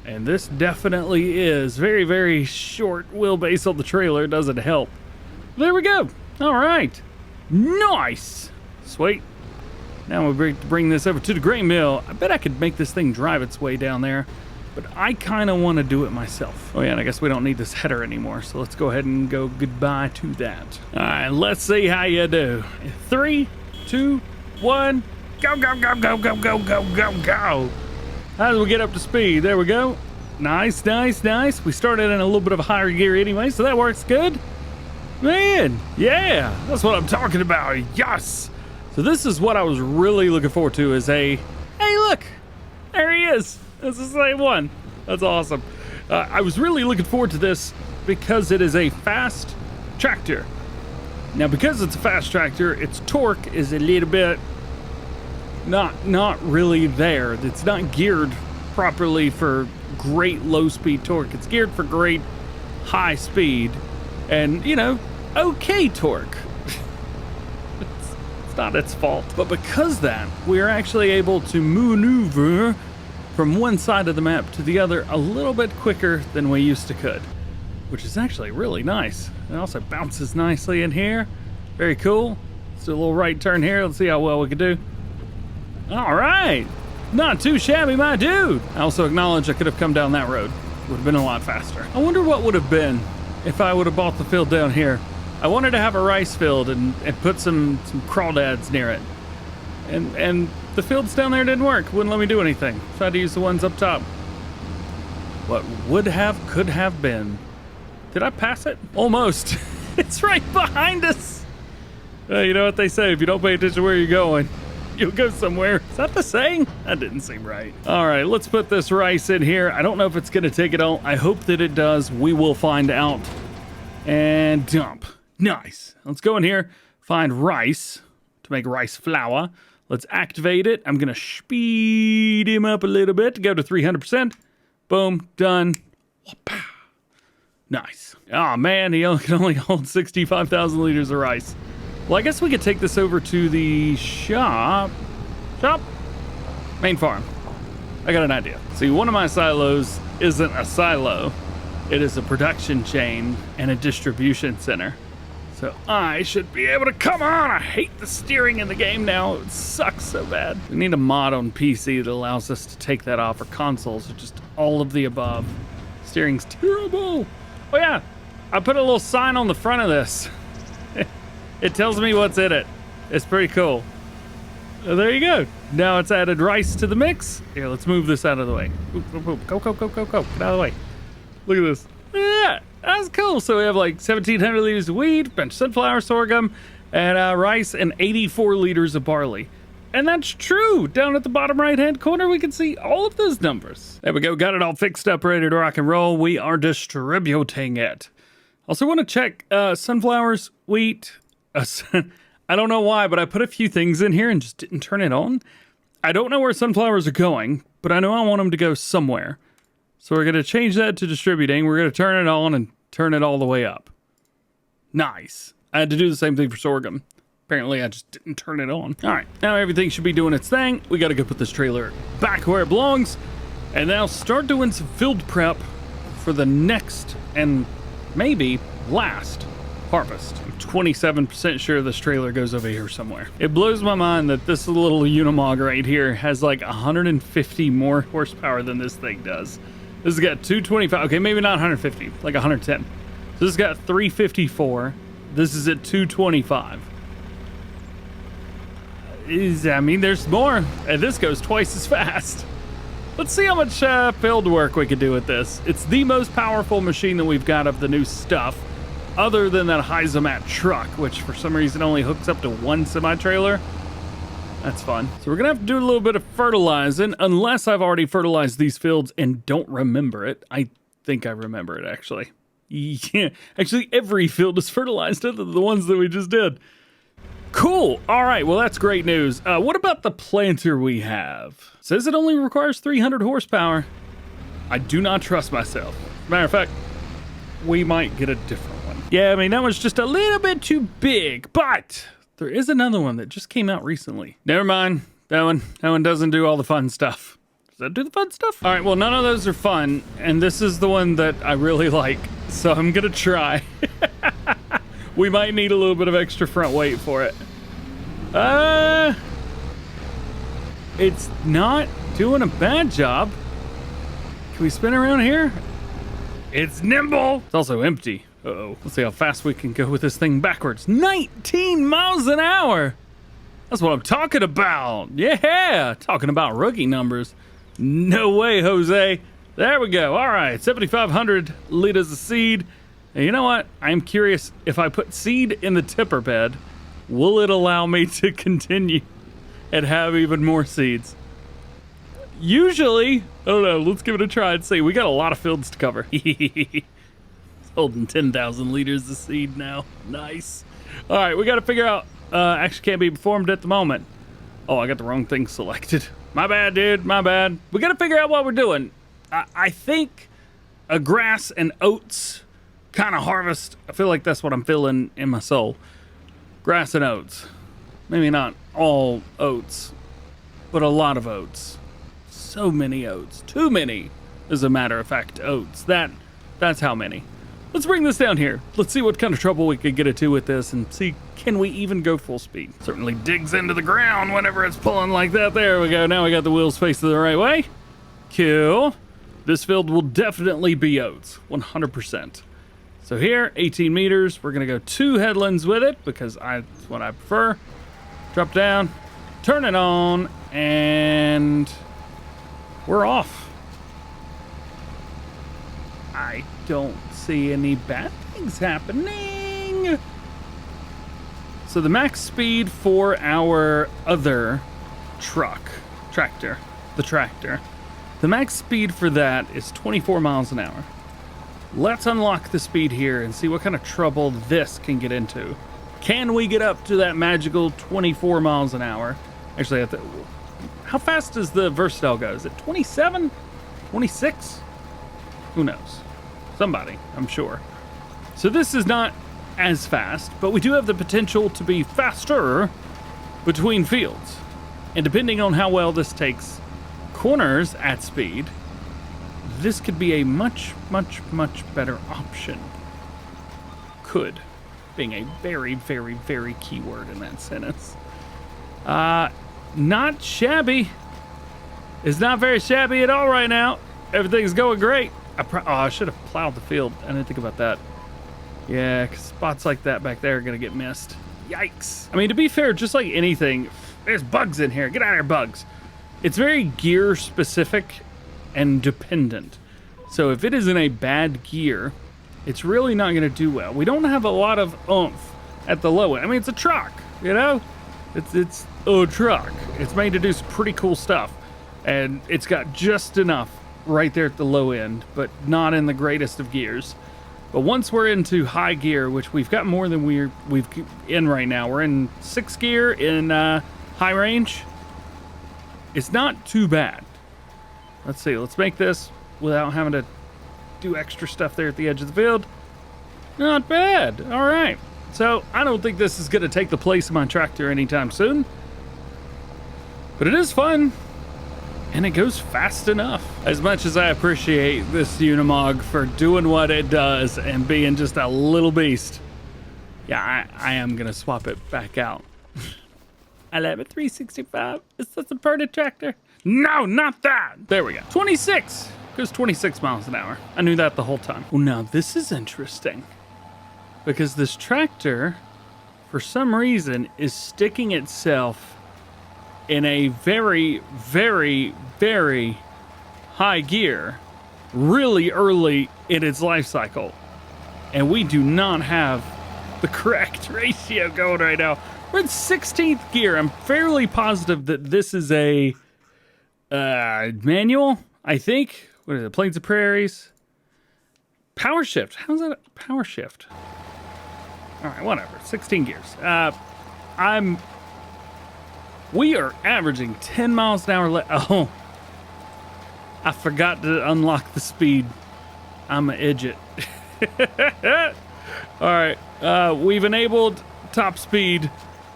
And this definitely is very, very short wheelbase on the trailer. Doesn't help. There we go. All right. Nice. Sweet. Now we bring this over to the grain mill. I bet I could make this thing drive its way down there, but I kind of want to do it myself. Oh yeah, and I guess we don't need this header anymore, so let's go ahead and go goodbye to that. All right, let's see how you do. 3, 2, 1, go, go, go, go, go, go, go, go, go. How do we get up to speed? There we go. Nice, nice, nice. We started in a little bit of a higher gear anyway, so that works good. Man, yeah, that's what I'm talking about. Yes. So this is what I was really looking forward to is hey, look, there he is. That's the same one. That's awesome. I was really looking forward to this because it is a fast tractor. Now, because it's a fast tractor, its torque is a little bit not really there. It's not geared properly for great low speed torque. It's geared for great high speed and, you know, okay torque. it's not its fault. But because that, we are actually able to maneuver from one side of the map to the other a little bit quicker than we used to could, which is actually really nice. It also bounces nicely in here. Very cool. Let's do a little right turn here. Let's see how well we can do. All right, not too shabby, my dude. I also acknowledge I could have come down that road. Would have been a lot faster. I wonder what would have been if I would have bought the field down here. I wanted to have a rice field and put some crawdads near it. And the fields down there didn't work. Wouldn't let me do anything. Tried to use the ones up top. What would have, could have been. Did I pass it? Almost. It's right behind us. You know what they say, if you don't pay attention to where you're going, you'll go somewhere. Is that the saying? That didn't seem right. All right, let's put this rice in here. I don't know if it's gonna take it all. I hope that it does. We will find out. And dump. Nice. Let's go in here, find rice to make rice flour. Let's activate it. I'm gonna speed him up a little bit to go to 300%. Boom, done. Whoop-pow. Nice. Oh man, he can only hold 65,000 liters of rice. Well, I guess we could take this over to the shop. Main farm. I got an idea. See, one of my silos isn't a silo. It is a production chain and a distribution center. So I should be able to, come on, I hate the steering in the game now. It sucks so bad. We need a mod on PC that allows us to take that off, or consoles, or just all of the above. Steering's terrible. Oh yeah, I put a little sign on the front of this. It tells me what's in it. It's pretty cool. There you go. Now it's added rice to the mix. Here, let's move this out of the way. Oop, oop, oop. Go, go, go, go, go. Get out of the way. Look at this. Yeah, that's cool. So we have like 1,700 liters of wheat, bunch of sunflower, sorghum, and rice, and 84 liters of barley. And that's true. Down at the bottom right-hand corner, we can see all of those numbers. There we go. Got it all fixed up, ready to rock and roll. We are distributing it. Also want to check sunflowers, wheat. I don't know why, but I put a few things in here and just didn't turn it on. I don't know where sunflowers are going, but I know I want them to go somewhere. So we're going to change that to distributing. We're going to turn it on and turn it all the way up. Nice. I had to do the same thing for sorghum. Apparently, I just didn't turn it on. All right, now everything should be doing its thing. We got to go put this trailer back where it belongs. And now start doing some field prep for the next and maybe last harvest. I'm 27% sure this trailer goes over here somewhere. It blows my mind that this little Unimog right here has like 150 more horsepower than this thing does. This has got 225, okay, maybe not 150, like 110. So this has got 354. This is at 225. I mean, there's more, and this goes twice as fast. Let's see how much field work we could do with this. It's the most powerful machine that we've got of the new stuff, other than that Heizomat truck, which for some reason only hooks up to one semi-trailer. That's fun. So we're gonna have to do a little bit of fertilizing, unless I've already fertilized these fields and don't remember it. I think I remember it, actually. Yeah, actually every field is fertilized other than the ones that we just did. Cool. All right, well, that's great news. What about the planter we have? Says it only requires 300 horsepower. I do not trust myself. Matter of fact, we might get a different one. Yeah, I mean, that one's just a little bit too big, but there is another one that just came out recently. Never mind. That one doesn't do all the fun stuff. Does that do the fun stuff? All right, well, none of those are fun, and this is the one that I really like, so I'm gonna try. We might need a little bit of extra front weight for it. It's not doing a bad job. Can we spin around here? It's nimble. It's also empty. Uh-oh. Let's see how fast we can go with this thing backwards. 19 miles an hour. That's what I'm talking about. Yeah, talking about rookie numbers. No way, Jose. There we go. All right, 7,500 liters of seed. And you know what? I'm curious, if I put seed in the tipper bed, will it allow me to continue and have even more seeds? Usually, I don't know. Let's give it a try and see. We got a lot of fields to cover. It's holding 10,000 liters of seed now. Nice. All right, we got to figure out. Actually can't be performed at the moment. Oh, I got the wrong thing selected. My bad, dude. My bad. We got to figure out what we're doing. I think a grass and oats kind of harvest. I feel like that's what I'm feeling in my soul. Grass and oats. Maybe not all oats, but a lot of oats. So many oats. Too many, as a matter of fact, oats. That's how many. Let's bring this down here. Let's see what kind of trouble we could get into with this and see, can we even go full speed? Certainly digs into the ground whenever it's pulling like that. There we go. Now we got the wheels facing the right way. Cool. This field will definitely be oats, 100%. So here, 18 meters. We're going to go 2 headlands with it because that's what I prefer. Drop down, turn it on, and we're off. I don't see any bad things happening. So the max speed for our other tractor, the max speed for that is 24 miles an hour. Let's unlock the speed here and see what kind of trouble this can get into. Can we get up to that magical 24 miles an hour? Actually, how fast does the Versatile go? Is it 27? 26? Who knows? Somebody, I'm sure. So this is not as fast, but we do have the potential to be faster between fields. And depending on how well this takes corners at speed, this could be a much, much, much better option. Could, being a very, very, very key word in that sentence. Not shabby. It's not very shabby at all right now. Everything's going great. I should have plowed the field. I didn't think about that. Yeah, because spots like that back there are going to get missed. Yikes. I mean, to be fair, just like anything, there's bugs in here. Get out of here, bugs. It's very gear specific and dependent. So if it is in a bad gear, it's really not going to do well. We don't have a lot of oomph at the low end. I mean, it's a truck, you know? It's a truck. It's made to do some pretty cool stuff. And it's got just enough right there at the low end, but not in the greatest of gears. But once we're into high gear, which we've got more than we've in right now, we're in 6th gear in high range. It's not too bad. Let's see, let's make this without having to do extra stuff there at the edge of the field. Not bad. All right. So I don't think this is going to take the place of my tractor anytime soon, but it is fun. And it goes fast enough. As much as I appreciate this Unimog for doing what it does and being just a little beast, yeah, I am going to swap it back out. I love it. 365. Is this a Perta tractor? No, not that. There we go. 26. Goes 26 miles an hour. I knew that the whole time. Well, now this is interesting. Because this tractor, for some reason, is sticking itself in a very, very, very high gear really early in its life cycle. And we do not have the correct ratio going right now. We're in 16th gear. I'm fairly positive that this is a manual, I think. What is it? Plains and Prairies? Power shift. How's that a power shift? All right, whatever. 16 gears. We are averaging 10 miles an hour. Oh, I forgot to unlock the speed. I'm an idiot. All right, we've enabled top speed.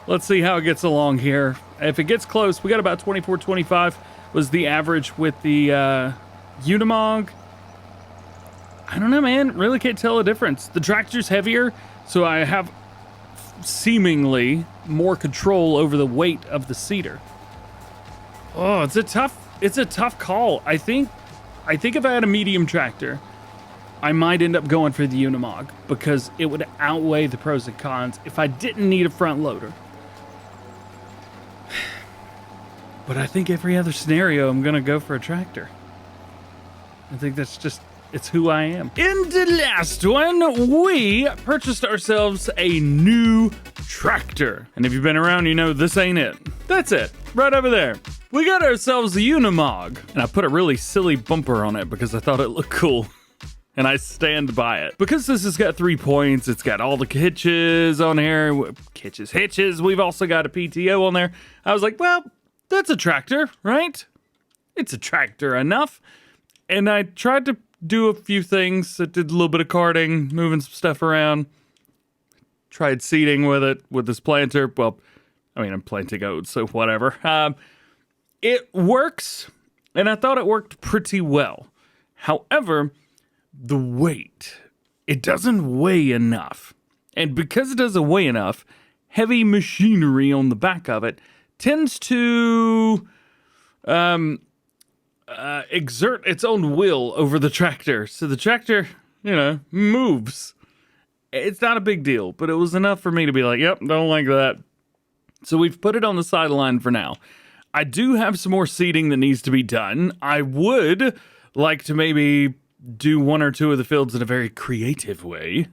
Let's see how it gets along here. If it gets close, we got about 24, 25. was the average with the Unimog. I don't know, man. Really can't tell a difference. The tractor's heavier, so I have seemingly more control over the weight of the seeder. Oh, it's a tough call. I think if I had a medium tractor, I might end up going for the Unimog because it would outweigh the pros and cons if I didn't need a front loader. But I think every other scenario, I'm going to go for a tractor. I think that's just, it's who I am. In the last one, we purchased ourselves a new tractor. And if you've been around, you know this ain't it. That's it, right over there. We got ourselves a Unimog. And I put a really silly bumper on it because I thought it looked cool. And I stand by it. Because this has got 3 points, it's got all the hitches on here. Hitches. We've also got a PTO on there. I was like, well, that's a tractor, right? It's a tractor enough. And I tried to do a few things. I did a little bit of karting, moving some stuff around. Tried seeding with it, with this planter. Well, I mean, I'm planting oats, so whatever. It works, and I thought it worked pretty well. However, the weight, it doesn't weigh enough. And because it doesn't weigh enough, heavy machinery on the back of it tends to exert its own will over the tractor. So the tractor, moves. It's not a big deal, but it was enough for me to be like, yep, don't like that. So we've put it on the sideline for now. I do have some more seeding that needs to be done. I would like to maybe do 1 or 2 of the fields in a very creative way.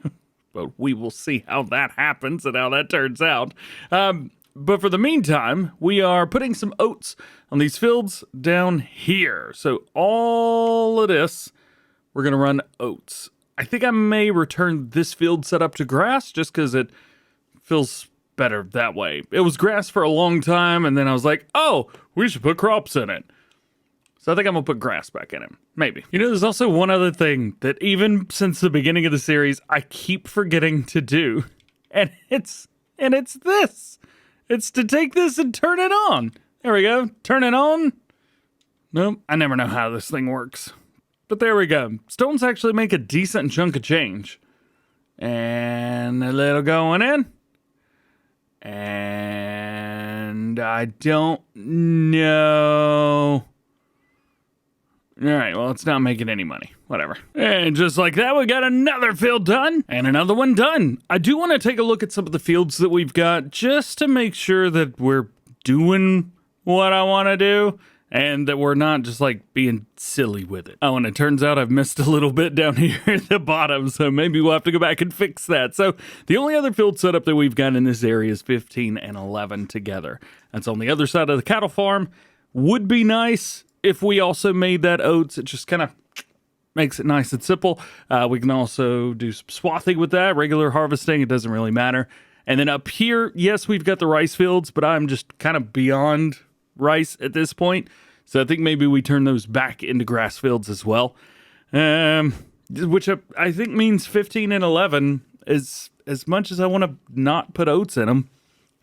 But we will see how that happens and how that turns out. But for the meantime, we are putting some oats on these fields down here. So all of this, we're going to run oats. I think I may return this field setup to grass just because it feels better that way. It was grass for a long time, and then I was like, oh, we should put crops in it. So I think I'm going to put grass back in it. Maybe. There's also one other thing that even since the beginning of the series, I keep forgetting to do. And it's this. It's to take this and turn it on. There we go. Turn it on. Nope. I never know how this thing works. But there we go. Stones actually make a decent chunk of change. And a little going in. And I don't know. All right, well, it's not making any money. Whatever. And just like that, we got another field done and another one done. I do want to take a look at some of the fields that we've got just to make sure that we're doing what I want to do and that we're not just like being silly with it. Oh, and it turns out I've missed a little bit down here at the bottom, so maybe we'll have to go back and fix that. So the only other field setup that we've got in this area is 15 and 11 together. That's on the other side of the cattle farm. Would be nice if we also made that oats. It just kind of makes it nice and simple. We can also do some swathing with that, regular harvesting. It doesn't really matter. And then up here, yes, we've got the rice fields, but I'm just kind of beyond rice at this point. So I think maybe we turn those back into grass fields as well. Which I think means 15 and 11 is as much as I want to not put oats in them.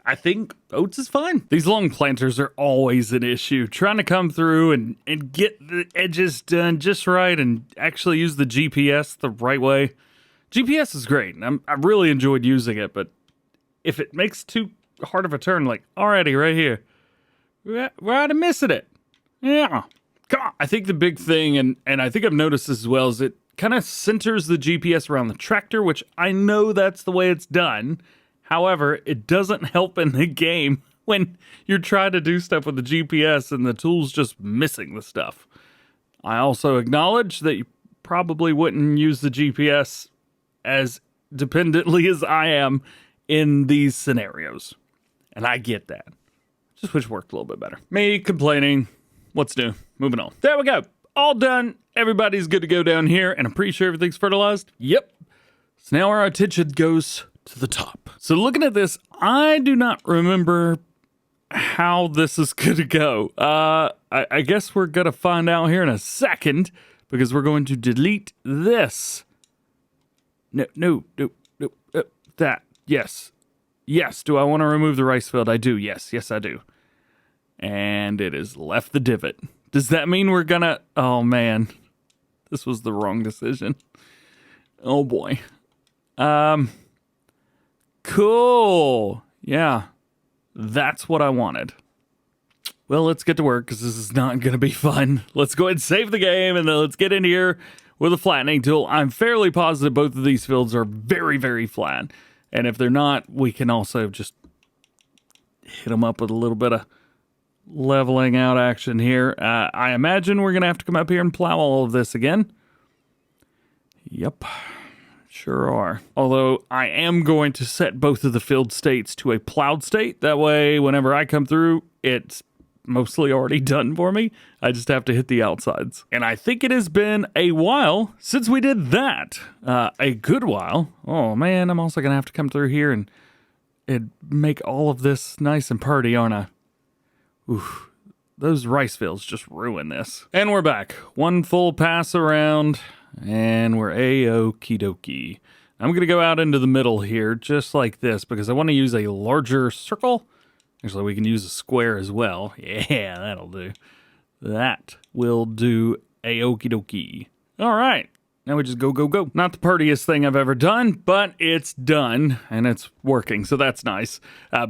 I think oats is fine. These long planters are always an issue. Trying to come through and get the edges done just right and actually use the GPS the right way. GPS is great. I really enjoyed using it, but if it makes too hard of a turn, like already right here, we're out of missing it. Yeah. God. I think the big thing, and I think I've noticed this as well, is it kind of centers the GPS around the tractor, which I know that's the way it's done. However, it doesn't help in the game when you're trying to do stuff with the GPS and the tool's just missing the stuff. I also acknowledge that you probably wouldn't use the GPS as dependently as I am in these scenarios. And I get that. Just wish it worked a little bit better. Me complaining. What's new? Moving on. There we go. All done. Everybody's good to go down here, and I'm pretty sure everything's fertilized. Yep. So now our attention goes to the top. So looking at this, I do not remember how this is going to go. I guess we're going to find out here in a second because we're going to delete this. No. That. Yes. Yes. Do I want to remove the rice field? I do. Yes, I do. And it has left the divot. Does that mean we're gonna... Oh, man. This was the wrong decision. Oh, boy. Cool. Yeah. That's what I wanted. Well, let's get to work, because this is not going to be fun. Let's go ahead and save the game, and then let's get in here with a flattening tool. I'm fairly positive both of these fields are very, very flat. And if they're not, we can also just hit them up with a little bit of leveling out action here. I imagine we're going to have to come up here and plow all of this again. Yep, sure are. Although I am going to set both of the field states to a plowed state. That way, whenever I come through, it's mostly already done for me. I just have to hit the outsides. And I think it has been a while since we did that. A good while. Oh man, I'm also gonna have to come through here and make all of this nice and pretty, aren't I? Oof, those rice fields just ruin this. And we're back. One full pass around, and we're a-okie dokie. I'm gonna go out into the middle here, just like this, because I want to use a larger circle. Actually, we can use a square as well. Yeah, that'll do. That will do a-okie dokie. All right. Now we just go, go, go. Not the prettiest thing I've ever done, but it's done, and it's working, so that's nice.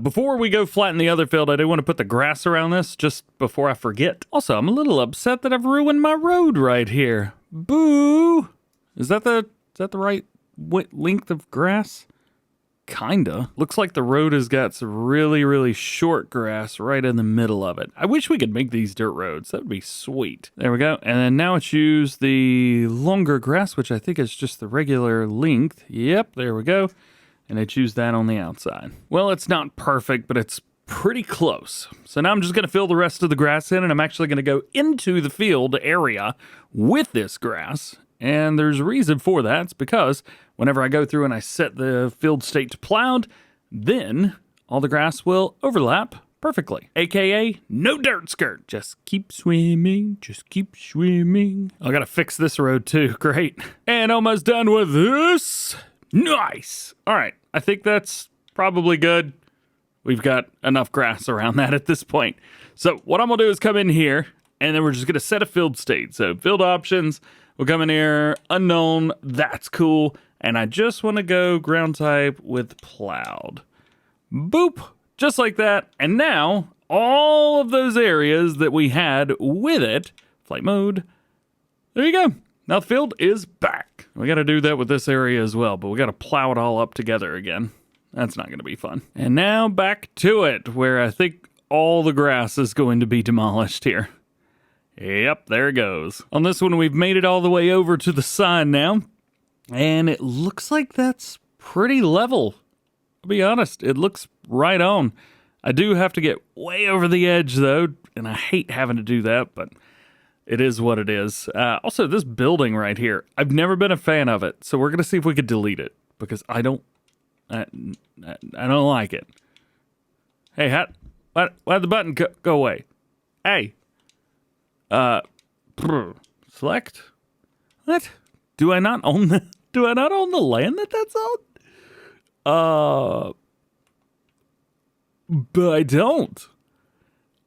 Before we go flatten the other field, I do want to put the grass around this just before I forget. Also, I'm a little upset that I've ruined my road right here. Boo! Is that the right length of grass? Kinda. Looks like the road has got some really, really short grass right in the middle of it. I wish we could make these dirt roads. That would be sweet. There we go. And then now it's use the longer grass, which I think is just the regular length. Yep, there we go. And I choose that on the outside. Well, it's not perfect, but it's pretty close. So now I'm just going to fill the rest of the grass in, and I'm actually going to go into the field area with this grass. And there's a reason for that. It's because whenever I go through and I set the field state to plowed, then all the grass will overlap perfectly. AKA, no dirt skirt. Just keep swimming, just keep swimming. I gotta fix this road too, great. And almost done with this. Nice. All right, I think that's probably good. We've got enough grass around that at this point. So what I'm gonna do is come in here, and then we're just gonna set a field state. So field options, we'll come in here, unknown, that's cool. And I just want to go ground type with plowed. Boop, just like that. And now, all of those areas that we had with it, flight mode, there you go. Now the field is back. We got to do that with this area as well, but we got to plow it all up together again. That's not going to be fun. And now back to it, where I think all the grass is going to be demolished here. Yep, there it goes. On this one, we've made it all the way over to the side now. And it looks like that's pretty level. I'll be honest, it looks right on. I do have to get way over the edge, though, and I hate having to do that, but it is what it is. Also, this building right here, I've never been a fan of it, so we're going to see if we could delete it, because I don't like it. Hey, why'd the button go away? Hey. Select? What? Do I not own the land that's on? But I don't.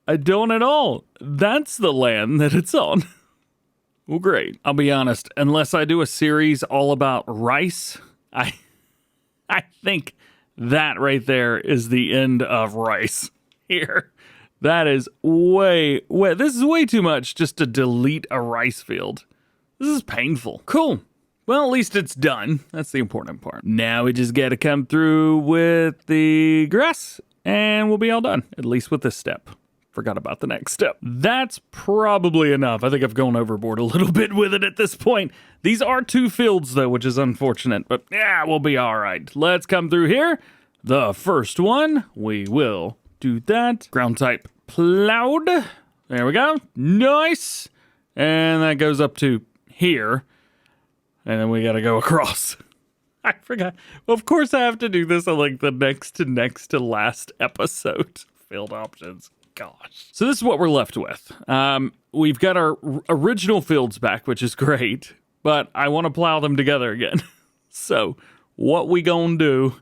I don't at all. That's the land that it's on. Well, great. I'll be honest, unless I do a series all about rice, I think that right there is the end of rice here. That is this is way too much just to delete a rice field. This is painful. Cool. Well, at least it's done. That's the important part. Now we just got to come through with the grass, and we'll be all done, at least with this step. Forgot about the next step. That's probably enough. I think I've gone overboard a little bit with it at this point. These are 2 fields, though, which is unfortunate, but yeah, we'll be all right. Let's come through here. The first one, we will do that. Ground type plowed. There we go. Nice. And that goes up to here. And then we got to go across. I forgot. Well, of course I have to do this on like the next to last episode. Field options. Gosh. So this is what we're left with. We've got our original fields back, which is great, but I want to plow them together again. So what we gonna do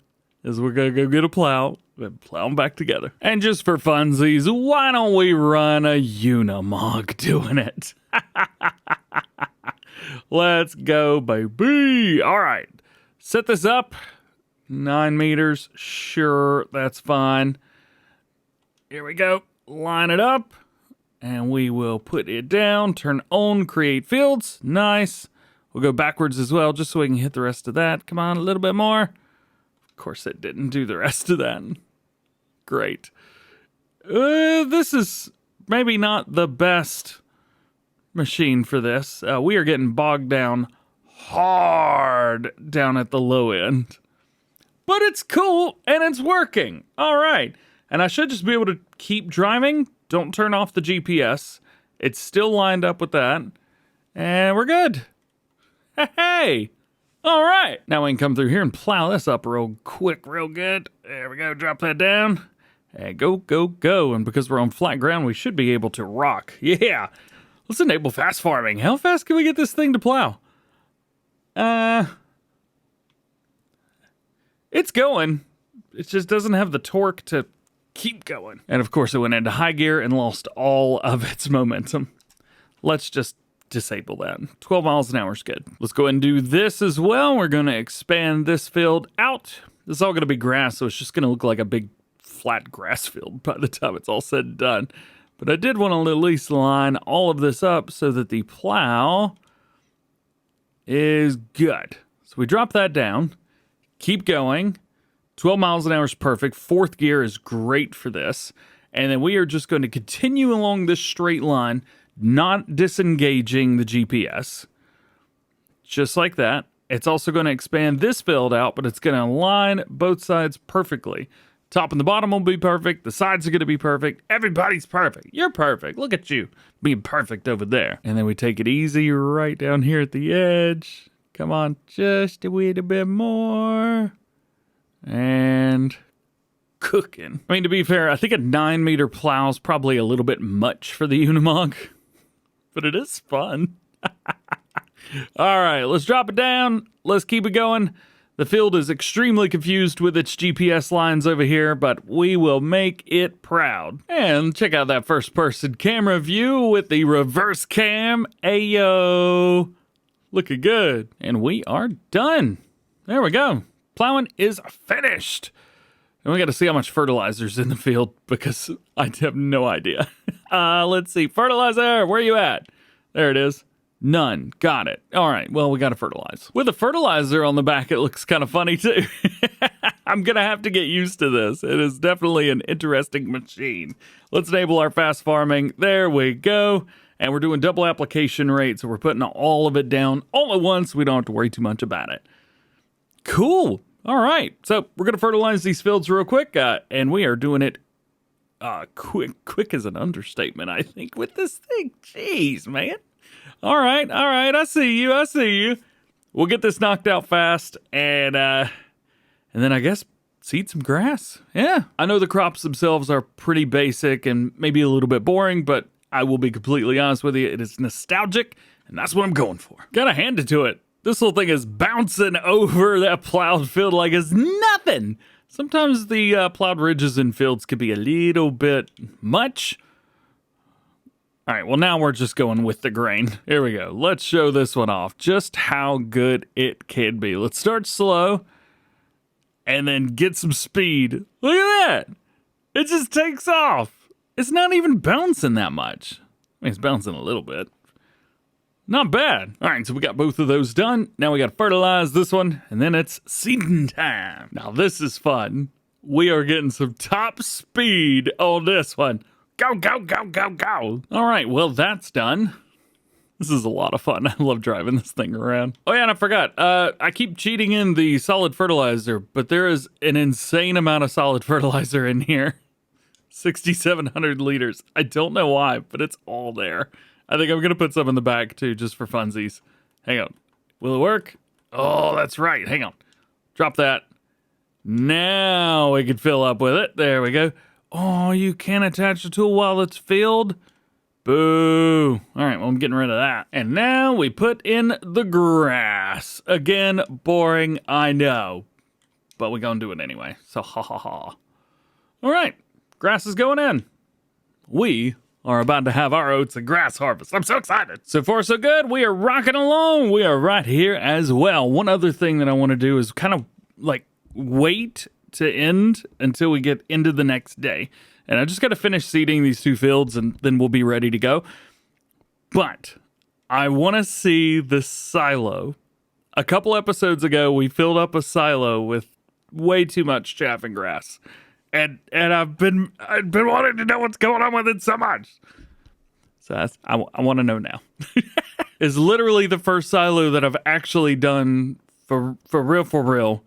is we're gonna go get a plow, then plow them back together. And just for funsies, why don't we run a Unimog doing it? Let's go, baby. All right, set this up. 9 meters. Sure, that's fine. Here we go. Line it up. And we will put it down. Turn on, create fields. Nice. We'll go backwards as well, just so we can hit the rest of that. Come on, a little bit more. Of course, it didn't do the rest of that. Great. This is maybe not the best machine for this. We are getting bogged down hard down at the low end. But it's cool, and it's working. All right. And I should just be able to keep driving. Don't turn off the GPS. It's still lined up with that. And we're good. Hey! All right. Now we can come through here and plow this up real quick, real good. There we go. Drop that down. And go, go, go. And because we're on flat ground, we should be able to rock. Yeah. Let's enable fast farming. How fast can we get this thing to plow? It's going. It just doesn't have the torque to keep going. And of course, it went into high gear and lost all of its momentum. Let's just disable that. 12 miles an hour is good. Let's go ahead and do this as well. We're going to expand this field out. This is all going to be grass, so it's just going to look like a big flat grass field by the time it's all said and done. But I did want to at least line all of this up so that the plow is good. So we drop that down. Keep going. 12 miles an hour is perfect. Fourth gear is great for this. And then we are just going to continue along this straight line, not disengaging the GPS. Just like that. It's also going to expand this field out, but it's going to align both sides perfectly. Top and the bottom will be perfect. The sides are going to be perfect. Everybody's perfect. You're perfect. Look at you being perfect over there. And then we take it easy right down here at the edge. Come on, just a little bit more. And cooking. I mean, to be fair, I think a 9-meter plow is probably a little bit much for the Unimog, but it is fun. All right, let's drop it down. Let's keep it going. The field is extremely confused with its GPS lines over here, but we will make it proud. And check out that first-person camera view with the reverse cam. Ayo. Looking good. And we are done. There we go. Plowing is finished. And we got to see how much fertilizer's in the field because I have no idea. Let's see. Fertilizer, where are you at? There it is. None. Got it. All right. Well, we got to fertilize. With a fertilizer on the back, it looks kind of funny too. I'm going to have to get used to this. It is definitely an interesting machine. Let's enable our fast farming. There we go. And we're doing double application rate, so we're putting all of it down all at once. We don't have to worry too much about it. Cool. All right. So we're going to fertilize these fields real quick, and we are doing it quick. Quick is an understatement, I think, with this thing. Jeez, man. All right. I see you. We'll get this knocked out fast, and then I guess seed some grass. Yeah. I know the crops themselves are pretty basic and maybe a little bit boring, but I will be completely honest with you. It is nostalgic, and that's what I'm going for. Gotta hand it to it. This little thing is bouncing over that plowed field like it's nothing. Sometimes the plowed ridges and fields could be a little bit much. All right, well, now we're just going with the grain. Here we go. Let's show this one off, just how good it can be. Let's start slow and then get some speed. Look at that. It just takes off. It's not even bouncing that much. I mean, it's bouncing a little bit. Not bad. All right, so we got both of those done. Now we got to fertilize this one, and then it's seeding time. Now, this is fun. We are getting some top speed on this one. Go, go, go, go, go. All right, well, that's done. This is a lot of fun. I love driving this thing around. Oh, yeah, and I forgot. I keep cheating in the solid fertilizer, but there is an insane amount of solid fertilizer in here. 6,700 liters. I don't know why, but it's all there. I think I'm going to put some in the back, too, just for funsies. Hang on. Will it work? Oh, that's right. Hang on. Drop that. Now we can fill up with it. There we go. Oh, you can't attach the tool while it's filled? Boo. All right, well, I'm getting rid of that. And now we put in the grass. Again, boring, I know. But we're going to do it anyway. So, ha, ha, ha. All right, grass is going in. We are about to have our oats and grass harvest. I'm so excited. So far, so good. We are rocking along. We are right here as well. One other thing that I want to do is kind of like wait to end until we get into the next day. And I just got to finish seeding these 2 fields and then we'll be ready to go. But I want to see the silo. A couple episodes ago, we filled up a silo with way too much chaff and grass. And I've been wanting to know what's going on with it so much. So I want to know now. It's literally the first silo that I've actually done for real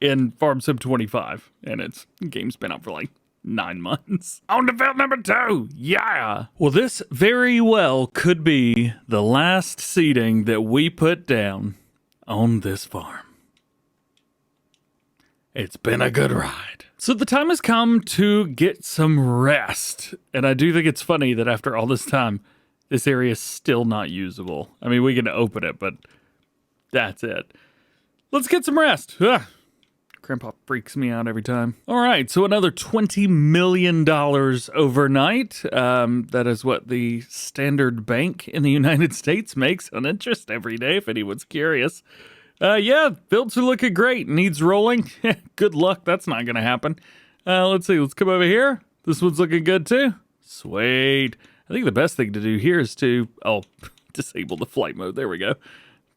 in Farm Sim 25. And game's been out for like 9 months. On to field number 2. Yeah. Well, this very well could be the last seeding that we put down on this farm. It's been a good ride. So the time has come to get some rest. And I do think it's funny that after all this time, this area is still not usable. I mean, we can open it, but that's it. Let's get some rest. Ugh. Grandpa freaks me out every time. All right, so another $20 million overnight. That is what the standard bank in the United States makes on interest every day, if anyone's curious. Yeah, fields are looking great. Needs rolling. Good luck. That's not going to happen. Let's see. Let's come over here. This one's looking good too. Sweet. I think the best thing to do here is to, disable the flight mode. There we go.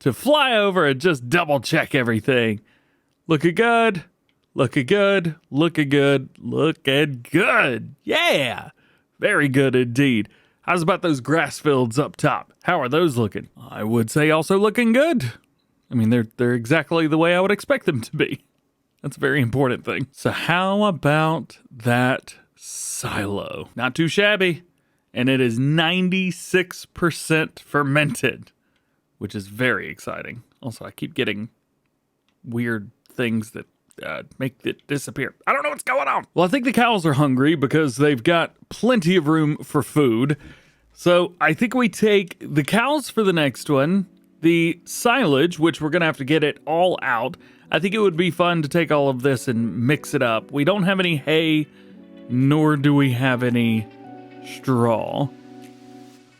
To fly over and just double check everything. Looking good. Looking good. Looking good. Looking good. Yeah. Very good indeed. How's about those grass fields up top? How are those looking? I would say also looking good. I mean, they're exactly the way I would expect them to be. That's a very important thing. So how about that silo? Not too shabby. And it is 96% fermented, which is very exciting. Also, I keep getting weird things that make it disappear. I don't know what's going on. Well, I think the cows are hungry because they've got plenty of room for food. So I think we take the cows for the next one. The silage, which we're going to have to get it all out. I think it would be fun to take all of this and mix it up. We don't have any hay, nor do we have any straw.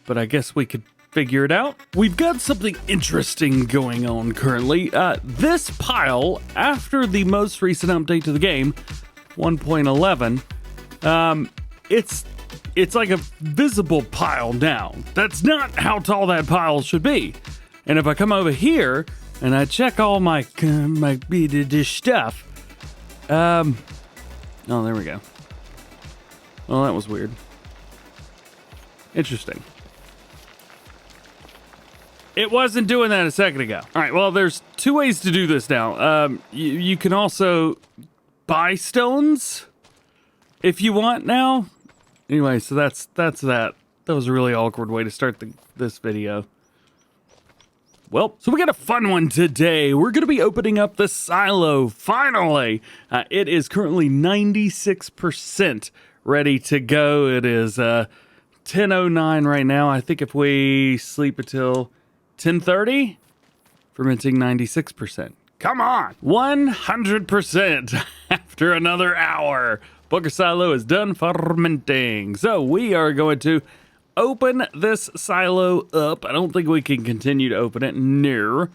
But I guess we could figure it out. We've got something interesting going on currently. This pile, after the most recent update to the game, 1.11, it's like a visible pile now. That's not how tall that pile should be. And if I come over here and I check all my stuff, oh, there we go. Well, that was weird. Interesting. It wasn't doing that a second ago. All right, well, there's 2 ways to do this now. You can also buy stones if you want now. Anyway, so that's that. That was a really awkward way to start this video. Well, so we got a fun one today. We're going to be opening up the silo, finally. It is currently 96% ready to go. It is 10:09 right now. I think if we sleep until 10:30, fermenting 96%. Come on! 100% after another hour. Booker Silo is done fermenting. So we are going to open this silo up. I don't think we can continue to open it, no.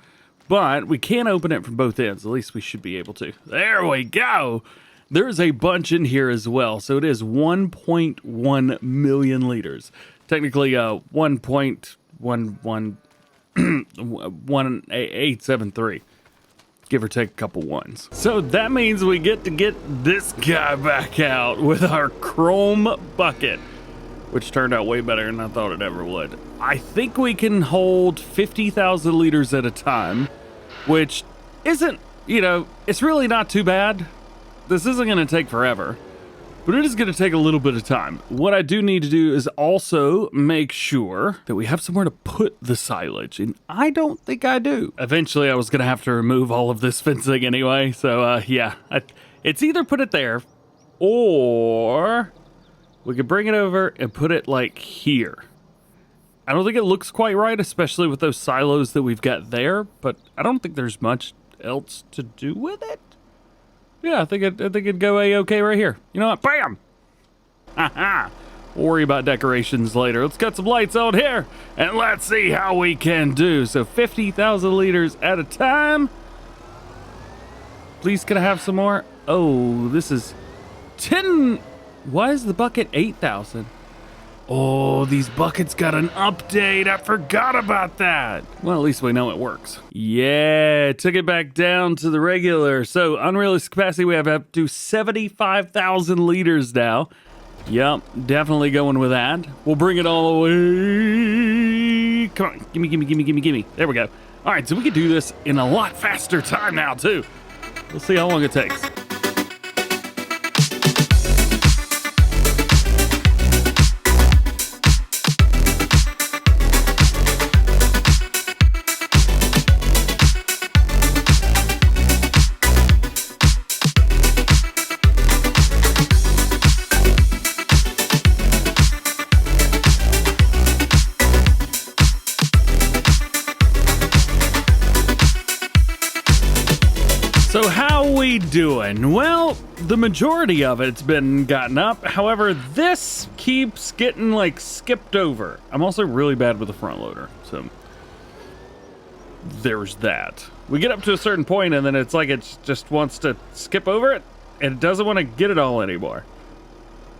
But we can open it from both ends. At least we should be able to. There we go. There's a bunch in here as well. So it is 1.1 million liters. Technically 1.11873. Give or take a couple ones. So that means we get to get this guy back out with our chrome bucket, which turned out way better than I thought it ever would. I think we can hold 50,000 liters at a time, which isn't, it's really not too bad. This isn't going to take forever, but it is going to take a little bit of time. What I do need to do is also make sure that we have somewhere to put the silage, and I don't think I do. Eventually, I was going to have to remove all of this fencing anyway, so yeah. It's either put it there, or we could bring it over and put it like here. I don't think it looks quite right, especially with those silos that we've got there, but I don't think there's much else to do with it. Yeah, I think it'd go A-okay right here. You know what? Bam! Haha. We'll worry about decorations later. Let's get some lights on here, and let's see how we can do. So 50,000 liters at a time. Please, can I have some more? Oh, this is 10. Why is the bucket 8,000? Oh, these buckets got an update. I forgot about that. Well, at least we know it works. Yeah, took it back down to the regular. So unrealistic capacity, we have up to 75,000 liters now. Yep, definitely going with that. We'll bring it all the way. Come on, gimme. There we go. All right, so we can do this in a lot faster time now, too. We'll see how long it takes. So how we doing? Well, the majority of it's been gotten up. However, this keeps getting like skipped over. I'm also really bad with the front loader, so there's that. We get up to a certain point and then it's like it just wants to skip over it and it doesn't want to get it all anymore.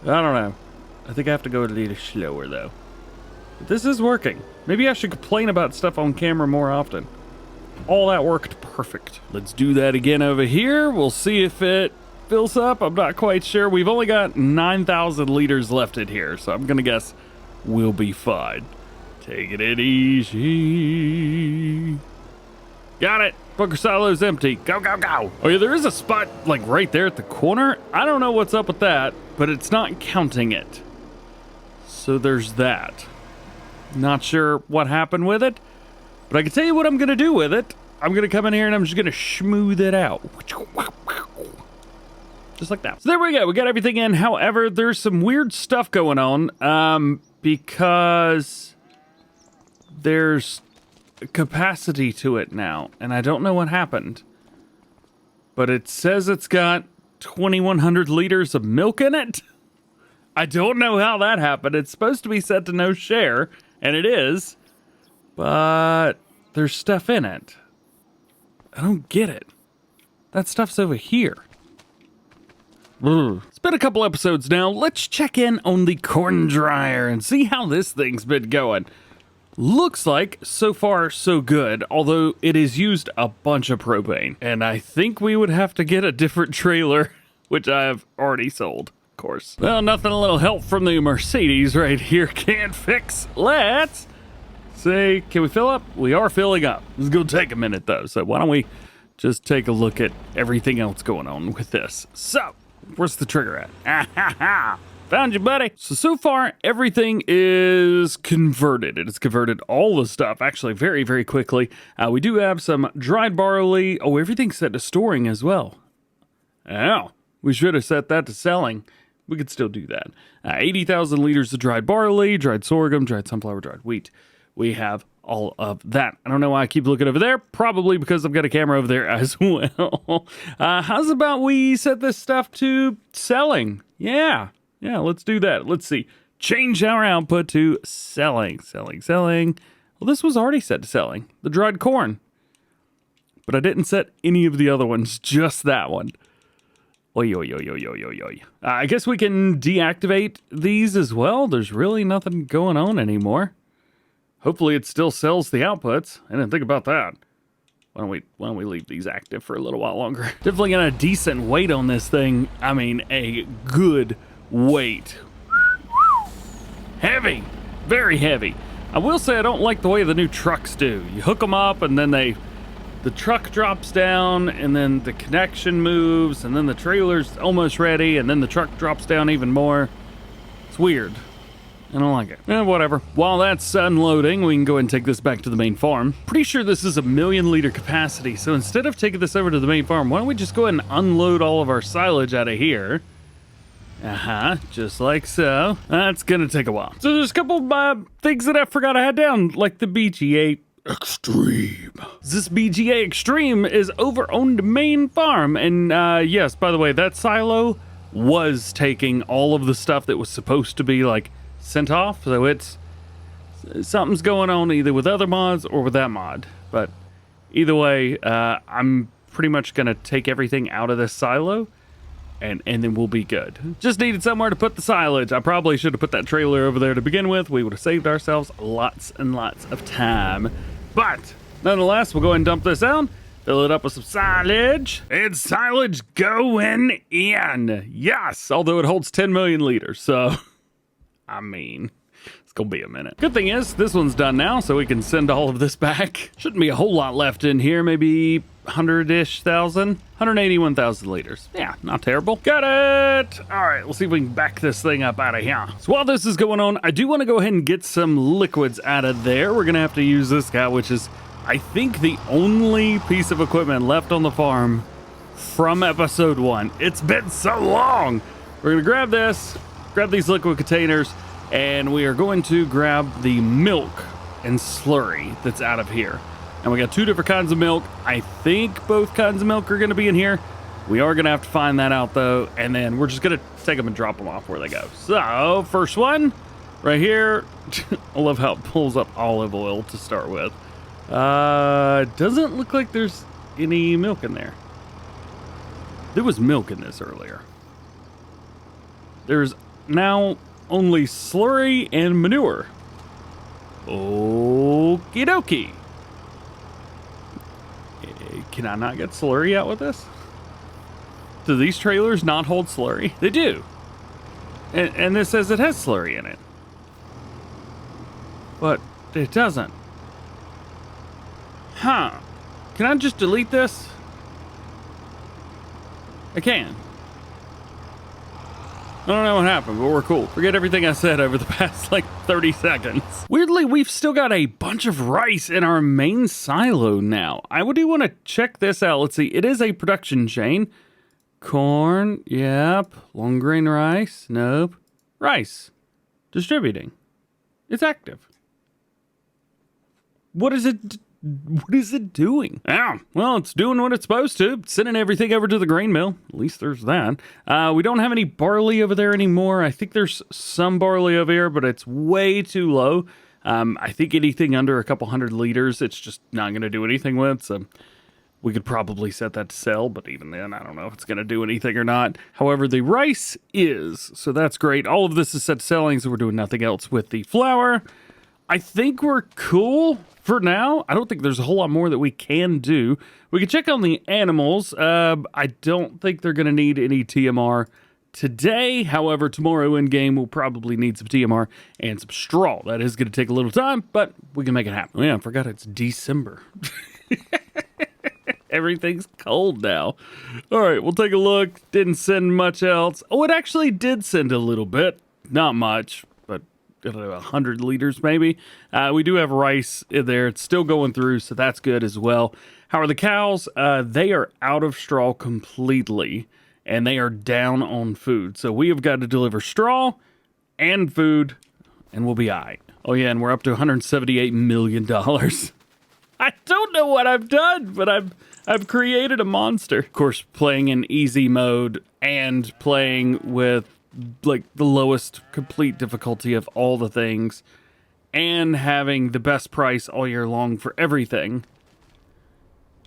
I don't know. I think I have to go a little slower though. But this is working. Maybe I should complain about stuff on camera more often. All that worked perfect. Let's do that again over here. We'll see if it fills up. I'm not quite sure. We've only got 9,000 liters left in here, so I'm gonna guess we'll be fine. Taking it easy. Got it. Bunker silo's empty. Go, go, go. Oh yeah, there is a spot like right there at the corner. I don't know what's up with that, but it's not counting it. So there's that. Not sure what happened with it. But I can tell you what I'm going to do with it. I'm going to come in here and I'm just going to smooth it out. Just like that. So there we go. We got everything in. However, there's some weird stuff going on because there's capacity to it now. And I don't know what happened. But it says it's got 2,100 liters of milk in it. I don't know how that happened. It's supposed to be set to no share. And it is. But there's stuff in it. I don't get it. That stuff's over here. It's been a couple episodes now. Let's check in on the corn dryer and see how this thing's been going. Looks like so far so good, although it has used a bunch of propane. And I think we would have to get a different trailer, which I have already sold, of course. Well, nothing a little help from the Mercedes right here can't fix. Let's see, can we fill up? We are filling up. This is going to take a minute though, so why don't we just take a look at everything else going on with this. So, where's the trigger at? Ah, ha, ha. Found you, buddy. So far, everything is converted. It has converted all the stuff, actually, very, very quickly. We do have some dried barley. Oh, everything's set to storing as well. Oh, we should have set that to selling. We could still do that. 80,000 liters of dried barley, dried sorghum, dried sunflower, dried wheat. We have all of that. I don't know why I keep looking over there. Probably because I've got a camera over there as well. How's about we set this stuff to selling? Yeah, let's do that. Let's see. Change our output to selling. Well, this was already set to selling. The dried corn. But I didn't set any of the other ones, just that one. Oy. I guess we can deactivate these as well. There's really nothing going on anymore. Hopefully it still sells the outputs. I didn't think about that. Why don't we leave these active for a little while longer? Definitely got a decent weight on this thing. I mean, a good weight. Heavy, very heavy. I will say I don't like the way the new trucks do. You hook them up and then the truck drops down and then the connection moves and then the trailer's almost ready and then the truck drops down even more. It's weird. I don't like it. Whatever. While that's unloading, we can go ahead and take this back to the main farm. Pretty sure this is a 1,000,000 liter capacity, so instead of taking this over to the main farm, why don't we just go ahead and unload all of our silage out of here? Just like so. That's gonna take a while. So there's a couple things that I forgot I had down, like the BG8 Extreme. This BGA Extreme is over on the main farm. And yes, by the way, that silo was taking all of the stuff that was supposed to be like sent off. So it's something's going on either with other mods or with that mod. But either way, I'm pretty much going to take everything out of this silo. And then we'll be good. Just needed somewhere to put the silage. I probably should have put that trailer over there to begin with. We would have saved ourselves lots and lots of time. But nonetheless, we'll go ahead and dump this out, fill it up with some silage. And silage going in. Yes, although it holds 10 million liters. So, I mean, it's gonna be a minute. Good thing is, this one's done now, so we can send all of this back. Shouldn't be a whole lot left in here, maybe 100-ish thousand, 181,000 liters. Yeah, not terrible. Got it. All right, let's see if we can back this thing up out of here. So while this is going on, I do want to go ahead and get some liquids out of there. We're gonna have to use this guy, which is, I think, the only piece of equipment left on the farm from episode 1. It's been so long. We're gonna grab this, grab these liquid containers, and we are going to grab the milk and slurry that's out of here. And we got 2 different kinds of milk. I think both kinds of milk are going to be in here. We are going to have to find that out, though. And then we're just going to take them and drop them off where they go. So, first one, right here. I love how it pulls up olive oil to start with. Doesn't look like there's any milk in there. There was milk in this earlier. There's now only slurry and manure. Okie dokie. Can I not get slurry out with this? Do these trailers not hold slurry? They do. And this says it has slurry in it. But it doesn't. Huh. Can I just delete this? I can. I don't know what happened, but we're cool. Forget everything I said over the past, like, 30 seconds. Weirdly, we've still got a bunch of rice in our main silo now. I do want to check this out. Let's see. It is a production chain. Corn, yep. Long grain rice, nope. Rice. Distributing. It's active. What is it doing? Oh, well, it's doing what it's supposed to. It's sending everything over to the grain mill. At least there's that. We don't have any barley over there anymore. I think there's some barley over here, but it's way too low. I think anything under a couple hundred liters, it's just not going to do anything with. So we could probably set that to sell, but even then, I don't know if it's going to do anything or not. However, the rice is, so that's great. All of this is set to selling, so we're doing nothing else with the flour. I think we're cool for now. I don't think there's a whole lot more that we can do. We can check on the animals. I don't think they're going to need any TMR today. However, tomorrow in game, we'll probably need some TMR and some straw. That is going to take a little time, but we can make it happen. Oh, yeah, I forgot it's December. Everything's cold now. All right, we'll take a look. Didn't send much else. Oh, it actually did send a little bit. Not much, but 100 liters maybe. We do have rice in there. It's still going through, so that's good as well. How are the cows? They are out of straw completely, and they are down on food. So we have got to deliver straw and food, and we'll be all right. Oh, yeah, and we're up to $178 million. I don't know what I've done, but I've created a monster. Of course, playing in easy mode and playing with like the lowest complete difficulty of all the things and having the best price all year long for everything.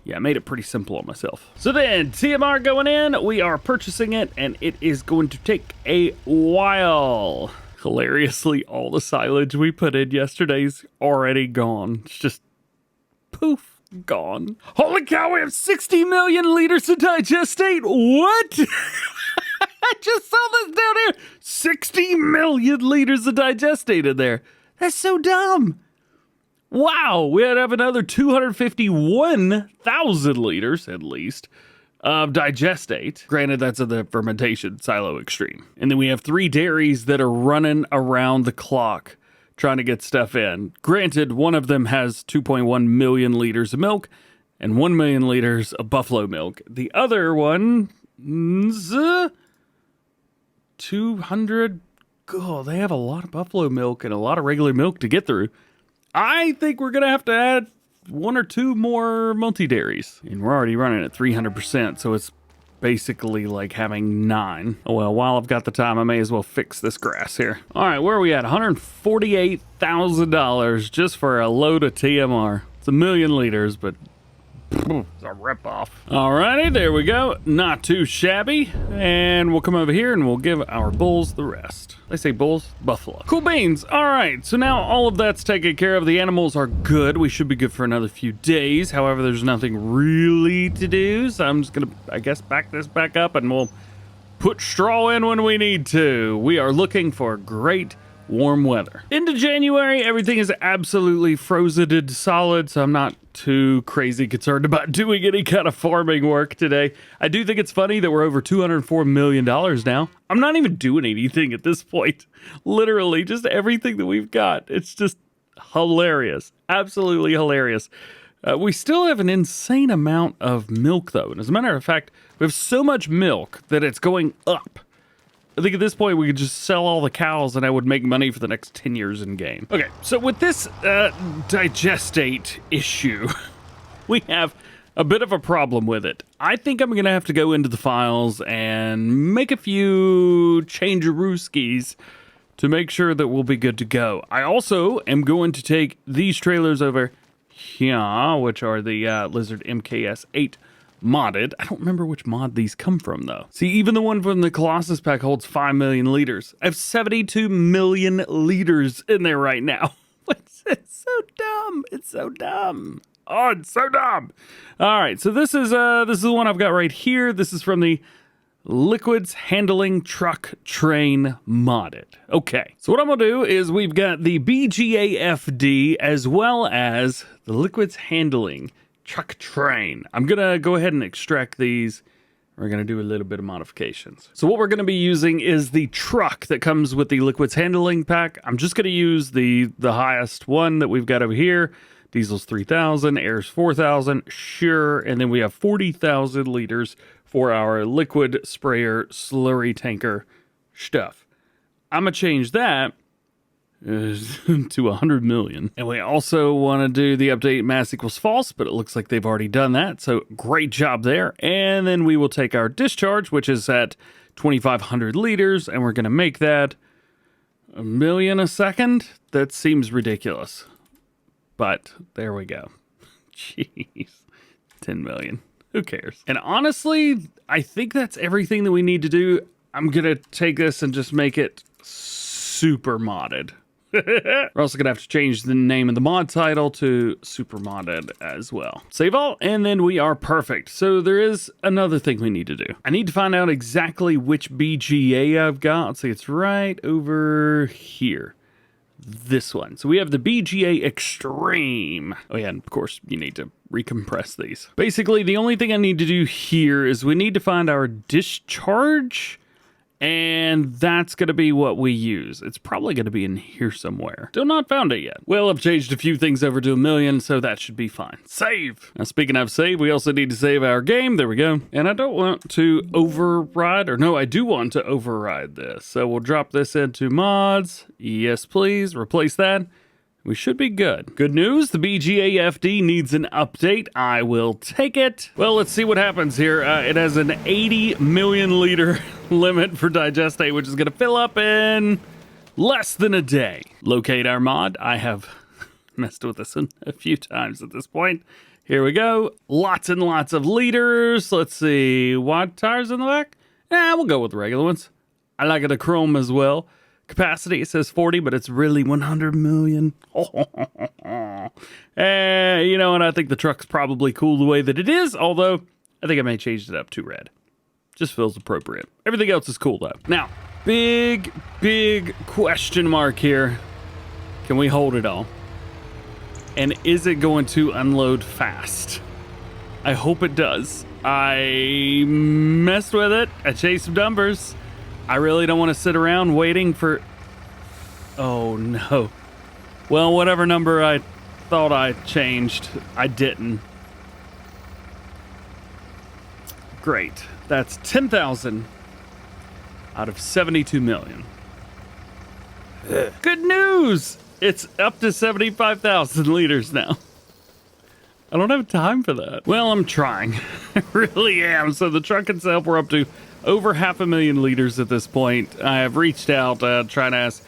Yeah, I made it pretty simple on myself. So then, TMR going in, we are purchasing it, and it is going to take a while. Hilariously, all the silage we put in yesterday's already gone. It's just poof, gone. Holy cow, we have 60 million liters to digestate. What? I just saw this down here. 60 million liters of digestate in there. That's so dumb. Wow, we have another 251,000 liters, at least, of digestate. Granted, that's in the fermentation silo extreme. And then we have 3 dairies that are running around the clock trying to get stuff in. Granted, one of them has 2.1 million liters of milk and 1 million liters of buffalo milk. The other one is 200. God, they have a lot of buffalo milk and a lot of regular milk to get through. I think we're going to have to add 1 or 2 more multi-dairies. And we're already running at 300%, so it's basically like having 9. Oh well, while I've got the time, I may as well fix this grass here. All right, where are we at? $148,000 just for a load of TMR. It's 1 million liters, but it's a ripoff. Alrighty, there we go. Not too shabby. And we'll come over here and we'll give our bulls the rest. They say bulls? Buffalo. Cool beans. Alright, so now all of that's taken care of. The animals are good. We should be good for another few days. However, there's nothing really to do. So I'm just gonna, I guess, back this back up and we'll put straw in when we need to. We are looking for great warm weather. Into January, everything is absolutely frozen solid, so I'm not too crazy concerned about doing any kind of farming work today. I do think it's funny that we're over $204 million now. I'm not even doing anything at this point. Literally, just everything that we've got. It's just hilarious. Absolutely hilarious. We still have an insane amount of milk, though. And as a matter of fact, we have so much milk that it's going up. I think at this point we could just sell all the cows and I would make money for the next 10 years in game. Okay, so with this digestate issue, we have a bit of a problem with it. I think I'm going to have to go into the files and make a few change-a-rooskies to make sure that we'll be good to go. I also am going to take these trailers over here, which are the Lizard MKS-8 modded. I don't remember which mod these come from, though. See, even the one from the Colossus pack holds 5 million liters. I have 72 million liters in there right now. It's so dumb. It's so dumb. Oh, it's so dumb. All right, so this is the one I've got right here. This is from the Liquids Handling Truck Train modded. Okay, so what I'm gonna do is we've got the BGAFD as well as the Liquids Handling Truck Train. I'm gonna go ahead and extract these. We're gonna do a little bit of modifications. So what we're gonna be using is the truck that comes with the Liquids Handling pack. I'm just gonna use the highest one that we've got over here. Diesel's 3,000, air's 4,000, sure. And then we have 40,000 liters for our liquid sprayer slurry tanker stuff. I'm gonna change that to 100 million. And we also want to do the update mass equals false, but it looks like they've already done that. So great job there. And then we will take our discharge, which is at 2,500 liters, and we're going to make that 1 million a second. That seems ridiculous, but there we go. Jeez, 10 million. Who cares? And honestly, I think that's everything that we need to do. I'm going to take this and just make it super modded. We're also going to have to change the name of the mod title to Super Modded as well. Save all, and then we are perfect. So there is another thing we need to do. I need to find out exactly which BGA I've got. Let's see, it's right over here. This one. So we have the BGA Extreme. Oh yeah, and of course you need to recompress these. Basically, the only thing I need to do here is we need to find our discharge, and that's going to be what we use. It's probably going to be in here somewhere. Still not found it yet. Well, I've changed a few things over to 1 million, so that should be fine. Save! Now, speaking of save, we also need to save our game. There we go. And I don't want to override, or no, I do want to override this. So we'll drop this into mods. Yes, please. Replace that. We should be good. Good news, the BGAFD needs an update. I will take it. Well, let's see what happens here. It has an 80 million liter limit for digestate, which is going to fill up in less than a day. Locate our mod. I have messed with this one a few times at this point. Here we go. Lots and lots of liters. Let's see. Wide tires in the back? We'll go with the regular ones. I like it a chrome as well. Capacity, it says 40, but it's really 100 million. You know, and I think the truck's probably cool the way that it is, although I think I may change it up to red. Just feels appropriate. Everything else is cool, though. Now, big question mark here. Can we hold it all? And is it going to unload fast? I hope it does. I messed with it. I chased some numbers. I really don't want to sit around waiting for... Oh, no. Well, whatever number I thought I changed, I didn't. Great. That's 10,000 out of 72 million. Good news! It's up to 75,000 liters now. I don't have time for that. Well, I'm trying. I really am. So the truck itself, we're up to over 500,000 liters at this point. I have reached out, trying to ask,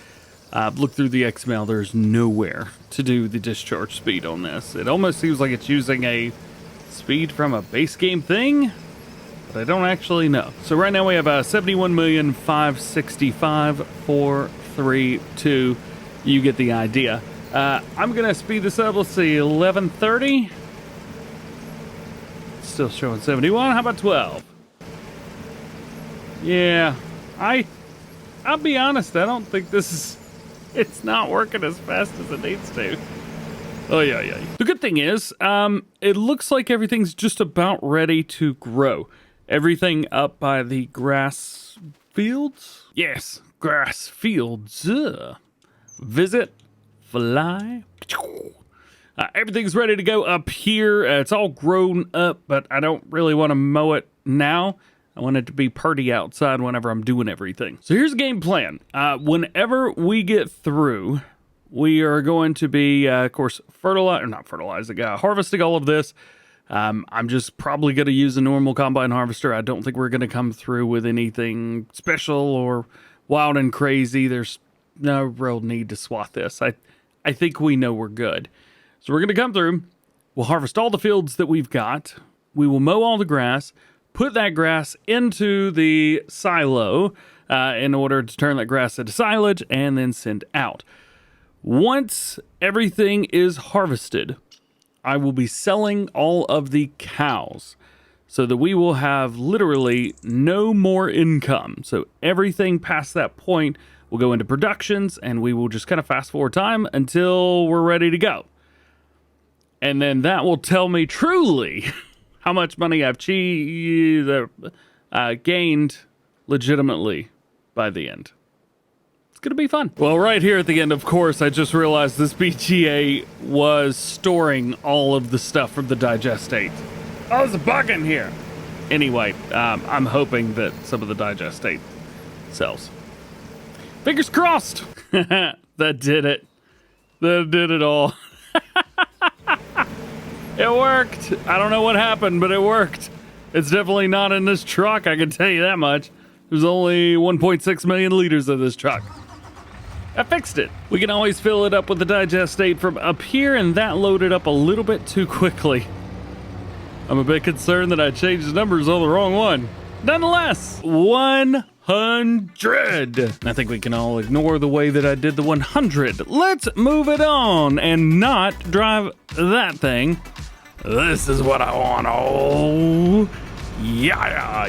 look through the XML. There's nowhere to do the discharge speed on this. It almost seems like it's using a speed from a base game thing, but I don't actually know. So right now we have 71,565,432. You get the idea. I'm gonna speed this up. Let's see, 1130. Still showing 71. How about 12? Yeah, I'll be honest. I don't think this is. It's not working as fast as it needs to. Oh yeah. The good thing is, it looks like everything's just about ready to grow. Everything up by the grass fields. Yes, grass fields. Visit, fly. Everything's ready to go up here. It's all grown up, but I don't really want to mow it now. I want it to be pretty outside whenever I'm doing everything. So here's the game plan. Whenever we get through, we are going to be, of course, harvesting all of this. I'm just probably going to use a normal combine harvester. I don't think we're going to come through with anything special or wild and crazy. There's no real need to swat this. I think we know we're good. So we're going to come through. We'll harvest all the fields that we've got. We will mow all the grass, put that grass into the silo in order to turn that grass into silage and then send out. Once everything is harvested, I will be selling all of the cows so that we will have literally no more income. So everything past that point will go into productions and we will just kind of fast forward time until we're ready to go. And then that will tell me truly how much money I've gained legitimately by the end. It's going to be fun. Well, right here at the end, of course, I just realized this BGA was storing all of the stuff from the digestate. Oh, there's a bug in here. Anyway, I'm hoping that some of the digestate sells. Fingers crossed. That did it. That did it all. It worked. I don't know what happened, but it worked. It's definitely not in this truck, I can tell you that much. There's only 1.6 million liters of this truck. I fixed it. We can always fill it up with the digestate from up here, and that loaded up a little bit too quickly. I'm a bit concerned that I changed the numbers on the wrong one. Nonetheless, 100. I think we can all ignore the way that I did the 100. Let's move it on and not drive that thing. This is what I want. Oh, yeah.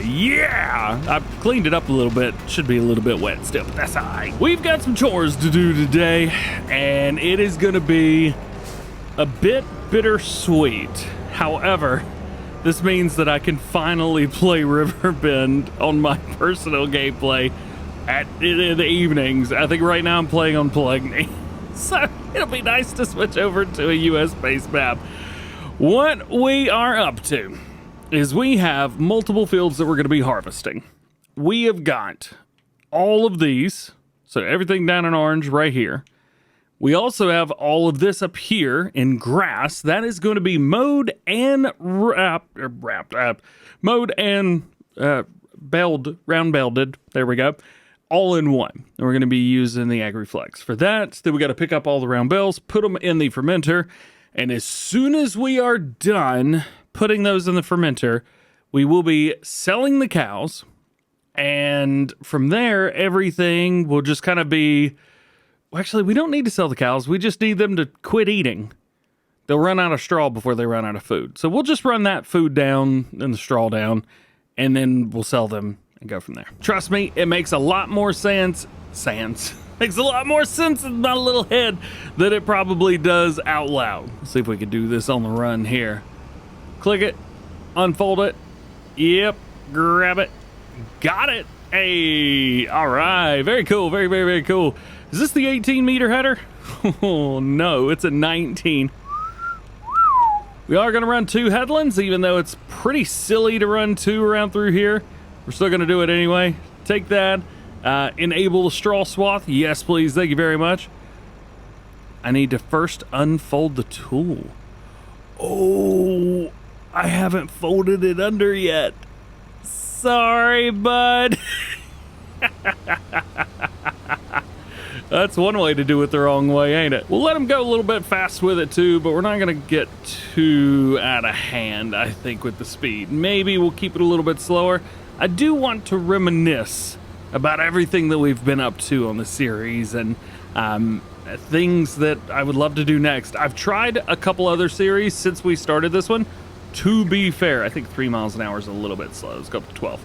I cleaned it up a little bit. Should be a little bit wet still, but that's all right. We've got some chores to do today, and it is going to be a bit bittersweet. However, this means that I can finally play Riverbend on my personal gameplay in the evenings. I think right now I'm playing on Poligny. So it'll be nice to switch over to a US-based map. What we are up to is we have multiple fields that we're going to be harvesting. We have got all of these, so everything down in orange right here. We also have all of this up here in grass. That is going to be mowed and mowed and round belted. There we go. All in one. And we're going to be using the AgriFlex for that. Then we got to pick up all the round bells, put them in the fermenter. And as soon as we are done putting those in the fermenter, we will be selling the cows. And from there, everything will just kind of be... Well, actually, we don't need to sell the cows. We just need them to quit eating. They'll run out of straw before they run out of food. So we'll just run that food down and the straw down, and then we'll sell them and go from there. Trust me, it makes a lot more sense. Makes a lot more sense in my little head than it probably does out loud. Let's see if we can do this on the run here. Click it, unfold it. Yep, grab it. Got it. Hey, all right. Very cool. Very, very, very cool. Is this the 18-meter header? Oh, no, it's a 19. We are going to run 2 headlands, even though it's pretty silly to run 2 around through here. We're still going to do it anyway. Take that. Enable the straw swath. Yes, please. Thank you very much. I need to first unfold the tool. Oh, I haven't folded it under yet. Sorry, bud. That's one way to do it the wrong way, ain't it? We'll let him go a little bit fast with it too, but we're not gonna get too out of hand, I think, with the speed. Maybe we'll keep it a little bit slower. I do want to reminisce about everything that we've been up to on the series and things that I would love to do next. I've tried a couple other series since we started this one. To be fair, I think 3 miles an hour is a little bit slow. Let's go up to 12.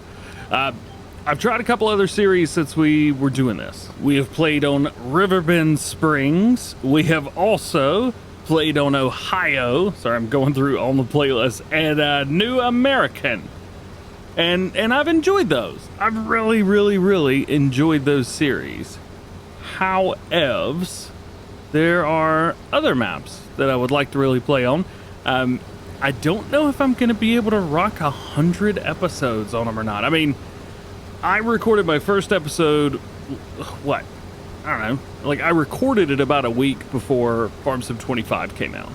I've tried a couple other series since we were doing this. We have played on Riverbend Springs. We have also played on Ohio. Sorry, I'm going through all the playlists. And New American. And I've enjoyed those. I've really, really, really enjoyed those series. However, there are other maps that I would like to really play on. I don't know if I'm going to be able to rock 100 episodes on them or not. I mean, I recorded my first episode, what? I don't know. Like, I recorded it about a week before Farm Sim 25 came out.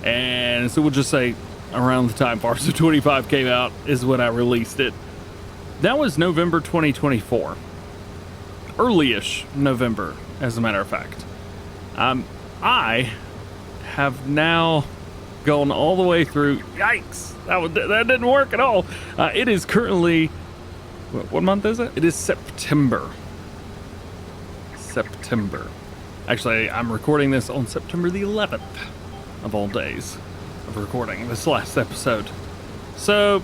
And so we'll just say around the time Farm Sim 25 came out is when I released it. That was November 2024. Early-ish November, as a matter of fact. I have now gone all the way through. Yikes! That didn't work at all. It is currently... What month is it? It is September. September. Actually, I'm recording this on September the 11th of all days of recording this last episode. So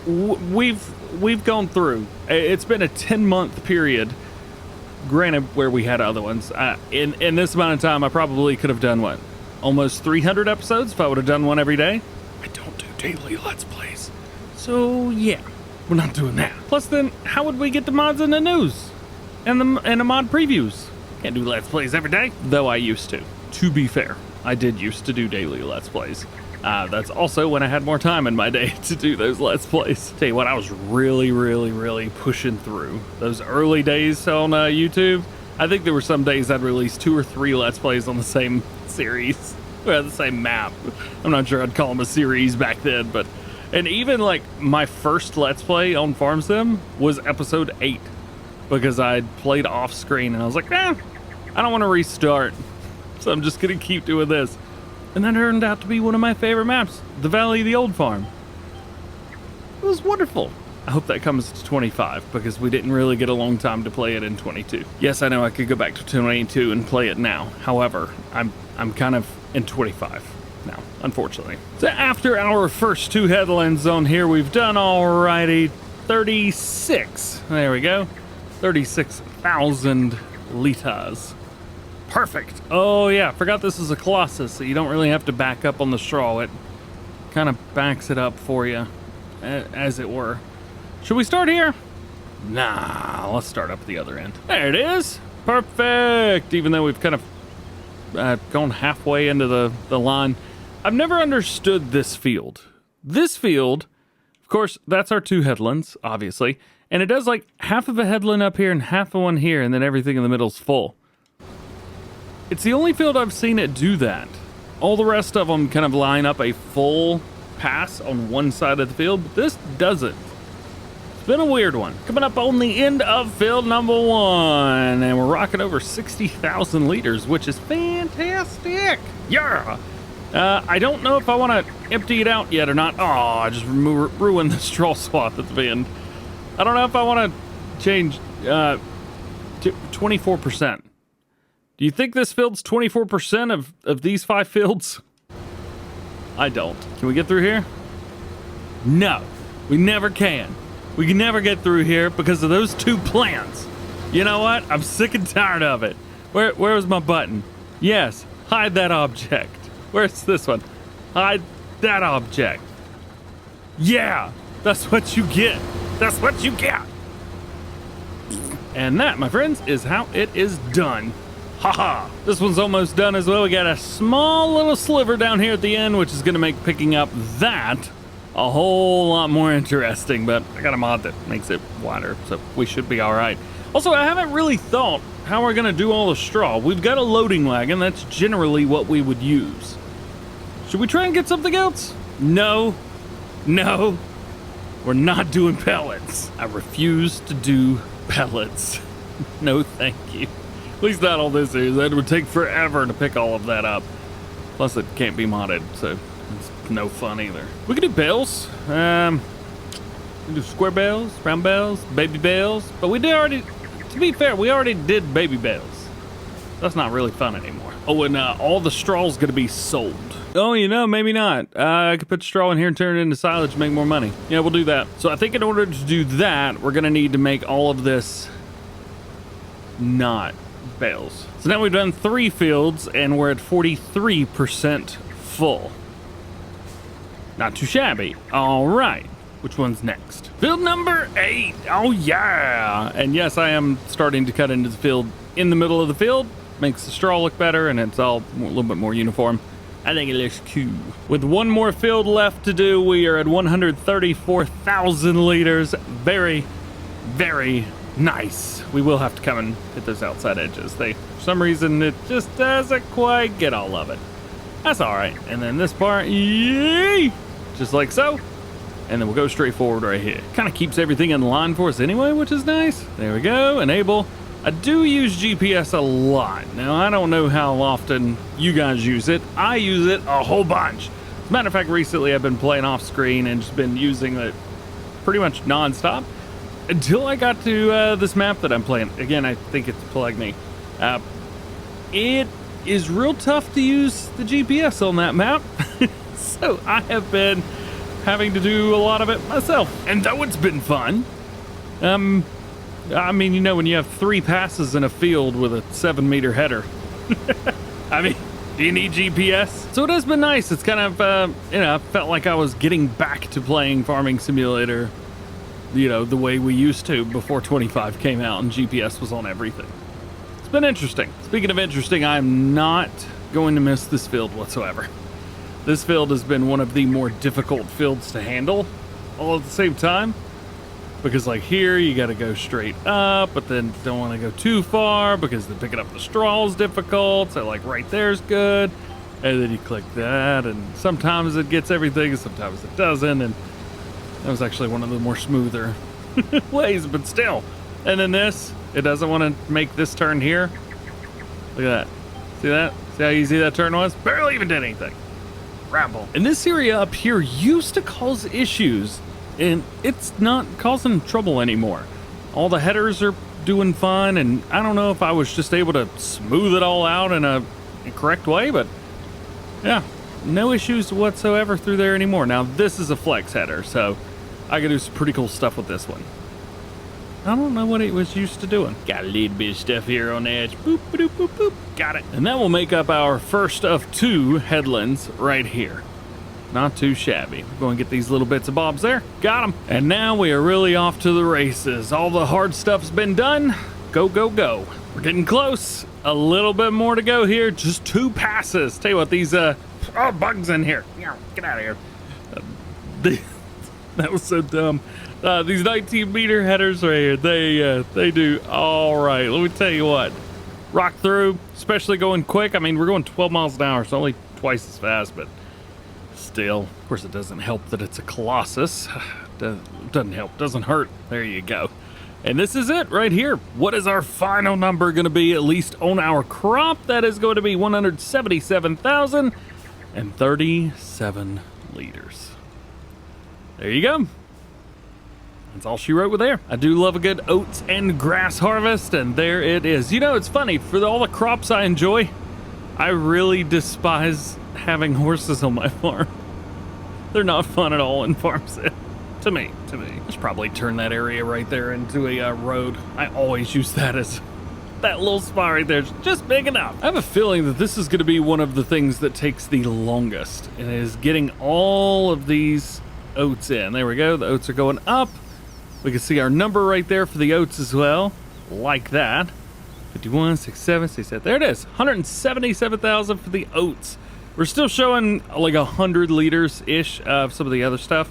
we've gone through. It's been a 10-month period. Granted, where we had other ones. In this amount of time, I probably could have done what? Almost 300 episodes if I would have done one every day. I don't do daily Let's Plays. So yeah. We're not doing that. Plus, then, how would we get the mods in the news and the mod previews? Can't do Let's Plays every day, though I used to. To be fair, I did used to do daily Let's Plays. That's also when I had more time in my day to do those Let's Plays. Tell you what, I was really, really, really pushing through those early days on YouTube. I think there were some days I'd release 2 or 3 Let's Plays on the same series, or the same map. I'm not sure I'd call them a series back then, but. And even like my first Let's Play on Farm Sim was episode 8 because I'd played off screen and I was like, I don't want to restart. So I'm just going to keep doing this. And that turned out to be one of my favorite maps, the Valley of the Old Farm. It was wonderful. I hope that comes to 25 because we didn't really get a long time to play it in 22. Yes, I know I could go back to 22 and play it now. However, I'm kind of in 25. now, unfortunately. So after our first 2 headlands on here, we've done alrighty 36. There we go. 36,000 litas. Perfect. Oh yeah, forgot this is a Colossus, so you don't really have to back up on the straw. It kind of backs it up for you, as it were. Should we start here? Nah, let's start up at the other end. There it is. Perfect. Even though we've kind of gone halfway into the line. I've never understood this field. This field, of course, that's our 2 headlands, obviously. And it does like half of a headland up here and half of one here, and then everything in the middle's full. It's the only field I've seen it do that. All the rest of them kind of line up a full pass on one side of the field, but this doesn't. It's been a weird one. Coming up on the end of field number 1, and we're rocking over 60,000 liters, which is fantastic. Yeah. I don't know if I want to empty it out yet or not. Oh, I just ruined the straw swath at the end. I don't know if I want to change to 24%. Do you think this field's 24% of these 5 fields? I don't. Can we get through here? No, we never can. We can never get through here because of those 2 plants. You know what? I'm sick and tired of it. Where is my button? Yes, hide that object. Where's this one? Hide that object. Yeah, that's what you get. That's what you get. And that, my friends, is how it is done. Haha. This one's almost done as well. We got a small little sliver down here at the end, which is going to make picking up that a whole lot more interesting, but I got a mod that makes it wider, so we should be all right. Also, I haven't really thought how we're going to do all the straw. We've got a loading wagon. That's generally what we would use. Should we try and get something else? No. No. We're not doing pellets. I refuse to do pellets. No, thank you. At least not all this is. That would take forever to pick all of that up. Plus, it can't be modded, so it's no fun either. We can do bales. We can do square bales, round bales, baby bales. But we did already, to be fair, we already did baby bales. That's not really fun anymore. Oh, and all the straw's gonna be sold. Oh, you know, maybe not. I could put straw in here and turn it into silage to make more money. Yeah, we'll do that. So I think in order to do that, we're gonna need to make all of this not bales. So now we've done 3 fields and we're at 43% full. Not too shabby. All right. Which one's next? Field number 8. Oh, yeah. And yes, I am starting to cut into the field in the middle of the field. Makes the straw look better and it's all a little bit more uniform. I think it looks cool. With one more field left to do, we are at 134,000 liters. Very, very nice. We will have to come and hit those outside edges. For some reason, it just doesn't quite get all of it. That's all right. And then this part, yay! Just like so. And then we'll go straight forward right here. Kind of keeps everything in line for us anyway, which is nice. There we go, enable. I do use GPS a lot. Now, I don't know how often you guys use it. I use it a whole bunch. As a matter of fact, recently I've been playing off screen and just been using it pretty much nonstop until I got to this map that I'm playing. Again, I think it's Plague Me. It is real tough to use the GPS on that map. So I have been having to do a lot of it myself. And though it's been fun, I mean, you know, when you have 3 passes in a field with a 7-meter header, I mean, do you need GPS? So it has been nice. It's kind of, you know, felt like I was getting back to playing Farming Simulator, you know, the way we used to before 25 came out and GPS was on everything. It's been interesting. Speaking of interesting, I'm not going to miss this field whatsoever. This field has been one of the more difficult fields to handle all at the same time. Because like here, you got to go straight up, but then don't want to go too far because then picking up the straw is difficult. So like right there's good. And then you click that and sometimes it gets everything and sometimes it doesn't. And that was actually one of the more smoother ways, but still. And then this, it doesn't want to make this turn here. Look at that. See that? See how easy that turn was? Barely even did anything. Ramble. And this area up here used to cause issues. And it's not causing trouble anymore. All the headers are doing fine, and I don't know if I was just able to smooth it all out in a correct way, but yeah, no issues whatsoever through there anymore. Now, this is a flex header, so I can do some pretty cool stuff with this one. I don't know what it was used to doing. Got a little bit of stuff here on the edge. Boop, boop, boop, boop. Got it. And that will make up our first of 2 headlands right here. Not too shabby. We're going to get these little bits of bobs there. Got them. And now we are really off to the races. All the hard stuff's been done. Go, go, go. We're getting close. A little bit more to go here. Just 2 passes. Tell you what, these, bugs in here. Get out of here. That was so dumb. These 19-meter headers right here, they do all right. Let me tell you what. Rock through, especially going quick. I mean, we're going 12 miles an hour, so only twice as fast, but still, of course, it doesn't help that it's a Colossus. Doesn't help, doesn't hurt. There you go. And this is it right here. What is our final number going to be, at least on our crop? That is going to be 177,037 liters. There you go. That's all she wrote with there. I do love a good oats and grass harvest, and there it is. You know, it's funny, for all the crops I enjoy, I really despise having horses on my farm. They're not fun at all in farm sim. To me. I should probably turn that area right there into a road. I always use that as that little spot right there. It's just big enough. I have a feeling that this is going to be one of the things that takes the longest. It is getting all of these oats in. There we go. The oats are going up. We can see our number right there for the oats as well. Like that. 51, 67, 67. There it is. 177,000 for the oats. We're still showing like 100 liters-ish of some of the other stuff.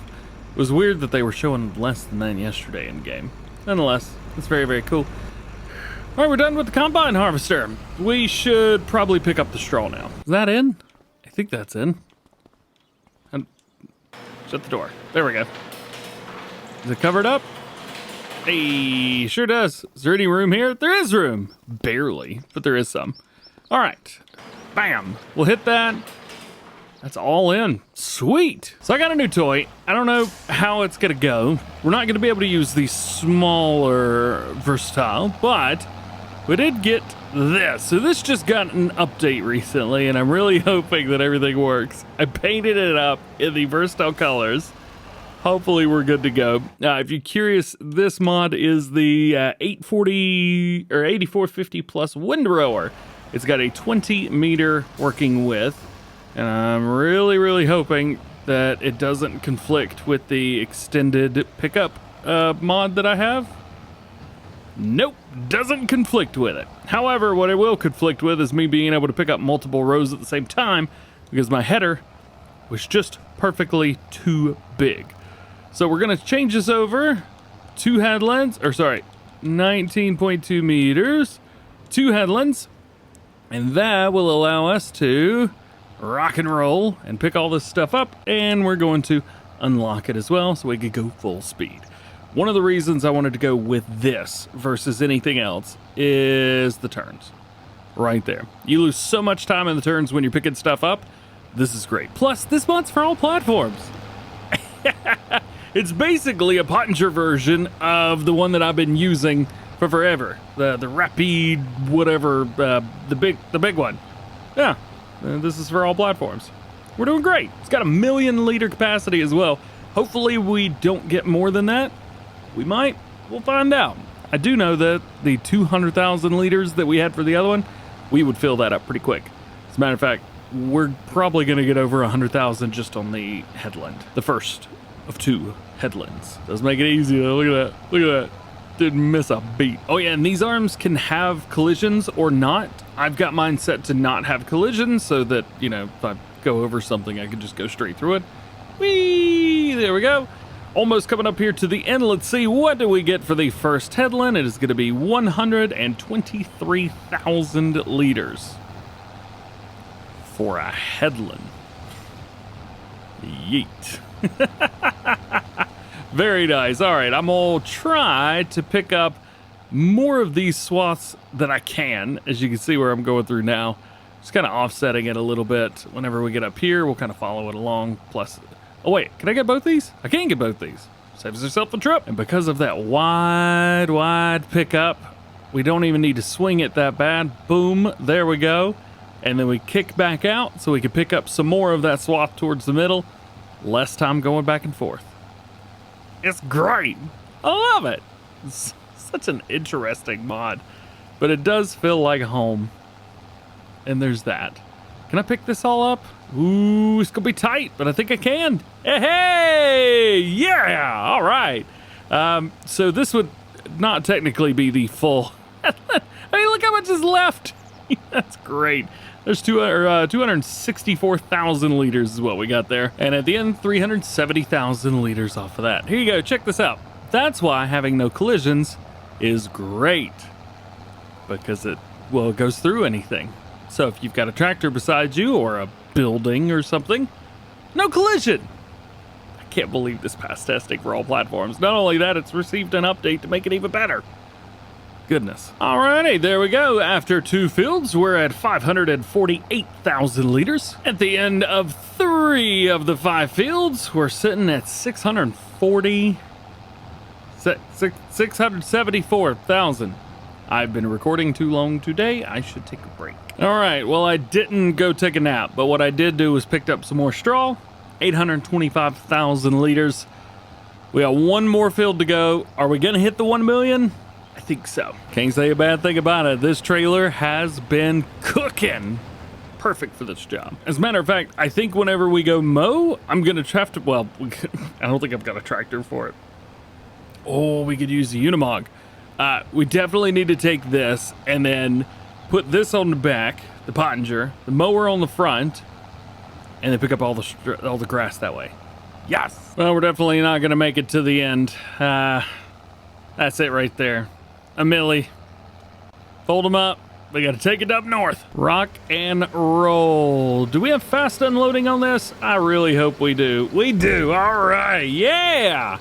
It was weird that they were showing less than that yesterday in game. Nonetheless, it's very, very cool. All right, we're done with the combine harvester. We should probably pick up the straw now. Is that in? I think that's in. Shut the door. There we go. Is it covered up? Hey, sure does. Is there any room here? There is room. Barely, but there is some. All right. Bam. We'll hit that. That's all in. Sweet. So I got a new toy. I don't know how it's going to go. We're not going to be able to use the smaller versatile, but we did get this. So this just got an update recently, and I'm really hoping that everything works. I painted it up in the versatile colors. Hopefully we're good to go. If you're curious, this mod is the 840 or 8450 plus windrower. It's got a 20 meter working width, and I'm really hoping that it doesn't conflict with the extended pickup mod that I have. Nope, doesn't conflict with it. However, what it will conflict with is me being able to pick up multiple rows at the same time, because my header was just perfectly too big. So we're gonna change this over, 2 headlands, or sorry, 19.2 meters, 2 headlands, and that will allow us to rock and roll and pick all this stuff up, and we're going to unlock it as well so we could go full speed. One of the reasons I wanted to go with this versus anything else is the turns. Right there. You lose so much time in the turns when you're picking stuff up. This is great. Plus, this mod's for all platforms. It's basically a Pottinger version of the one that I've been using for forever. The Rapide, whatever, the big one. Yeah, this is for all platforms. We're doing great. It's got a 1 million liter capacity as well. Hopefully we don't get more than that. We might. We'll find out. I do know that the 200,000 liters that we had for the other one, we would fill that up pretty quick. As a matter of fact, we're probably going to get over 100,000 just on the headland. The first of 2 headlands. Does make it easy though. Look at that. Look at that. Didn't miss a beat. Oh yeah, and these arms can have collisions or not. I've got mine set to not have collisions so that, you know, if I go over something, I can just go straight through it. Whee! There we go. Almost coming up here to the end. Let's see, what do we get for the first headland? It is going to be 123,000 liters for a headland. Yeet. Very nice. All right, I'm gonna try to pick up more of these swaths that I can. As you can see where I'm going through now, just kind of offsetting it a little bit. Whenever we get up here, we'll kind of follow it along. Plus, oh wait, can I get both these? I can get both these. Saves yourself a trip. And because of that wide pickup, we don't even need to swing it that bad. Boom, there we go. And then we kick back out so we can pick up some more of that swath towards the middle. Less time going back and forth. It's great. I love it. It's such an interesting mod, but it does feel like home. And there's that. Can I pick this all up? Ooh, it's gonna be tight, but I think I can. Hey, yeah, all right. So this would not technically be the full. I mean, look how much is left. That's great. There's 264,000 liters is what we got there. And at the end, 370,000 liters off of that. Here you go, check this out. That's why having no collisions is great. Because it goes through anything. So if you've got a tractor beside you or a building or something, no collision. I can't believe this passed testing for all platforms. Not only that, it's received an update to make it even better. Goodness. Alrighty, there we go. After 2 fields, we're at 548,000 liters. At the end of 3 of the 5 fields, we're sitting at 674,000. I've been recording too long today. I should take a break. All right, well, I didn't go take a nap, but what I did do was picked up some more straw, 825,000 liters. We got 1 more field to go. Are we gonna hit the 1 million? I think so. Can't say a bad thing about it. This trailer has been cooking. Perfect for this job. As a matter of fact, I think whenever we go mow, I'm gonna have to, well, I don't think I've got a tractor for it. Oh, we could use the Unimog. We definitely need to take this and then put this on the back, the Pottinger, the mower on the front, and then pick up all the grass that way. Yes. Well, we're definitely not gonna make it to the end. That's it right there. A milli. Fold them up, We gotta take it up north. Rock and roll. Do we have fast unloading on this? I really hope we do. We do. All right. Yeah.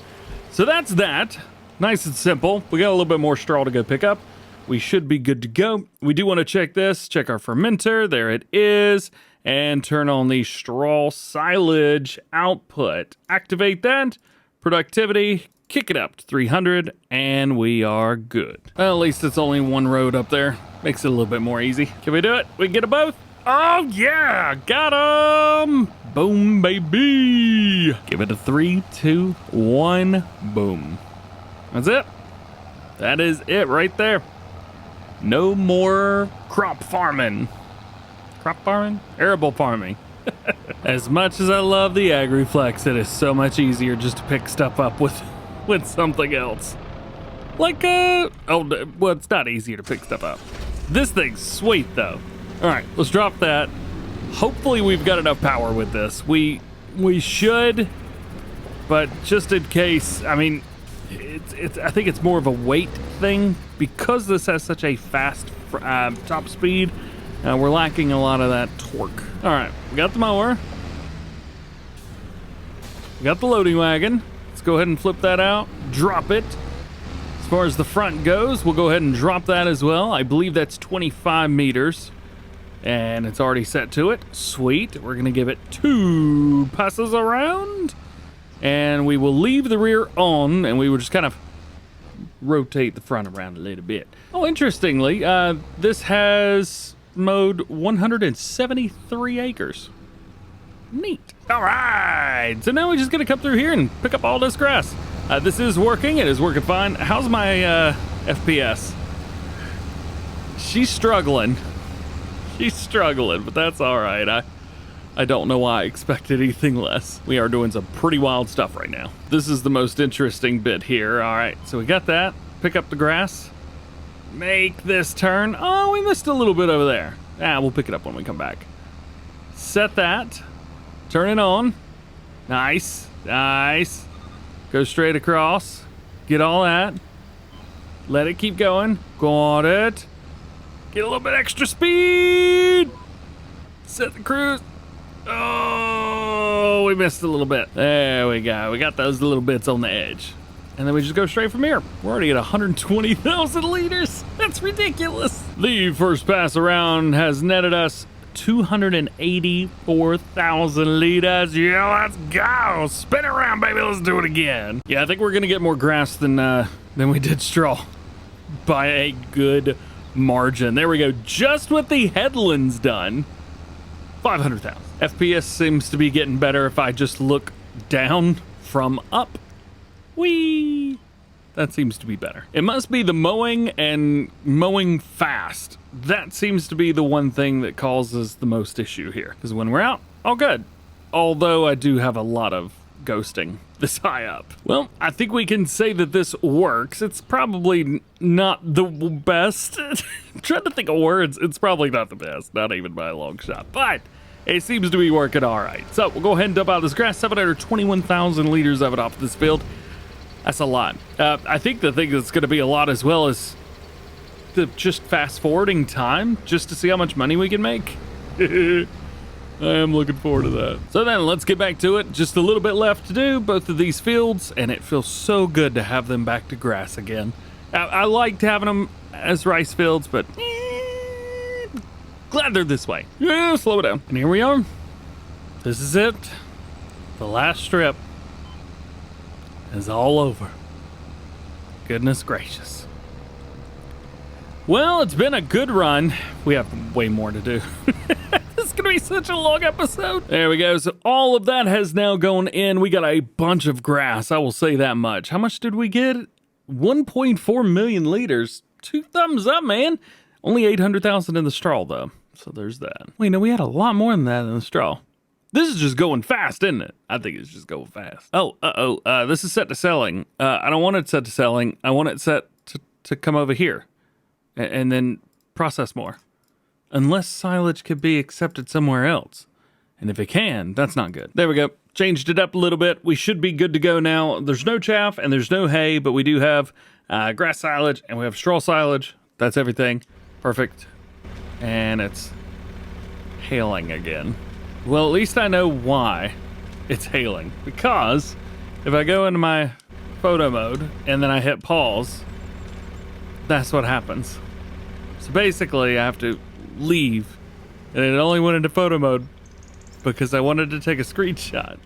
So that's that. Nice and simple. We got a little bit more straw to go pick up. We should be good to go. We do want to check this. Check our fermenter. There it is. And turn on the straw silage output. Activate that. Productivity. Kick it up to 300, and we are good. Well, at least it's only one road up there. Makes it a little bit more easy. Can we do it? We can get them both? Oh, yeah! Got them! Boom, baby! Give it a 3, 2, 1, boom. That's it. That is it right there. No more crop farming. Crop farming? Arable farming. As much as I love the AgriFlex, it is so much easier just to pick stuff up with something else. Like, well, it's not easier to pick stuff up. This thing's sweet, though. All right, let's drop that. Hopefully we've got enough power with this. We should, but just in case, I mean, I think it's more of a weight thing because this has such a fast top speed. We're lacking a lot of that torque. All right, we got the mower. We got the loading wagon. Let's go ahead and flip that out, drop it. As far as the front goes, we'll go ahead and drop that as well. I believe that's 25 meters, and it's already set to it. Sweet. We're gonna give it 2 passes around, and we will leave the rear on, and we will just kind of rotate the front around a little bit. Oh, interestingly, this has mowed 173 acres. Neat. All right, so now we're just gonna come through here and pick up all this grass. This is working. It is working fine. How's my FPS? She's struggling. She's struggling, but that's all right. I don't know why I expected anything less. We are doing some pretty wild stuff right now. This is the most interesting bit here. All right, so we got that. Pick up the grass. Make this turn. Oh, we missed a little bit over there. We'll pick it up when we come back. Set that. Turn it on. Nice. Nice. Go straight across. Get all that. Let it keep going. Got it. Get a little bit extra speed. Set the cruise. Oh, we missed a little bit. There we go. We got those little bits on the edge. And then we just go straight from here. We're already at 120,000 liters. That's ridiculous. The first pass around has netted us 284,000 liters. Yeah, let's go. Spin it around, baby. Let's do it again. Yeah, I think we're gonna get more grass than we did straw by a good margin. There we go. Just with the headlands done, 500,000. FPS seems to be getting better if I just look down from up. Whee! That seems to be better. It must be the mowing and mowing fast. That seems to be the one thing that causes the most issue here. Because when we're out, all good. Although I do have a lot of ghosting this high up. Well, I think we can say that this works. It's probably not the best. I'm trying to think of words. It's probably not the best. Not even by a long shot. But it seems to be working all right. So we'll go ahead and dump out this grass. 721,000 liters of it off this field. That's a lot. I think the thing that's going to be a lot as well is the just fast forwarding time just to see how much money we can make. I am looking forward to that. So then let's get back to it. Just a little bit left to do, both of these fields, and it feels so good to have them back to grass again. I liked having them as rice fields, but glad they're this way. Yeah, slow it down. And here we are. This is it. The last strip is all over. Goodness gracious. Well, it's been a good run. We have way more to do. This is gonna be such a long episode. There we go. So all of that has now gone in. We got a bunch of grass. I will say that much. How much did we get? 1.4 million liters. 2 thumbs up, man. Only 800,000 in the straw, though. So there's that. Wait, no, we had a lot more than that in the straw. This is just going fast, isn't it? I think it's just going fast. Oh, this is set to selling. I don't want it set to selling. I want it set to come over here and then process more. Unless silage could be accepted somewhere else. And if it can, that's not good. There we go. Changed it up a little bit. We should be good to go now. There's no chaff and there's no hay, but we do have grass silage and we have straw silage. That's everything. Perfect. and it's hailing again. Well, at least I know why it's hailing, because if I go into my photo mode and then I hit pause, that's what happens. So basically I have to leave, and it only went into photo mode because I wanted to take a screenshot.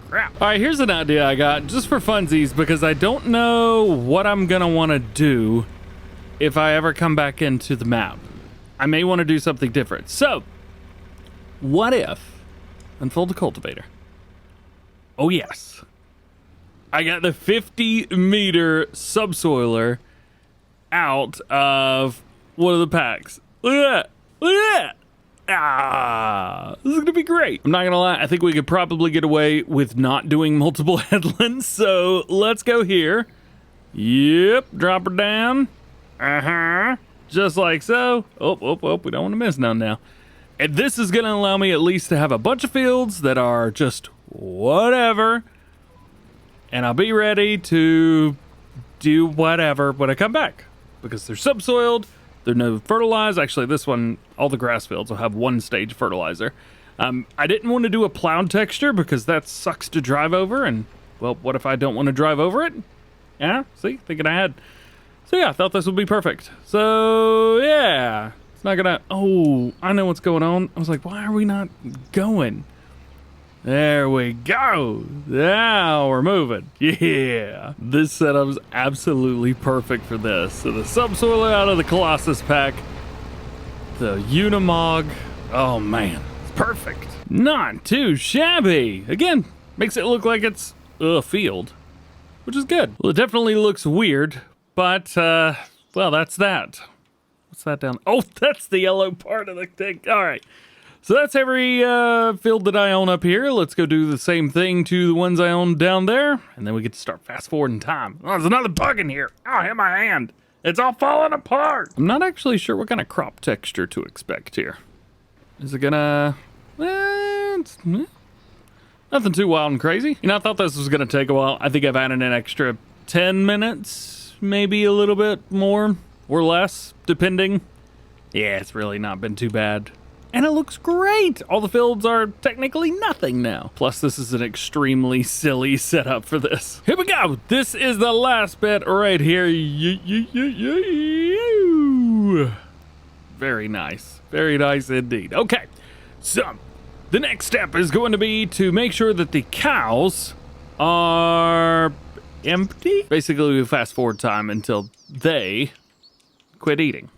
Crap. All right, here's an idea I got just for funsies, because I don't know what I'm gonna want to do if I ever come back into the map. I may want to do something different. So what if, unfold the cultivator. Oh yes, I got the 50-meter subsoiler out of one of the packs. Look at that, look at that. Ah, this is gonna be great. I'm not gonna lie, I think we could probably get away with not doing multiple headlands, so let's go here. Yep, drop her down. Just like so. Oh, we don't want to miss none now. And this is gonna allow me at least to have a bunch of fields that are just whatever, and I'll be ready to do whatever when I come back, because they're subsoiled. They're no fertilized. Actually, this one, all the grass fields will have one stage fertilizer. I didn't want to do a plowed texture because that sucks to drive over, and well, what if I don't want to drive over it? Yeah, see, thinking ahead. So yeah, I thought this would be perfect. So yeah, it's not gonna, oh, I know what's going on. I was like, why are we not going? There we go. Now we're moving. Yeah. This setup is absolutely perfect for this. So the subsoiler out of the Colossus pack, the Unimog. Oh man, it's perfect. Not too shabby. Again, makes it look like it's a field, which is good. Well, it definitely looks weird, but well, that's that. What's that down? Oh, that's the yellow part of the thing. All right. So that's every field that I own up here. Let's go do the same thing to the ones I own down there, and then we get to start fast forwarding time. Oh, there's another bug in here. Oh, hit my hand. It's all falling apart. I'm not actually sure what kind of crop texture to expect here. Is it gonna... nothing too wild and crazy. You know, I thought this was gonna take a while. I think I've added an extra 10 minutes, maybe a little bit more or less, depending. Yeah, it's really not been too bad. And it looks great. All the fields are technically nothing now. Plus, this is an extremely silly setup for this. Here we go. This is the last bit right here. Very nice. Very nice indeed. Okay, so the next step is going to be to make sure that the cows are empty. Basically, we fast forward time until they quit eating,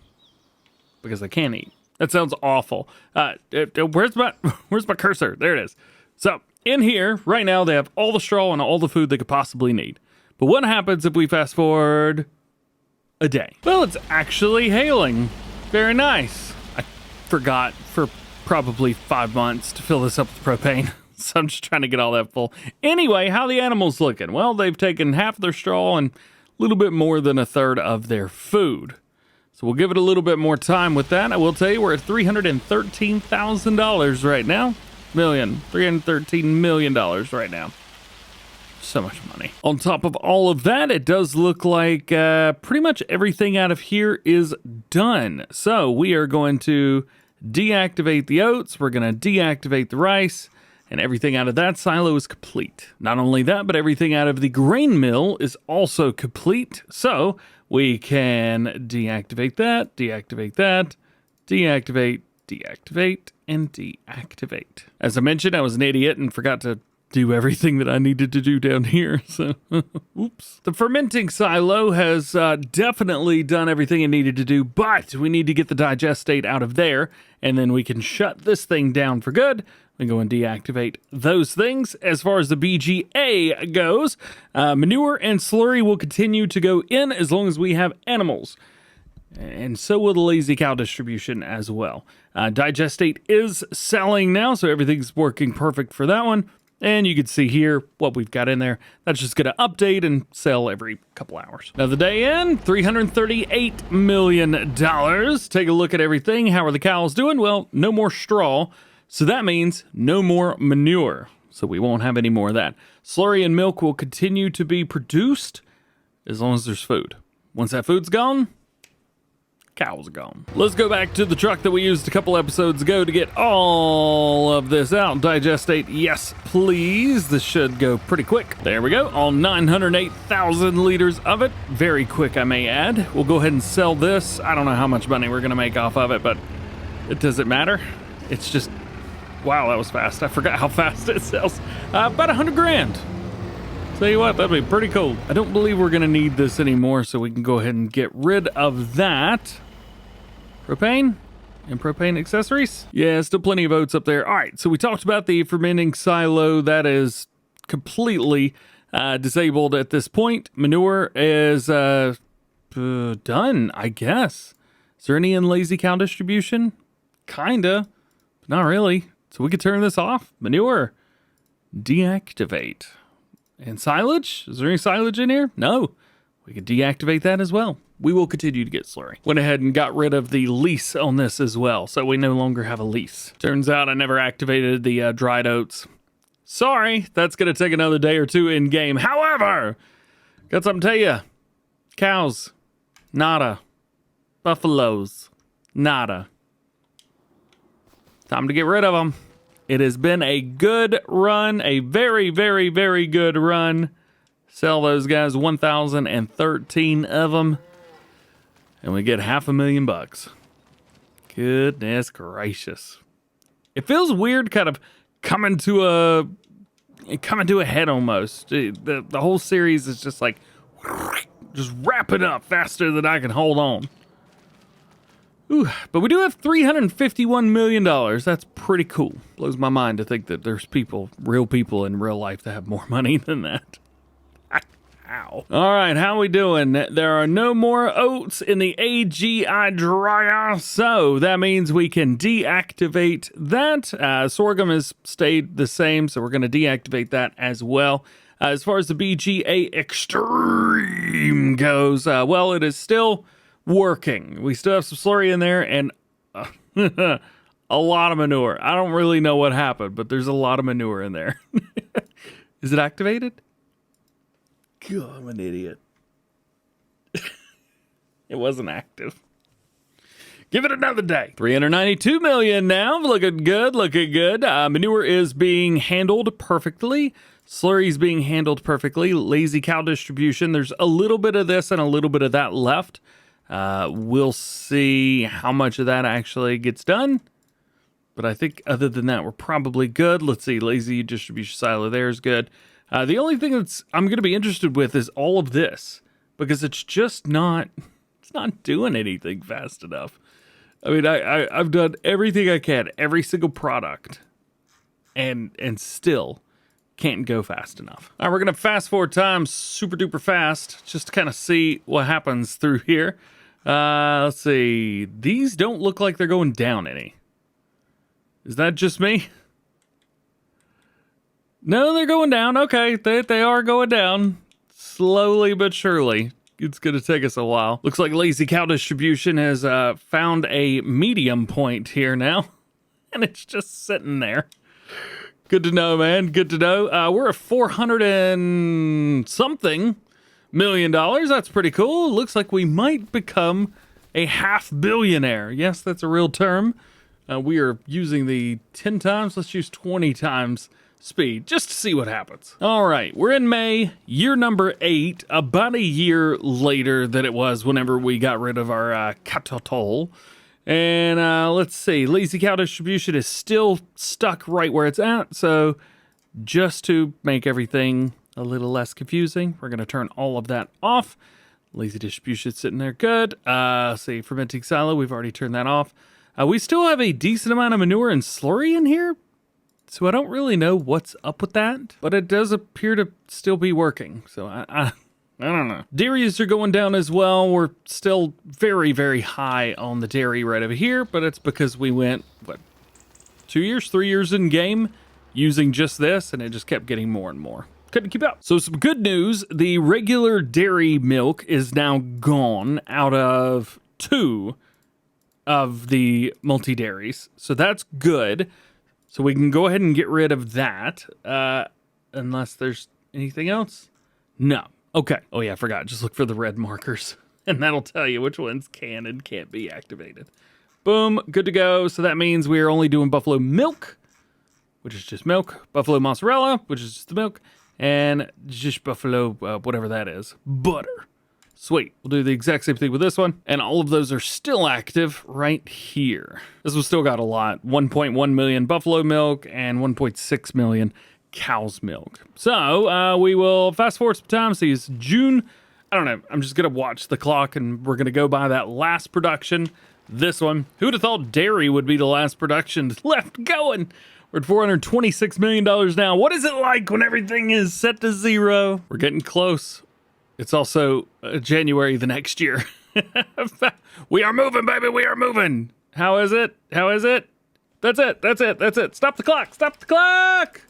because they can't eat. That sounds awful. Where's my cursor? There it is. So in here right now, they have all the straw and all the food they could possibly need. But what happens if we fast forward a day? Well, it's actually hailing. Very nice. I forgot for probably 5 months to fill this up with propane. So I'm just trying to get all that full. Anyway, how the animals looking? Well, they've taken half their straw and a little bit more than a third of their food. So we'll give it a little bit more time with that. I will tell you, we're at $313,000 right now. $313 million right now. So much money. On top of all of that, it does look like pretty much everything out of here is done. So we are going to deactivate the oats. We're going to deactivate the rice. And everything out of that silo is complete. Not only that, but everything out of the grain mill is also complete. So we can deactivate that, deactivate that, deactivate, deactivate, and deactivate. As I mentioned, I was an idiot and forgot to do everything that I needed to do down here. So, oops. The fermenting silo has definitely done everything it needed to do, but we need to get the digestate out of there, and then we can shut this thing down for good. We go and deactivate those things. As far as the BGA goes, manure and slurry will continue to go in as long as we have animals. And so will the lazy cow distribution as well. Digestate is selling now, so everything's working perfect for that one. And you can see here what we've got in there. That's just going to update and sell every couple hours. Now the day in, $338 million. Take a look at everything. How are the cows doing? Well, no more straw. So that means no more manure. So we won't have any more of that. Slurry and milk will continue to be produced as long as there's food. Once that food's gone, Cows are gone. Let's go back to the truck that we used a couple episodes ago to get all of this out. Digestate, yes, please. This should go pretty quick. There we go. All 908,000 liters of it. Very quick, I may add. We'll go ahead and sell this. I don't know how much money we're going to make off of it, but it doesn't matter. It's just, wow, that was fast. I forgot how fast it sells. About 100 grand. Tell you what, that'd be pretty cool. I don't believe we're going to need this anymore, so we can go ahead and get rid of that. Propane and propane accessories. Yeah, still plenty of oats up there. All right, so we talked about the fermenting silo. That is completely disabled at this point. Manure is done, I guess. Is there any in lazy cow distribution? Kinda, but not really. So we could turn this off. Manure, deactivate. And silage? Is there any silage in here? No. We could deactivate that as well. We will continue to get slurry. Went ahead and got rid of the lease on this as well, so we no longer have a lease. Turns out I never activated the dried oats. Sorry, that's going to take another day or two in game. However, got something to tell you. Cows, nada. Buffaloes, nada. Time to get rid of them. It has been a good run, a very, very, very good run. Sell those guys, 1,013 of them, and we get $500,000. Goodness gracious. It feels weird kind of coming to a head almost. The whole series is just like, just wrapping up faster than I can hold on. Ooh, but we do have $351 million. That's pretty cool. Blows my mind to think that there's real people in real life that have more money than that. Ow. All right, how we doing? There are no more oats in the AGI dryer, so that means we can deactivate that. Sorghum has stayed the same, so we're going to deactivate that as well. As far as the BGA Extreme goes, well, it is still working. We still have some slurry in there and a lot of manure. I don't really know what happened, but there's a lot of manure in there. Is it activated? God, I'm an idiot. It wasn't active. Give it another day. 392 million now. Looking good, looking good. Manure is being handled perfectly. Slurry's being handled perfectly. Lazy cow distribution. There's a little bit of this and a little bit of that left. We'll see how much of that actually gets done. But I think other than that, we're probably good. Let's see. Lazy distribution silo there is good. The only thing I'm going to be interested with is all of this, because it's just not doing anything fast enough. I mean, I've done everything I can, every single product, and still can't go fast enough. All right, we're going to fast forward time super duper fast just to kind of see what happens through here. Let's see. These don't look like they're going down any. Is that just me? No, they're going down. Okay, they are going down. Slowly but surely. It's going to take us a while. Looks like lazy cow distribution has found a medium point here now. And it's just sitting there. Good to know, man. Good to know. We're at 400 and something million dollars. That's pretty cool. Looks like we might become a half billionaire. Yes, that's a real term. We are using the 10 times. Let's use 20 times speed just to see what happens. All right, we're in May, year number 8, about a year later than it was whenever we got rid of our cattle. And let's see, lazy cow distribution is still stuck right where it's at. So just to make everything a little less confusing, we're going to turn all of that off. Lazy distribution sitting there good. Let's see, fermenting silo, we've already turned that off. We still have a decent amount of manure and slurry in here. So I don't really know what's up with that, but it does appear to still be working. So I don't know. Dairies are going down as well. We're still very, very high on the dairy right over here, but it's because we went, 3 years in game using just this, and it just kept getting more and more. Couldn't keep up. So some good news. The regular dairy milk is now gone out of 2 of the multi-dairies. So that's good. So we can go ahead and get rid of that, unless there's anything else. No. Okay. Oh yeah, I forgot. Just look for the red markers. and that'll tell you which ones can and can't be activated. Boom, good to go. So that means we are only doing buffalo milk, which is just milk, buffalo mozzarella, which is just the milk, and just buffalo, whatever that is, butter. Sweet. We'll do the exact same thing with this one, and all of those are still active right here. This one still got a lot, 1.1 million buffalo milk and 1.6 million cow's milk. So we will fast forward some time. See, it's June. I don't know. I'm just going to watch the clock, and we're going to go by that last production. This one. Who'd have thought dairy would be the last production left going? We're at $426 million now. What is it like when everything is set to zero? We're getting close. It's also January the next year. We are moving, baby. We are moving. How is it? How is it? That's it. That's it. That's it. Stop the clock. Stop the clock.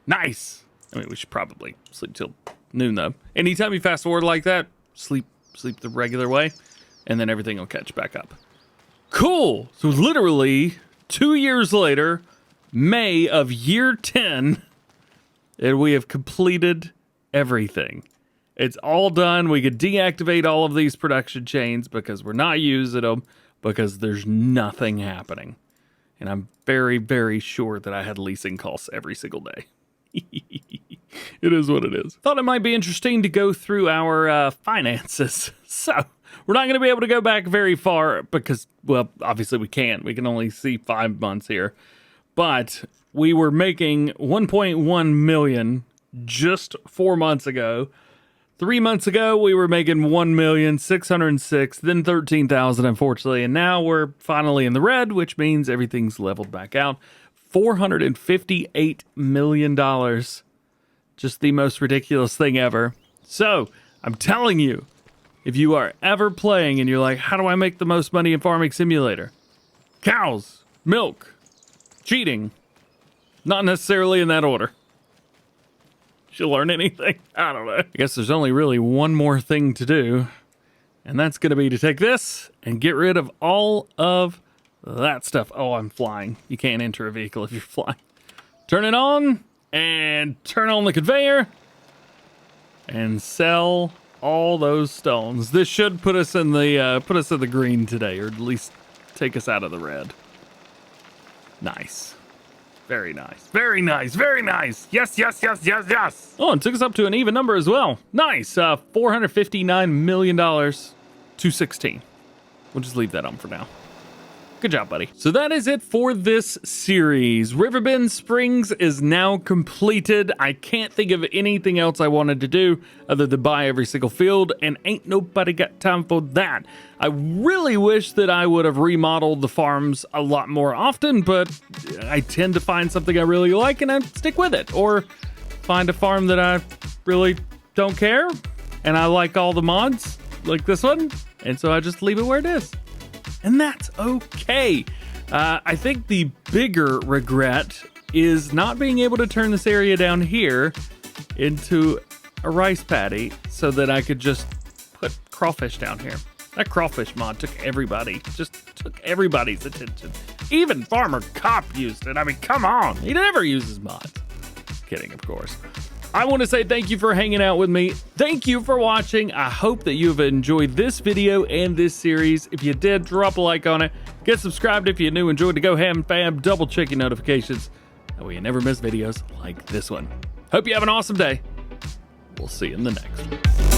Nice. I mean, we should probably sleep till noon, though. Anytime you fast forward like that, sleep the regular way, and then everything will catch back up. Cool. So literally 2 years later, May of year 10, and we have completed everything. It's all done. We could deactivate all of these production chains because we're not using them, because there's nothing happening. And I'm very, very sure that I had leasing costs every single day. It is what it is. Thought it might be interesting to go through our finances. So we're not going to be able to go back very far because, well, obviously we can't. We can only see 5 months here. But we were making 1.1 million just 4 months ago. 3 months ago, we were making 1,606,000, then 13,000, unfortunately. And now we're finally in the red, which means everything's leveled back out. $458 million. Just the most ridiculous thing ever. So, I'm telling you, if you are ever playing and you're like, how do I make the most money in Farming Simulator? Cows, milk, cheating. Not necessarily in that order. Did you learn anything? I don't know. I guess there's only really one more thing to do, and that's going to be to take this and get rid of all of that stuff. Oh, I'm flying. You can't enter a vehicle if you're flying. Turn it on and turn on the conveyor and sell all those stones. This should put us in the green today, or at least take us out of the red. Nice. Very nice. Very nice. Very nice. Yes, yes, yes, yes, yes. Oh, and took us up to an even number as well. Nice. $459 million. 216. We'll just leave that on for now. Good job, buddy. So that is it for this series. Riverbend Springs is now completed. I can't think of anything else I wanted to do other than buy every single field, and ain't nobody got time for that. I really wish that I would have remodeled the farms a lot more often, but I tend to find something I really like and I stick with it. Or find a farm that I really don't care and I like all the mods, like this one, and so I just leave it where it is. And that's okay. I think the bigger regret is not being able to turn this area down here into a rice paddy so that I could just put crawfish down here. That crawfish mod took everybody's attention. Even Farmer Cop used it. I mean, come on. He never uses mods. Kidding, of course. I want to say thank you for hanging out with me. Thank you for watching. I hope that you've enjoyed this video and this series. If you did, drop a like on it. Get subscribed if you're new. Enjoyed the DjGoHam fam. Double check your notifications. That way you never miss videos like this one. Hope you have an awesome day. We'll see you in the next one.